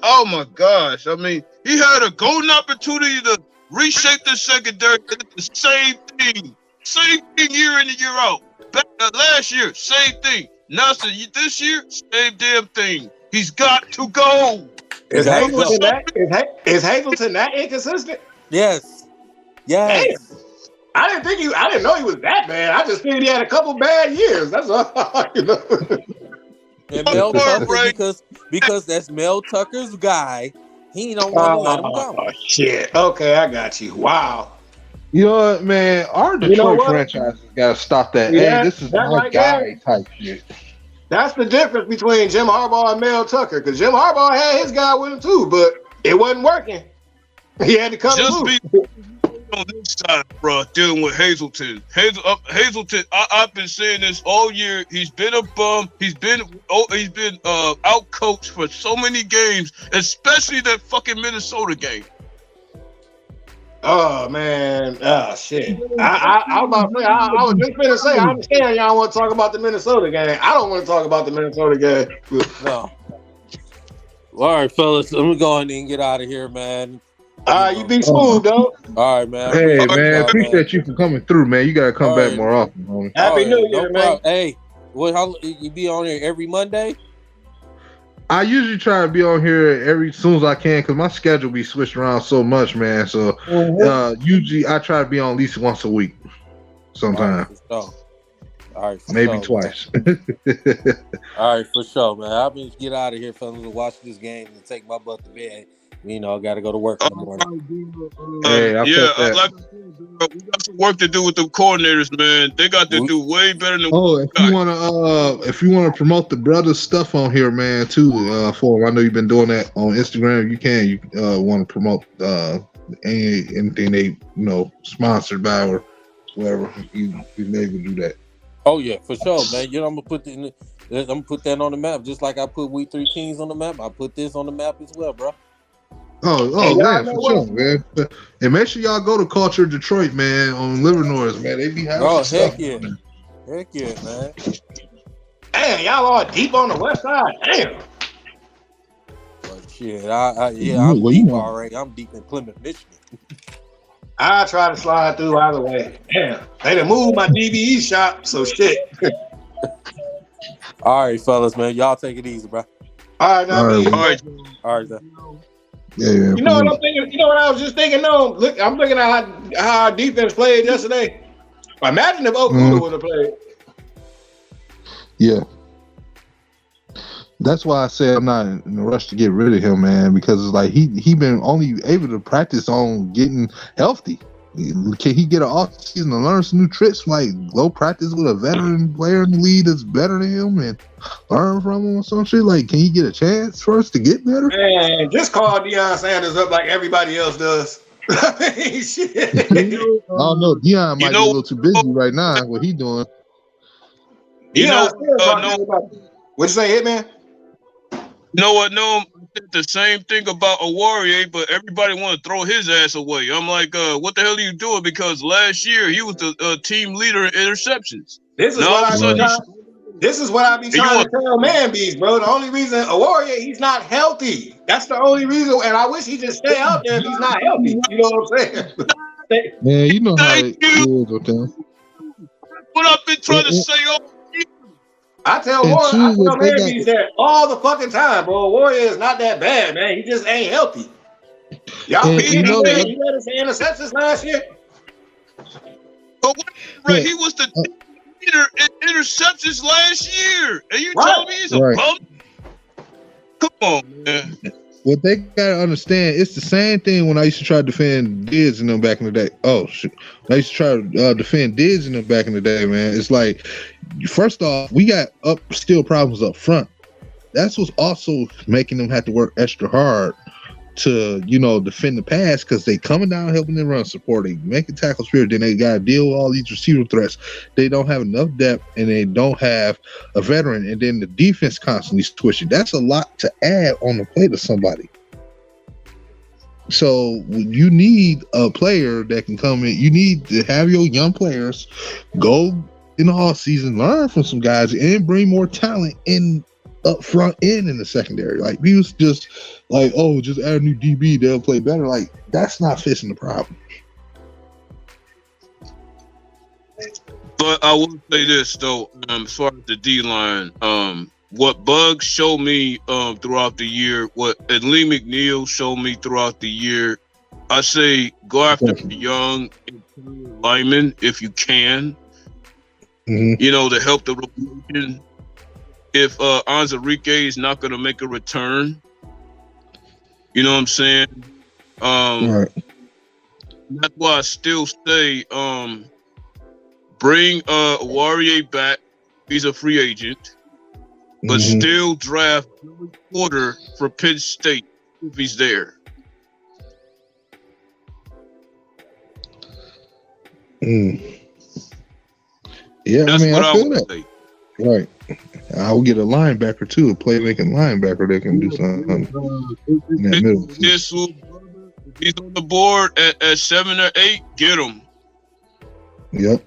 C: oh my gosh. I mean, he had a golden opportunity to reshape the secondary. The same thing year in and year out. Last year, same thing. Now, this year, same damn thing. He's got to go.
B: Is
D: gotta
B: Hazleton
D: go.
B: is Hazleton that inconsistent?
D: Yes. Yes.
B: I didn't know he was that bad. I just figured he had a couple bad years. That's all. You know?
D: And Mel Tucker, because that's Mel Tucker's guy, he don't want to let him go.
B: Oh shit. Okay, I got you. Wow.
A: You know what, man? Our Detroit franchise has got to stop that.
B: Yeah,
A: Hey, this is my guy type shit.
B: That's the difference between Jim Harbaugh and Mel Tucker, because Jim Harbaugh had his guy with him too, but it wasn't working. He had to come loose.
C: On this side, bro, dealing with Hazleton. Hazleton, I've been saying this all year. He's been a bum. He's been out coached for so many games, especially that fucking Minnesota game.
B: Oh man, shit. I was about to say, I was just gonna say, I understand y'all want to talk about the Minnesota game. I don't want to talk about the Minnesota game.
D: No. All right, fellas, let me go ahead and get out of here, man.
B: All right, you be smooth, though.
D: All right, man.
A: Hey, man, appreciate you for coming through, man. You gotta come back more often, homie.
B: Happy New Year, man.
D: Hey, how you be on here every Monday?
A: I usually try to be on here as soon as I can because my schedule be switched around so much, man. So usually I try to be on at least once a week, sometime.
D: All right,
A: maybe twice.
D: All right, for sure, man. I'll be get out of here, fellas, and watch this game and take my butt to bed. You know, I got to go to work in the morning.
A: Hey,
C: like I said, we got some work to do with the coordinators, man. They got to do way better than.
A: If you wanna promote the brothers stuff on here, man, too, for them. I know you've been doing that on Instagram. You want to promote anything they sponsored by or whatever. You been able to do that.
D: Oh yeah, for sure, man. You know, I'm gonna put that on the map, just like I put We Three Kings on the map. I put this on the map as well, bro.
A: Oh man, for sure, man. And make sure y'all go to Culture Detroit, man, on Livernois, man. They be having
D: heck yeah, man.
B: Damn, y'all all deep on the west side. Damn.
D: But shit, I'm deep already. I'm deep in Plymouth, Michigan.
B: I try to slide through either way. Damn, they done moved my DVE shop, so shit.
D: All right, fellas, man. Y'all take it easy, bro.
B: All right,
D: all right.
A: Yeah.
B: You know what I'm thinking? You know what I was just thinking? No, look, I'm looking at how our defense played yesterday. Imagine if Okuda would have played.
A: Yeah. That's why I said I'm not in a rush to get rid of him, man, because it's like he been only able to practice on getting healthy. Can he get an off season to learn some new tricks, like go practice with a veteran player in the league that's better than him and learn from him or some shit? Like, can he get a chance first to get better?
B: Man, just call Deion Sanders up like everybody else does. I mean, shit.
A: I don't know. Deion might be a little too busy right now. What he doing?
B: What'd you say, Hitman?
C: You know what? No, I think the same thing about Warrior, but everybody want to throw his ass away. I'm like, what the hell are you doing? Because last year he was the team leader in interceptions.
B: This is what I be trying to tell Man Beast, bro. The only reason Warrior, he's not healthy. That's the only reason, and I wish he just stay out there if he's not healthy. You know what I'm saying?
A: Man, you know how it is with them.
C: What I've been trying to say all year.
B: I tell Man Beast that all the fucking time, bro. Warrior is not that bad, man. He just ain't healthy. Y'all he had his interceptions last year.
C: But he was the leader in interceptions last year, and you telling me he's a bum? Come on, man.
A: What they gotta understand, it's the same thing when I used to try to defend Diggs in them back in the day. Oh shit! I used to try to defend Diggs in them back in the day, man. It's like, first off, we got still problems up front. That's what's also making them have to work extra hard to, defend the pass, because they coming down helping them run support, they making tackles here, then they gotta deal with all these receiver threats. They don't have enough depth and they don't have a veteran, and then the defense constantly switching. That's a lot to add on the plate of somebody. So you need a player that can come in. You need to have your young players go in the off season, learn from some guys, and bring more talent in up front and in the secondary. Like, we was just like, just add a new DB, they'll play better. Like, that's not fixing the problem. But
C: I will say this though, as far as the D line, what Bugs showed me throughout the year, what Lee McNeil showed me throughout the year, I say go after the young linemen if you can. You know, to help the rotation. If Anzarike is not going to make a return, you know what I'm saying?
A: Right.
C: That's why I still say bring Warrior back. He's a free agent. But still draft Porter for Penn State if he's there.
A: Yeah,
C: that's
A: I feel
C: would
A: that.
C: Say.
A: Right. I will get a linebacker too, a playmaking linebacker that can do something in that middle.
C: If he's on the board at 7 or 8, get him.
A: Yep.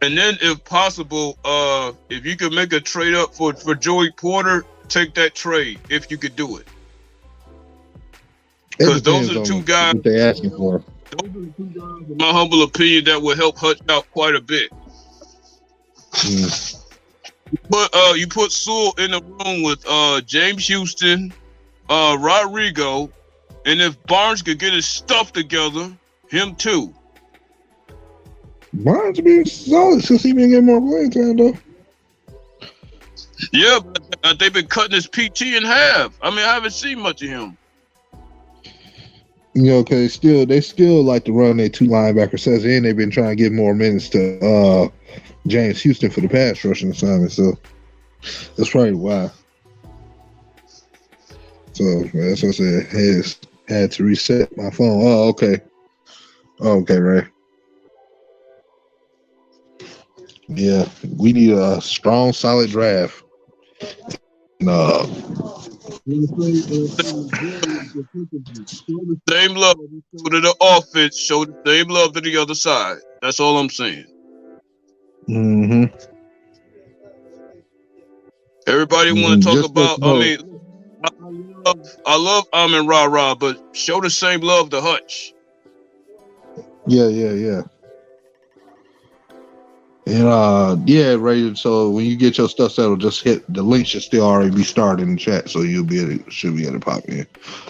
C: And then if possible, if you could make a trade up for Joey Porter, take that trade if you could do it. Because those are the two guys
A: they're asking for.
C: Those are the two guys, in my humble opinion, that will help Hutch out quite a bit. But you put Sewell in the room with James Houston, Rodrigo, and if Barnes could get his stuff together, him too.
A: Barnes been solid since he been getting more playing time though.
C: Yeah, but they've been cutting his PT in half. I mean, I haven't seen much of him.
A: You know, because they still like to run their two linebacker sets, and they've been trying to give more minutes to James Houston for the pass rushing assignment. So that's probably why. So that's what I said. Had to reset my phone. Oh, okay. Okay, Ray. Yeah, we need a strong, solid draft. No.
C: Same love to the offense, show the same love to the other side. That's all I'm saying. Everybody want to talk about. I mean, I love Amon Ra, but show the same love to Hutch.
A: Yeah. And Ray. So when you get your stuff settled, just hit the link. Should still already be started in the chat, so should be able to pop in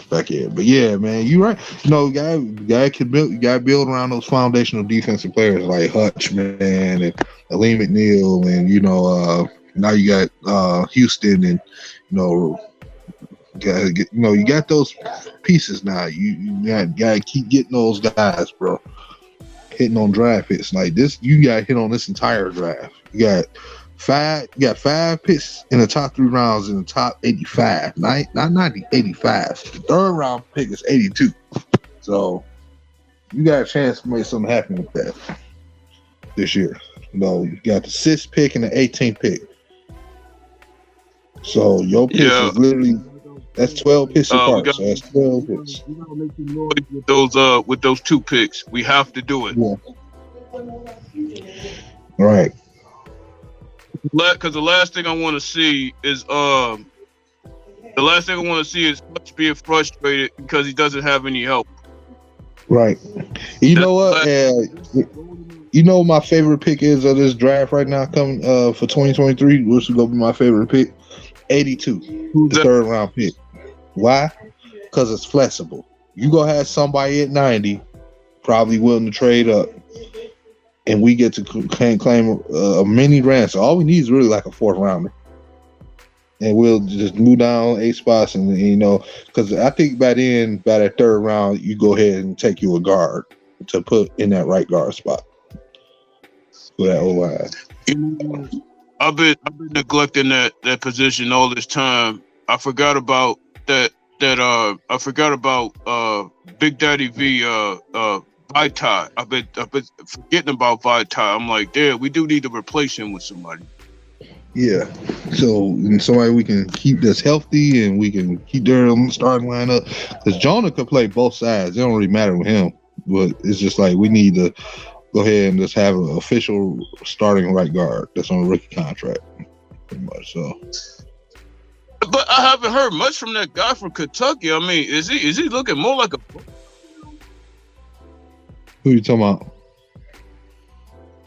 A: back in. But yeah, man, you right. You know, guy can build. You got to build around those foundational defensive players like Hutch, man, and Lee McNeil, and now you got Houston, and you got those pieces now. You got to keep getting those guys, bro. Hitting on draft hits like this, you got hit on this entire draft. You got five picks in the top 3 rounds in the top 85, not 90, 85. The third round pick is 82. So you got a chance to make something happen with that this year. You got the 6th pick and the 18th pick. So your pick is literally. That's 12 picks apart. So that's 12 picks. We gotta make some noise
C: with those 2 picks. We have to do it.
A: Yeah. Right.
C: Because the last thing I want to see is Hutch being frustrated because he doesn't have any help.
A: Right. You know what? You know what my favorite pick is of this draft right now coming for 2023? Which is gonna be my favorite pick? 82, the 3rd round pick. Why? Because it's flexible. You go have somebody at 90, probably willing to trade up, and we get to claim a mini ransom. All we need is really like a 4th rounder, and we'll just move down 8 spots, and because I think by that 3rd round, you go ahead and take you a guard to put in that right guard spot for that O-line.
C: I've been neglecting that position all this time. I forgot about that. I forgot about Big Daddy V Vitae. I've been forgetting about Vitae. I'm like, damn, we do need to replace him with somebody.
A: Yeah. So somebody we can keep that's healthy and we can keep there on the starting lineup. Because Jonah could play both sides. It don't really matter with him. But it's just like we need to go ahead and just have an official starting right guard that's on a rookie contract, pretty much. So,
C: but I haven't heard much from that guy from Kentucky. I mean, is he looking more like a?
A: Who you talking about?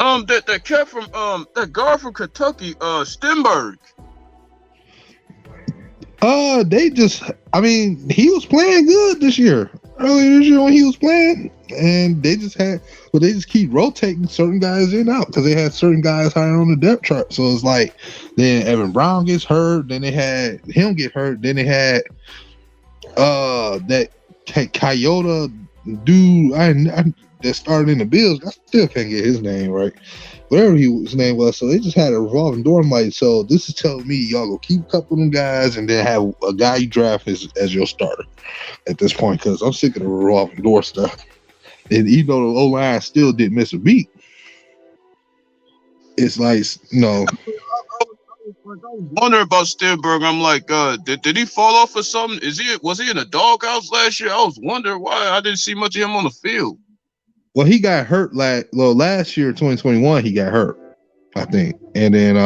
C: That cat from that guard from Kentucky, Stenberg.
A: They just, I mean, he was playing good this year. Earlier this year when he was playing, and they just keep rotating certain guys in and out because they had certain guys higher on the depth chart. So it's like then Evan Brown gets hurt, then they had him get hurt, then they had that Coyote dude that started in the Bills. I still can't get his name right. Whatever his name was, so they just had a revolving door. Like, so this is telling me y'all go keep a couple of them guys and then have a guy you draft as your starter at this point, because I'm sick of the revolving door stuff. And even though the O-line still didn't miss a beat, it's like,
C: I was wondering about Stenberg. I'm like, did he fall off or something? Was he in the doghouse last year? I was wondering why I didn't see much of him on the field.
A: Well, he got hurt last year, 2021. He got hurt, I think, and then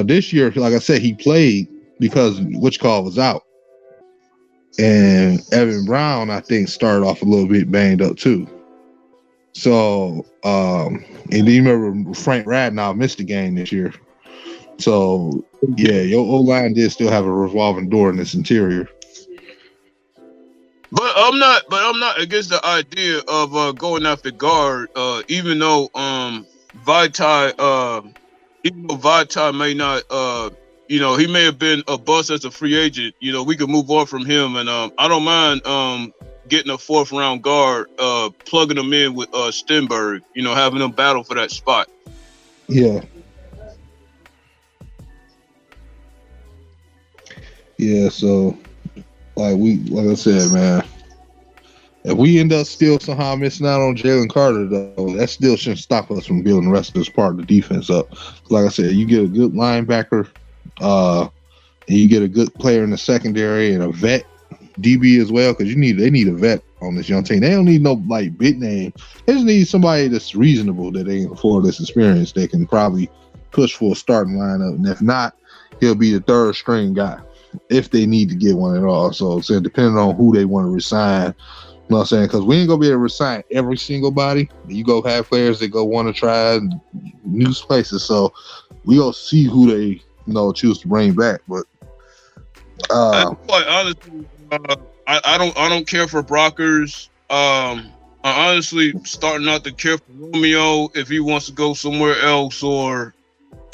A: this year, like I said, he played because Wichita was out, and Evan Brown, I think, started off a little bit banged up too. So, and then you remember Frank Radnow missed the game this year. So, yeah, your O-line did still have a revolving door in its interior.
C: But I'm not against the idea of going after guard, even though Vaitai may not he may have been a bust as a free agent. We could move on from him, and I don't mind getting a 4th round guard, plugging them in with Stenberg, having them battle for that spot.
A: Yeah. Yeah, so like I said, man, if we end up still somehow missing out on Jalen Carter, though, that still shouldn't stop us from building the rest of this part of the defense up. Like I said, you get a good linebacker, and you get a good player in the secondary and a vet DB as well, because they need a vet on this young team. They don't need no like big name. They just need somebody that's reasonable, that they can afford this experience. They can probably push for a starting lineup, and if not, he'll be the 3rd string guy if they need to get one at all. So depending on who they want to resign, you know what I'm saying? Because we ain't gonna be able to resign every single body. You go have players that go want to try new places. So we gonna see who they choose to bring back. But
C: quite honestly, I don't care for Brockers. I honestly starting not to care for Romeo if he wants to go somewhere else, or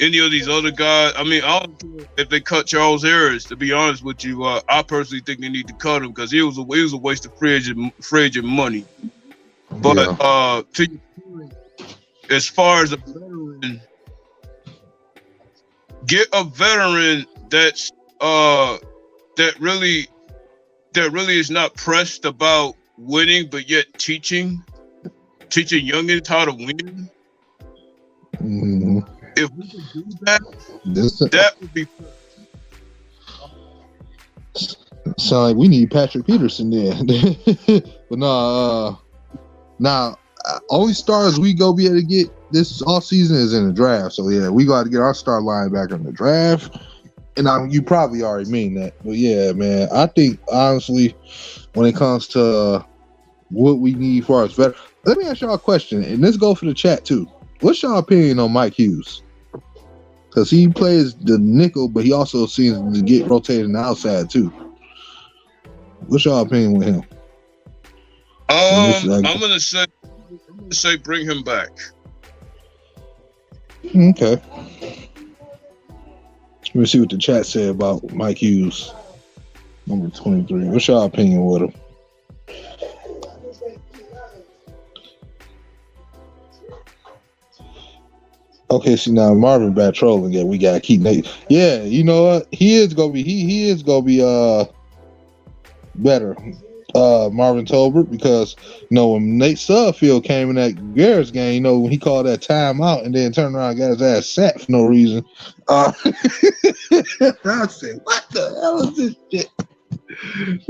C: any of these other guys. I mean, I don't care if they cut Charles Harris. To be honest with you, I personally think they need to cut him because he was a waste of free agent money. But to your point, as far as a veteran, get a veteran that's that really is not pressed about winning, but yet teaching youngins how to win.
A: Mm-hmm.
C: If we could do that, that would be.
A: Sound like we need Patrick Peterson there. But now only stars we go be able to get this all season is in the draft. So yeah, we got to get our star linebacker in the draft. And you probably already mean that, but yeah, man, I think honestly, when it comes to what we need for us better, let me ask y'all a question, and let's go for the chat too. What's your opinion on Mike Hughes? Because he plays the nickel, but he also seems to get rotated on the outside too. What's your opinion with him?
C: I'm gonna say bring him back.
A: Okay. Let me see what the chat said about Mike Hughes, number 23. What's your opinion with him? Okay, see now Marvin bad trolling. Yeah, we gotta keep Nate. Yeah, you know what? He is gonna be better. Marvin Tolbert, because when Nate Sudfeld came in that Bears game, when he called that timeout and then turned around and got his ass sacked for no reason. I said, what the hell is this shit?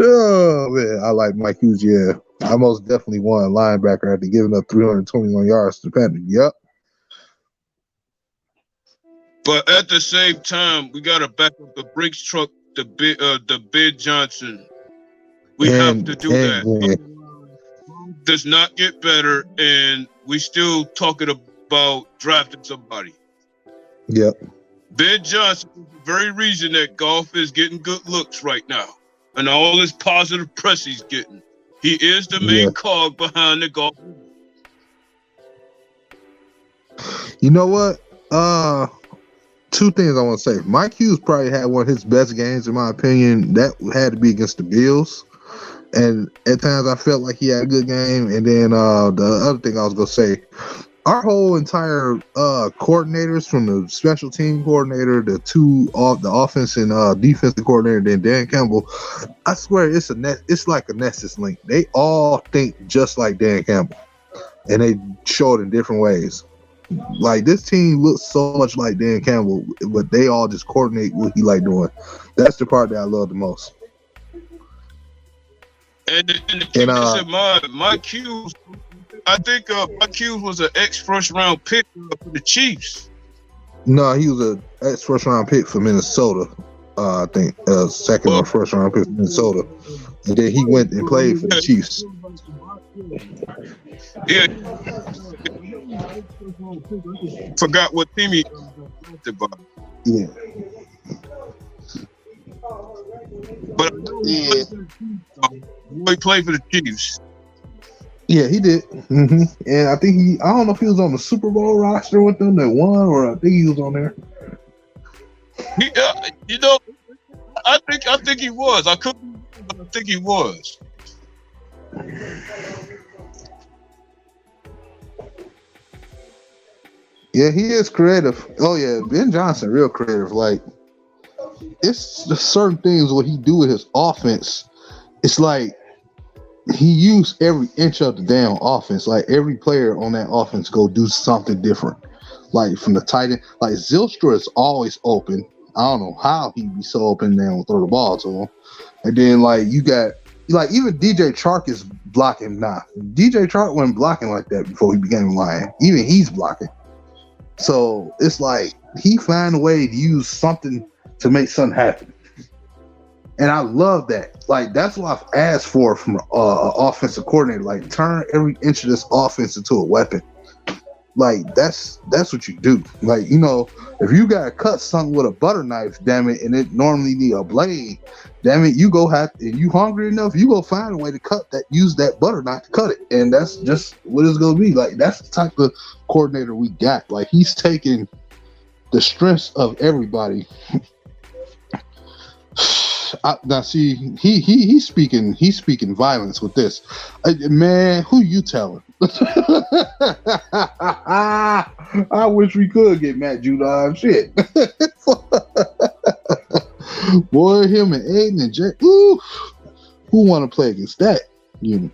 A: Oh man, I like Mike Hughes. Yeah, I most definitely won linebacker after giving up 321 yards to Patrick. Yep.
C: But at the same time, we gotta back up the Brinks truck, the Ben Johnson. We have to do that. Does not get better, and we still talking about drafting somebody.
A: Yep.
C: Ben Johnson is the very reason that golf is getting good looks right now, and all this positive press he's getting. He is the main cog behind the golf.
A: You know what? Two things I want to say. Mike Hughes probably had one of his best games, in my opinion. That had to be against the Bills. And at times I felt like he had a good game. And then the other thing I was going to say, our whole entire coordinators, from the special team coordinator, the offense and defensive coordinator, then Dan Campbell, I swear it's like a Nexus link. They all think just like Dan Campbell, and they show it in different ways. Like, this team looks so much like Dan Campbell, but they all just coordinate what he like doing. That's the part that I love the most.
C: And the keep in mind, Mike Hughes, I think Mike Hughes was an ex-first round pick for the Chiefs.
A: No, he was an ex-first round pick for Minnesota. I think second or first round pick for Minnesota. And then he went and played for the Chiefs.
C: Yeah. Forgot what team he about.
A: Yeah.
C: But he played for the Chiefs.
A: Yeah, he did. Mm-hmm. And I think I don't know if he was on the Super Bowl roster with them that won, or I think he was on there.
C: I think he was. I think he was.
A: Yeah, he is creative. Oh yeah, Ben Johnson, real creative. Like, it's just certain things what he do with his offense. It's like he used every inch of the damn offense. Like, every player on that offense go do something different. Like, from the tight end, like Zylstra is always open. I don't know how he'd be so open there and throw the ball to him. And then like you got even DJ Chark is blocking now. DJ Chark wasn't blocking like that before he became a Lion. Even he's blocking. So it's like he found a way to use something to make something happen. And I love that. Like, that's what I've asked for from an offensive coordinator. Like, turn every inch of this offense into a weapon. Like, that's what you do. Like, you know, if you gotta cut something with a butter knife, damn it, and it normally need a blade, damn it, and you hungry enough, you go find a way to use that butter knife to cut it. And that's just what it's gonna be. Like, that's the type of coordinator we got. Like, he's taking the strengths of everybody. Now see, he's speaking violence with this. Man, who you telling? I wish we could get Matt Judon. Shit. Boy, him and Aiden and Jay. Ooh, who want to play against that unit?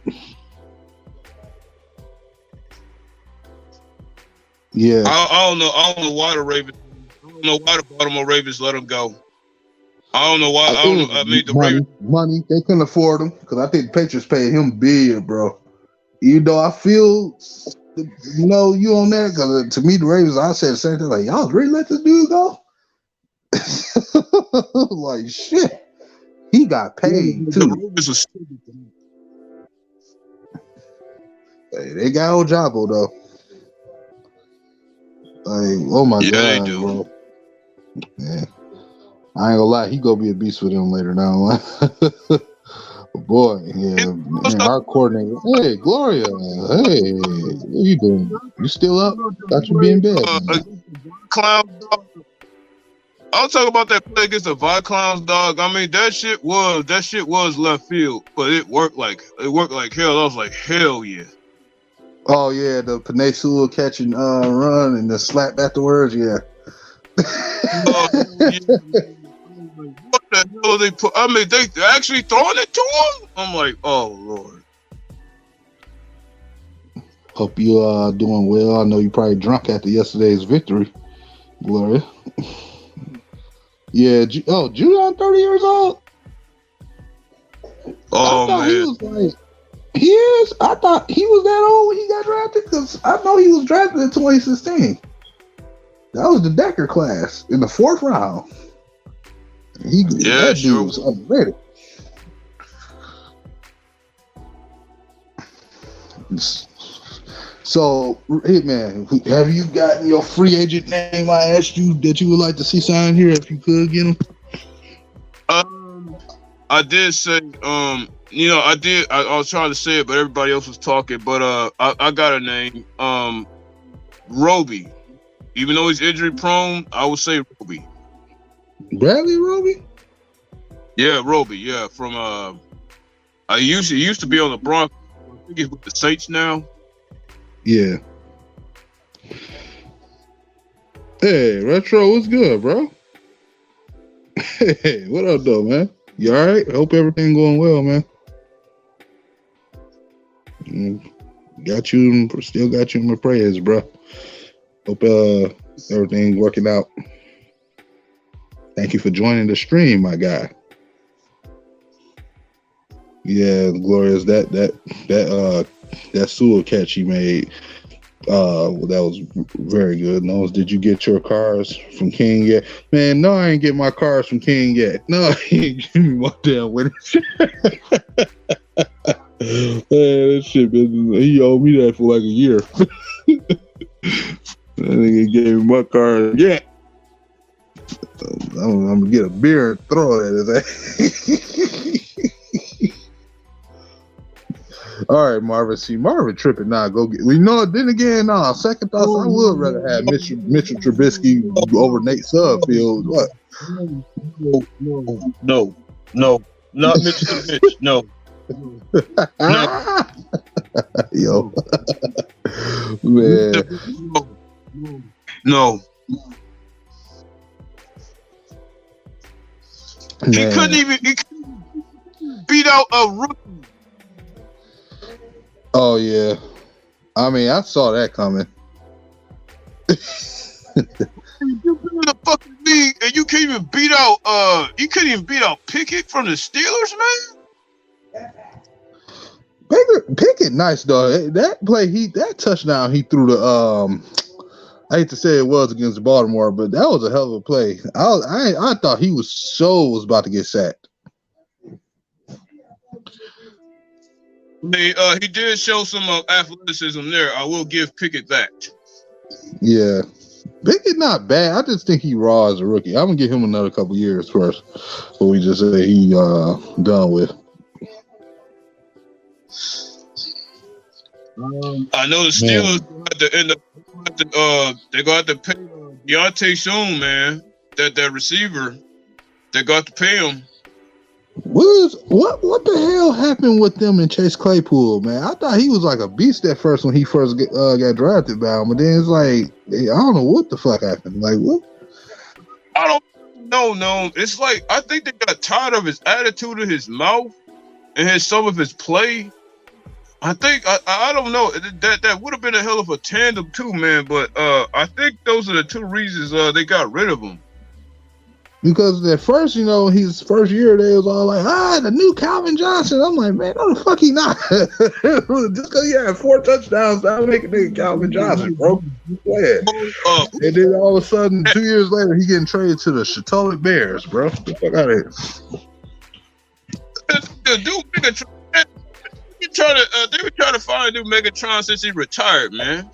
A: Yeah.
C: I don't know why the Ravens. I don't know why the Baltimore Ravens let him go. I don't know why.
A: Money. They couldn't afford him because I think the Patriots paid him big, bro. Even though I feel, you on that, because to me, the Ravens, I said the same thing. Like, y'all really let this dude go? Like, shit. He got paid too. Hey, they got Ojabo though. Like, oh my god,
C: they do.
A: Bro. Yeah. I ain't gonna lie, he gonna be a beast with him later now. Boy, yeah, man, our coordinator. Hey, Gloria. Hey, what you doing? You still up? Thought you be in bed.
C: Clown dog. I'll talk about that play against the Vi-Clowns, dog. I mean, that shit was left field, but it worked like hell. I was like, hell yeah.
A: Oh yeah, the Penei Sewell catch and run and the slap afterwards, yeah.
C: What the hell they put? I mean, they actually throwing it to him. I'm like, oh Lord.
A: Hope you are doing well. I know you probably drunk after yesterday's victory, Gloria. Yeah. Judon 30 years old.
C: Oh man.
A: I thought he was that old when he got drafted because I know he was drafted in 2016. That was the Decker class in the 4th round. That dude was underrated. So, Hitman, have you gotten your free agent name I asked you that you would like to see signed here if you could get him?
C: I did say, you know, I did. I was trying to say it, but everybody else was talking. But I got a name, Roby. Even though he's injury prone, I would say Roby.
A: Bradley Roby?
C: Yeah, Roby. Yeah, from he used to be on the Broncos. I think he's with the Saints now.
A: Yeah. Hey, Retro, what's good, bro? Hey, what up, though, man? You all right? Hope everything going well, man. Still got you in my prayers, bro. Hope everything working out. Thank you for joining the stream, my guy. Yeah, Glorious, that sewer catch he made, well, that was very good. Nose, did you get your cars from King yet? Man, no, I ain't get my cars from King yet. No, he ain't give me my damn winning. Man, that shit, he owed me that for like a year. That nigga gave me my car. Yeah. I'm gonna get a beer and throw it at his ass. All right, Marvin. See, Marvin tripping now. Go get. We know. Then again, second thoughts. I would rather have Mitchell Trubisky over Nate Sudfeld. What?
C: No, not Mitchell Trubisky. No.
A: Yo, man.
C: No. He couldn't even beat out a rookie.
A: Oh yeah, I mean I saw that coming.
C: You been in the fucking league and you can't even beat out you couldn't even beat out Pickett from the Steelers, man.
A: Pickett nice though. That play that touchdown he threw the I hate to say it was against Baltimore, but that was a hell of a play. I thought he was about to get sacked.
C: He did show some athleticism there. I will give Pickett that.
A: Yeah. Pickett not bad. I just think he raw as a rookie. I'm gonna give him another couple years first before we just say he done with.
C: I know the Steelers had to end up they got to pay Deontay soon, man. That receiver, they got to pay him.
A: What the hell happened with them and Chase Claypool, man? I thought he was like a beast at first when he first got drafted by him, but then it's like I don't know what the fuck happened. Like what?
C: I don't know. No, it's like I think they got tired of his attitude in his mouth and some of his play. I think I don't know that would have been a hell of a tandem too, man. But I think those are the two reasons they got rid of him.
A: Because at first, his first year, they was all like, the new Calvin Johnson. I'm like, man, no, the fuck he not. Just because he had 4 touchdowns, that'll make a nigga Calvin Johnson, bro. Go ahead. And then all of a sudden, 2 years later, he getting traded to the Charlotte Bears, bro. Get the fuck out of here.
C: Dude, they were trying to find a new Megatron since he retired, man.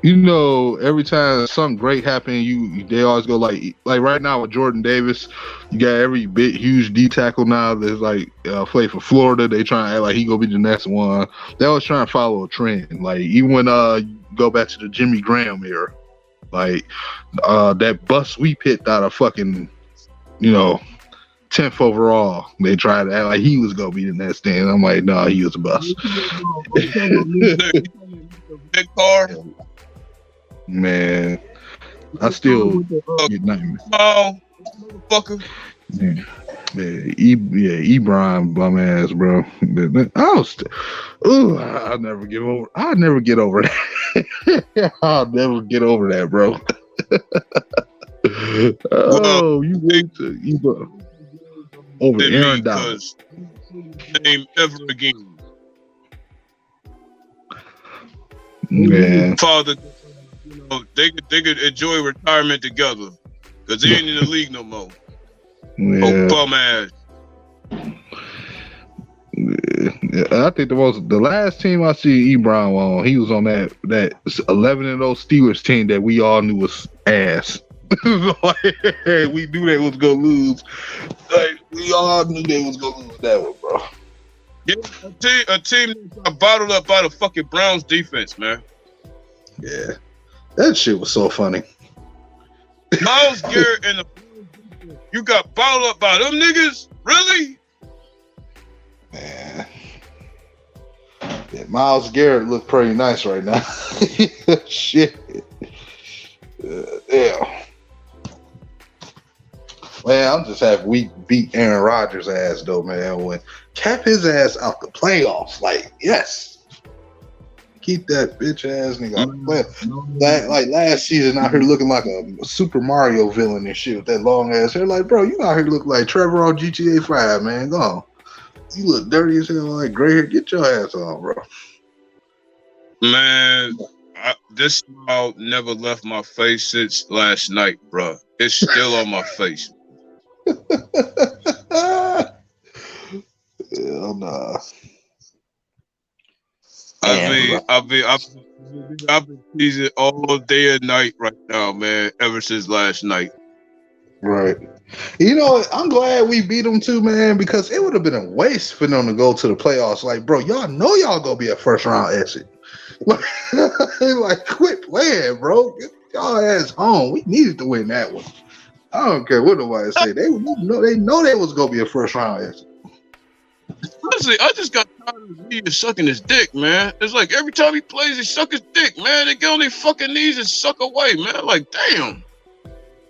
A: Every time something great happen, they always go like right now with Jordan Davis, you got every big huge D tackle now that's like play for Florida. They trying to act like he gonna be the next one. They always trying to follow a trend. Like even when go back to the Jimmy Graham era, like that bust sweep hit out of fucking 10th overall. They tried to act like he was gonna be the next thing. I'm like, nah, he was a bust.
C: Big car.
A: Man, I still get nightmares.
C: Oh, motherfucker.
A: Ebron bum ass, bro. I'll never get over. I'll never get over that. I'll never get over that, bro. You wait till you go over Aaron Donald.
C: Name ever again.
A: Man,
C: father, they could enjoy retirement together because he ain't in the league no more.
A: Yeah.
C: Oh, bum ass.
A: I think the last team I see Ebron on, he was on that 11-0 Steelers team that we all knew was ass. Like, we knew they was gonna lose. Like, we all knew they was gonna lose that one, bro.
C: Yeah, a team that got bottled up by the fucking Browns defense, man.
A: Yeah, that shit was so funny.
C: Myles Garrett and the you got bottled up by them niggas? Really?
A: Man. Yeah, Myles Garrett looked pretty nice right now. Shit. Yeah. Man, I'm just happy we beat Aaron Rodgers' ass though, man. When kept his ass out the playoffs, like yes. Keep that bitch ass nigga out the playoffs. Like last season, out here looking like a Super Mario villain and shit with that long ass hair. Like, bro, you out here look like Trevor on GTA 5, man. Go on. You look dirty as hell, like gray hair. Get your ass on, bro.
C: Man, this smile never left my face since last night, bro. It's still on my face.
A: Hell nah.
C: I've been teasing all day and night right now, man. Ever since last night.
A: Right. You know, I'm glad we beat them too, man, because it would have been a waste for them to go to the playoffs. Like, bro, y'all know y'all gonna be a first round exit. Like, quit playing, bro. Get y'all ass home. We needed to win that one. I don't care what nobody say. They know they was gonna be a first round exit.
C: Honestly, I just got tired of me sucking his dick, man. It's like every time he plays, he suck his dick, man. They get on their fucking knees and suck away, man. Like, damn.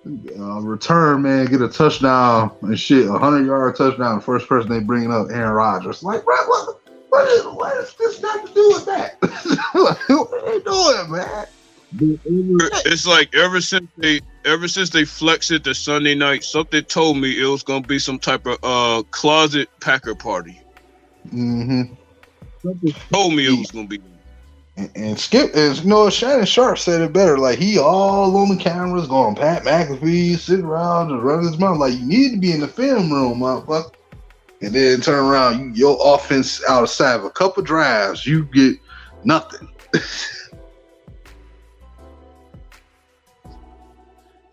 A: Return, man, get a touchdown and shit, 100-yard touchdown. The first person they bringing up, Aaron Rodgers. Like, bro, what is this got to do with that? Like, what are they doing, man?
C: It's like ever since they flexed it to Sunday night, something told me it was gonna be some type of closet Packer party.
A: Mm-hmm.
C: Something told me it was gonna be.
A: And Skip, and you know, Shannon Sharp said it better. Like, he all on the cameras going, Pat McAfee sitting around just running his mouth. Like, you need to be in the film room, motherfucker. And then turn around, your offense outside of a couple drives, you get nothing.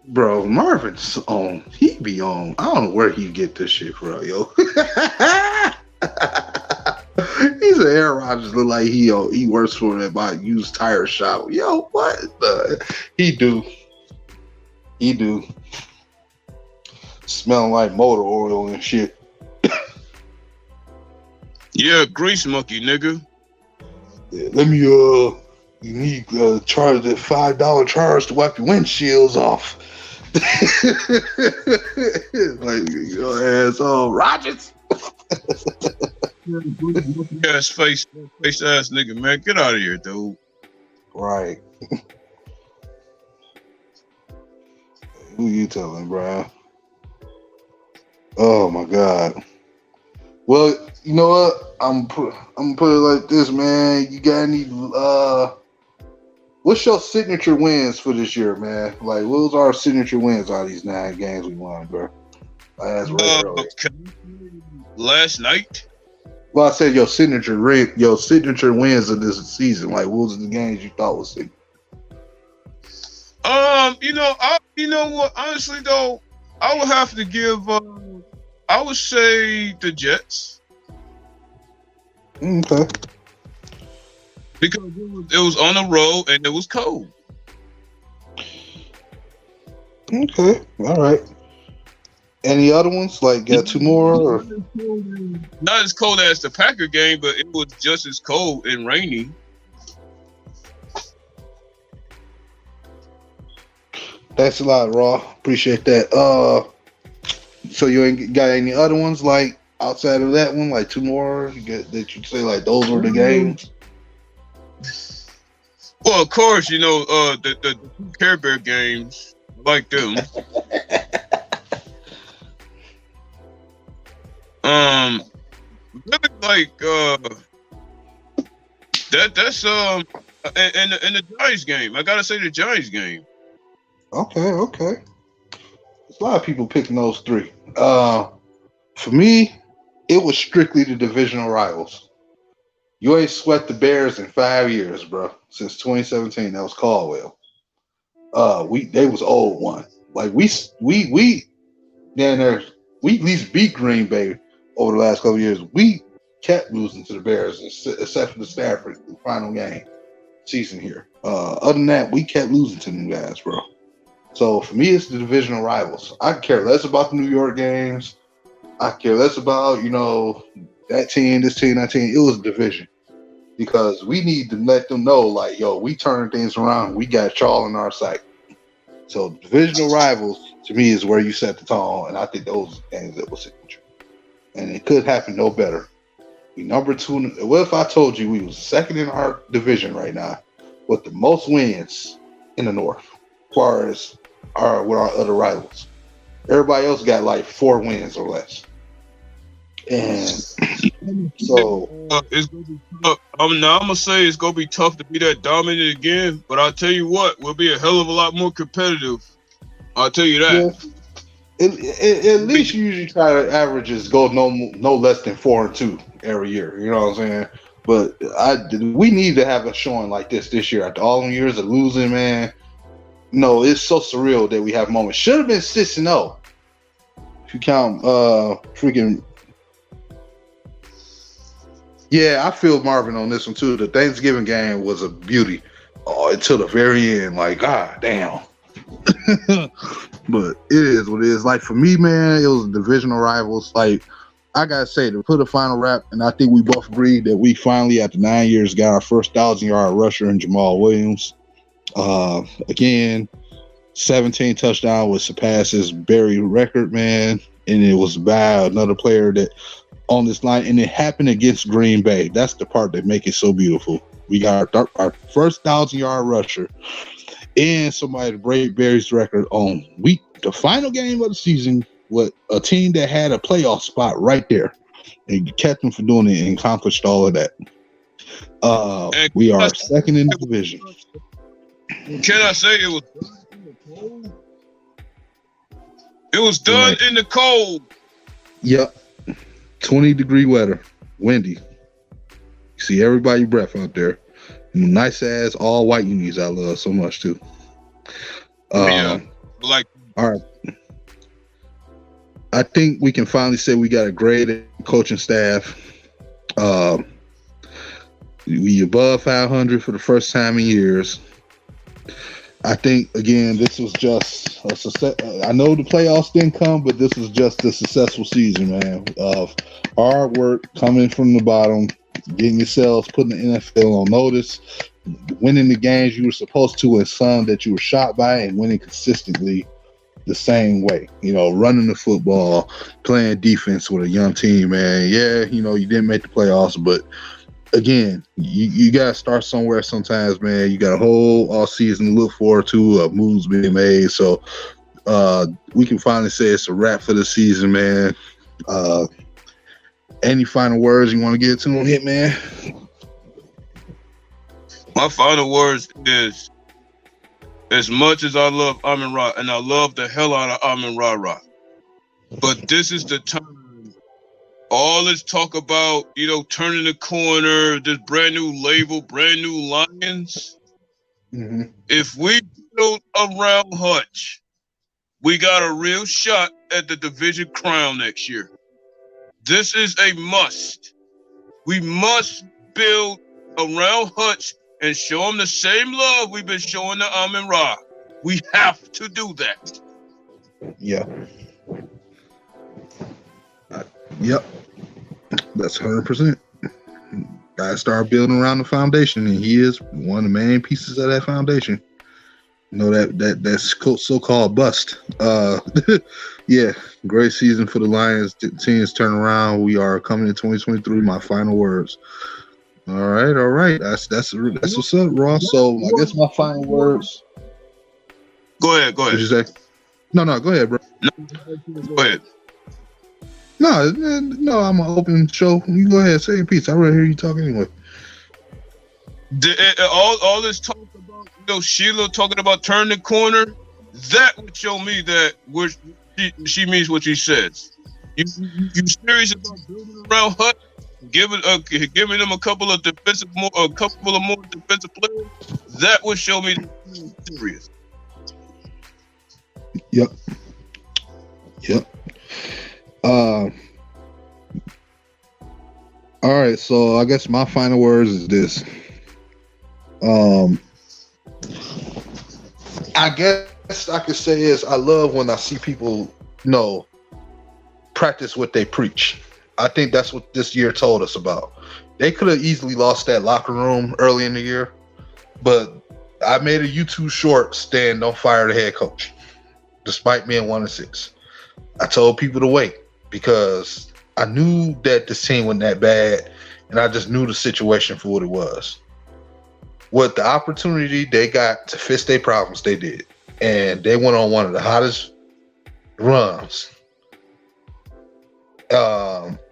A: Bro, Marvin's on. He be on. I don't know where he get this shit from, yo. He said Aaron Rodgers look like he works for that used tire shop. Yo, what the? He do. Smelling like motor oil and shit.
C: Yeah, grease monkey, nigga.
A: Yeah, let me you need charge that $5 charge to wipe your windshields off. Like, your ass on Rodgers.
C: Ass face ass nigga, man. Get out of here, dude.
A: Right. Who you telling, bro? Oh my God. Well, you know what? I'm gonna put it like this, man. You got any what's your signature wins for this year, man? Like, what was our signature wins out of these 9 games we won, bro? I asked
C: last night.
A: Well, I said your signature wins of this season. Like, what was the games you thought was signature?
C: You know what? Honestly, though, I would have to give. I would say the Jets.
A: Okay.
C: Because it was on the road and it was cold.
A: Okay. All right. Any other ones? Like, got 2 more? Or?
C: Not as cold as the Packer game, but it was just as cold and rainy.
A: Thanks a lot, Raw. Appreciate that. So you ain't got any other ones, like, outside of that one? Like 2 more that you'd say, like, those were the games?
C: Well, of course, the 2 Care Bear games, like them. Really like that's and the Giants game. I gotta say the Giants game.
A: Okay. There's a lot of people picking those 3. For me, it was strictly the divisional rivals. You ain't sweat the Bears in 5 years, bro. Since 2017, that was Caldwell. They was 0-1. Like we down there, we at least beat Green Bay over the last couple of years. We kept losing to the Bears, except for the Stafford final game season here. Other than that, we kept losing to them guys, bro. So for me, it's the divisional rivals. I care less about the New York games. I care less about, that team, this team, that team. It was a division. Because we need to let them know, like, yo, we turn things around. We got y'all in our sight. So divisional rivals, to me, is where you set the tone. And I think those games that was signature. And it could happen no better. We number 2. What if I told you we was second in our division right now with the most wins in the North, as far as with our other rivals? Everybody else got like 4 wins or less. And so
C: it's gonna be tough. I'm gonna say it's gonna be tough to be that dominant again, but I'll tell you what, we'll be a hell of a lot more competitive. I'll tell you that.
A: Yeah. At least you usually try to averages go no less than 4-2 every year. You know what I'm saying? But we need to have a showing like this year. After all them years of losing, man. No, it's so surreal that we have moments. Should have been 6-0. If you count freaking. Yeah, I feel Marvin on this one too. The Thanksgiving game was a beauty until the very end. Like, god damn. But it is what it is. Like for me, man, it was divisional rivals. Like I gotta say, to put a final wrap, and I think we both agreed that we finally, after 9 years, got our first 1,000-yard rusher in Jamal Williams. Again, 17 touchdown, which surpasses Barry record, man. And it was by another player that on this line, and it happened against Green Bay. That's the part that make it so beautiful. We got our first 1,000-yard rusher and somebody to break Barry's record on the final game of the season with a team that had a playoff spot right there, and kept them from doing it and accomplished all of that. We are second in the division.
C: Can I say it was done in the cold? It was done in the cold.
A: Yep. 20-degree weather, windy. You see everybody breath out there. Nice ass all white unis I love so much too.
C: Like,
A: all right. I think we can finally say we got a great coaching staff. We above 500 for the first time in years. I think, again, this was just a success. I know the playoffs didn't come, but this was just a successful season, man, of hard work, coming from the bottom, getting yourselves, putting the NFL on notice, winning the games you were supposed to, and some that you were shot by, and winning consistently the same way. Running the football, playing defense with a young team, man. Yeah, you didn't make the playoffs, but again, you got to start somewhere sometimes, man. You got a whole all season to look forward to, moves being made. So we can finally say it's a wrap for the season, man. Any final words you want to get to on it, man?
C: My final words is, as much as I love Amon-Ra, and I love the hell out of Amon-Ra, but this is the time. All this talk about, turning the corner, this brand new label, brand new Lions.
A: Mm-hmm.
C: If we build around Hutch, we got a real shot at the division crown next year. This is a must. We must build around Hutch and show him the same love we've been showing to Amon-Ra. We have to do that.
A: Yeah. Yep. That's 100%. Gotta start building around the foundation, and he is one of the main pieces of that foundation. That's so-called bust. Yeah, great season for the Lions. The team's turn around. We are coming in 2023. My final words. All right. That's what's up, Ross. So I guess my final words.
C: Go ahead.
A: What did you say? No, go ahead, bro.
C: No, go ahead.
A: No, I'm an open show. You go ahead, say your piece. I already hear you talk anyway.
C: All this talk about, Sheila talking about turning the corner, that would show me that she means what she says. You serious about building around Hut? Giving them a couple of more defensive players? That would show me that you're serious.
A: Yep. All right, so I guess my final words is this. I guess I could say is I love when I see people practice what they preach. I think that's what this year told us about. They could have easily lost that locker room early in the year, but I made a YouTube short saying don't fire the head coach, despite being 1-6. I told people to wait because I knew that this team wasn't that bad, and I just knew the situation for what it was. With the opportunity they got to fix their problems, they did. And they went on one of the hottest runs.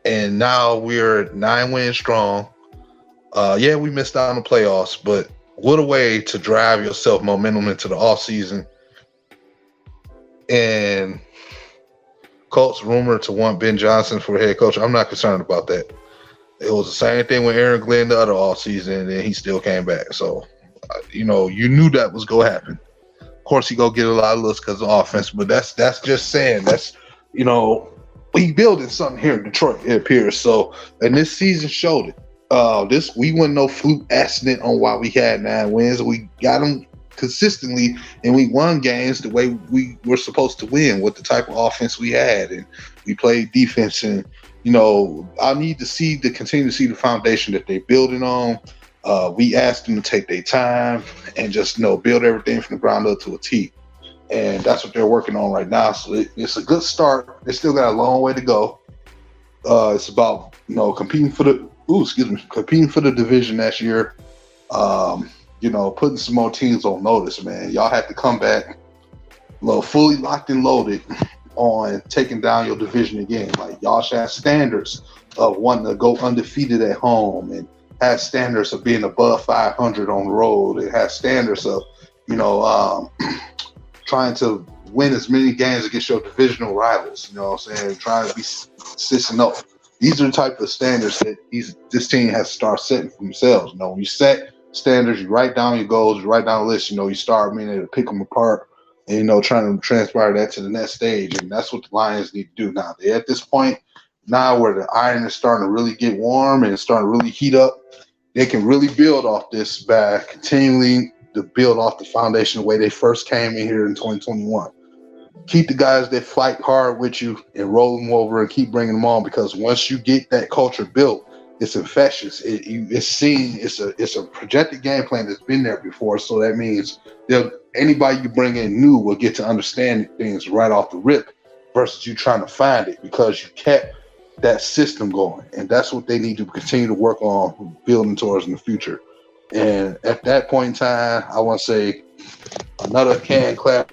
A: And now we're 9 wins strong. Yeah, we missed out on the playoffs, but what a way to drive yourself momentum into the offseason. And Colts rumored to want Ben Johnson for head coach. I'm not concerned about that. It was the same thing with Aaron Glenn the other offseason, and he still came back. So, you knew that was going to happen. Of course, he going to get a lot of looks because of offense, but that's just saying we building something here in Detroit, it appears. So, and this season showed it. We wasn't no fluke accident on why we had 9 wins. We got them consistently, and we won games the way we were supposed to win with the type of offense we had, and we played defense. And I need to continue to see the foundation that they're building on. We asked them to take their time and just build everything from the ground up to a T, and that's what they're working on right now. So it's a good start. They still got a long way to go. It's about competing for the division next year. Putting some more teams on notice, man. Y'all have to come back fully locked and loaded on taking down your division again. Like, y'all should have standards of wanting to go undefeated at home, and have standards of being above 500 on the road, and have standards of trying to win as many games against your divisional rivals. You know what I'm saying? Trying to be 6-0. These are the type of standards that this team has to start setting for themselves. When you set standards, you write down your goals, you write down a list, you start being able to pick them apart and, trying to transpire that to the next stage. And that's what the Lions need to do now. They're at this point now where the iron is starting to really get warm and it's starting to really heat up. They can really build off this by continuing to build off the foundation the way they first came in here in 2021. Keep the guys that fight hard with you and roll them over and keep bringing them on, because once you get that culture built, it's infectious. It's seen. It's a projected game plan that's been there before. So that means anybody you bring in new will get to understand things right off the rip, versus you trying to find it, because you kept that system going. And that's what they need to continue to work on building towards in the future. And at that point in time, I want to say another hand clap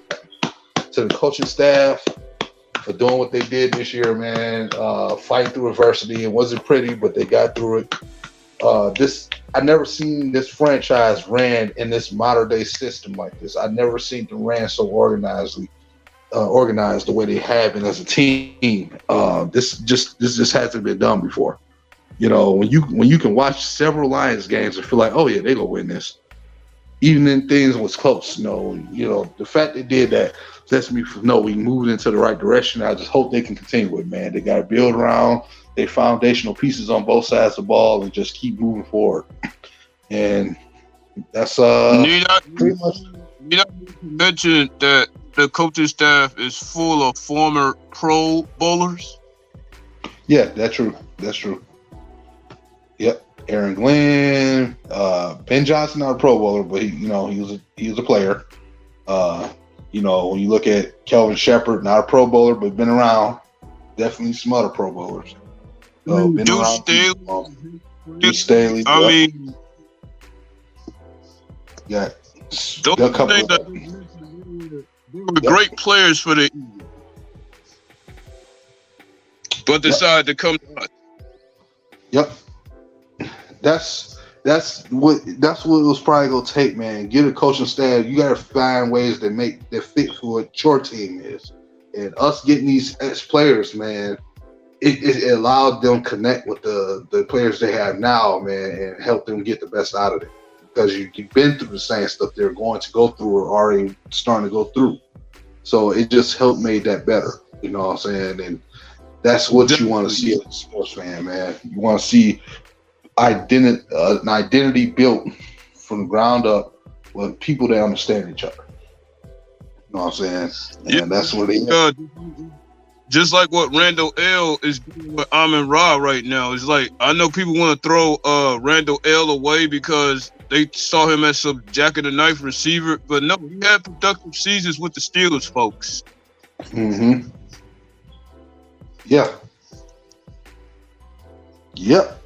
A: to the coaching staff for doing what they did this year, man. Fighting through adversity. It wasn't pretty, but they got through it. I never seen this franchise ran in this modern day system like this. I never seen them ran so organized the way they have been as a team. This just hasn't been done before. When you can watch several Lions games and feel like, oh yeah, they gonna win this, even when things was close. The fact they did that lets me know we moved into the right direction. I just hope they can continue with it, man. They got to build around their foundational pieces on both sides of the ball and just keep moving forward. And that's pretty much.
C: You mentioned that the coaching staff is full of former Pro Bowlers.
A: Yeah, that's true. Yep. Aaron Glenn, Ben Johnson, not a Pro Bowler, but he was a player. When you look at Kelvin Shepard, not a Pro Bowler, but been around. Definitely some other Pro Bowlers.
C: Deuce
A: Staley.
C: I mean,
A: yeah.
C: Those they were great players for the Eagles, but decided to come to us.
A: Yep. That's what it was probably gonna take, man. Get a coaching staff. You gotta find ways that fit for what your team is. And us getting these ex players, man, it allowed them to connect with the players they have now, man, and help them get the best out of it. Because you've been through the same stuff they're going to go through or already starting to go through. So it just helped make that better. You know what I'm saying? And that's what you want to see as a sports fan, man. You want to see an identity built from the ground up with people that understand each other. You know what I'm saying? And that's what they
C: just like what Randall L is doing with Amon Ra right now. It's like, I know people want to throw Randall L away because they saw him as some jack-of-the-knife receiver, but no, he had productive seasons with the Steelers, folks.
A: Mm-hmm. Yeah. Yep.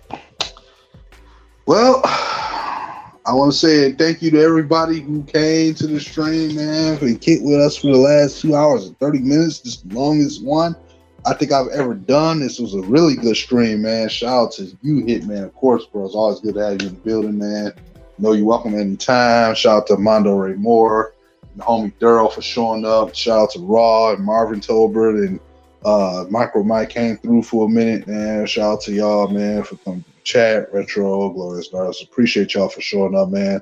A: Well, I want to say thank you to everybody who came to the stream, man, and kicked with us for the last 2 hours and 30 minutes, just the longest one I think I've ever done. This was a really good stream, man. Shout out to you, Hitman, of course, bro. It's always good to have you in the building, man. Know you're welcome anytime. Shout out to Mondo Ray Moore and the homie Duro for showing up. Shout out to Raw and Marvin Tolbert and Micro Mike came through for a minute, man. Shout out to y'all, man, for coming to the chat. Retro, Glorious Stars. Appreciate y'all for showing up, man.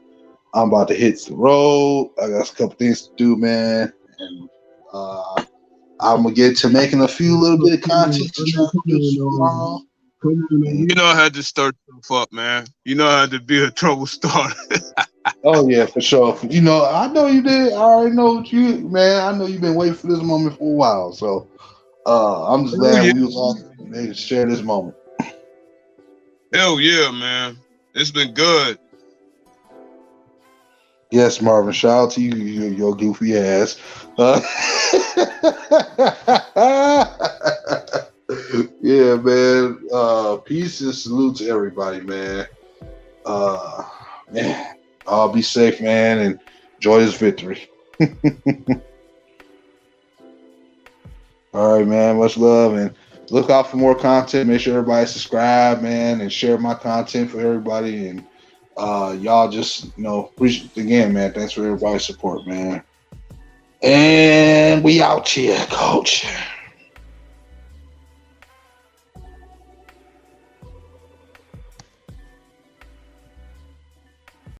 A: I'm about to hit the road. I got a couple things to do, man. And I'm going to get to making a few little bit of content to try to produce tomorrow.
C: You know I had to start stuff up, man. You know I had to be a trouble starter.
A: Oh, yeah, for sure. You know, I know you did. I already know what you, man. I know you've been waiting for this moment for a while. So I'm just glad we was all able to share this moment.
C: Hell yeah, man. It's been good.
A: Yes, Marvin. Shout out to you, your goofy ass. Yeah, man. Peace and salute to everybody, man. Man, all be safe, man, and enjoy this victory. All right, man. Much love, and look out for more content. Make sure everybody subscribe, man, and share my content for everybody. And y'all just, appreciate again, man. Thanks for everybody's support, man. And we out here, coach.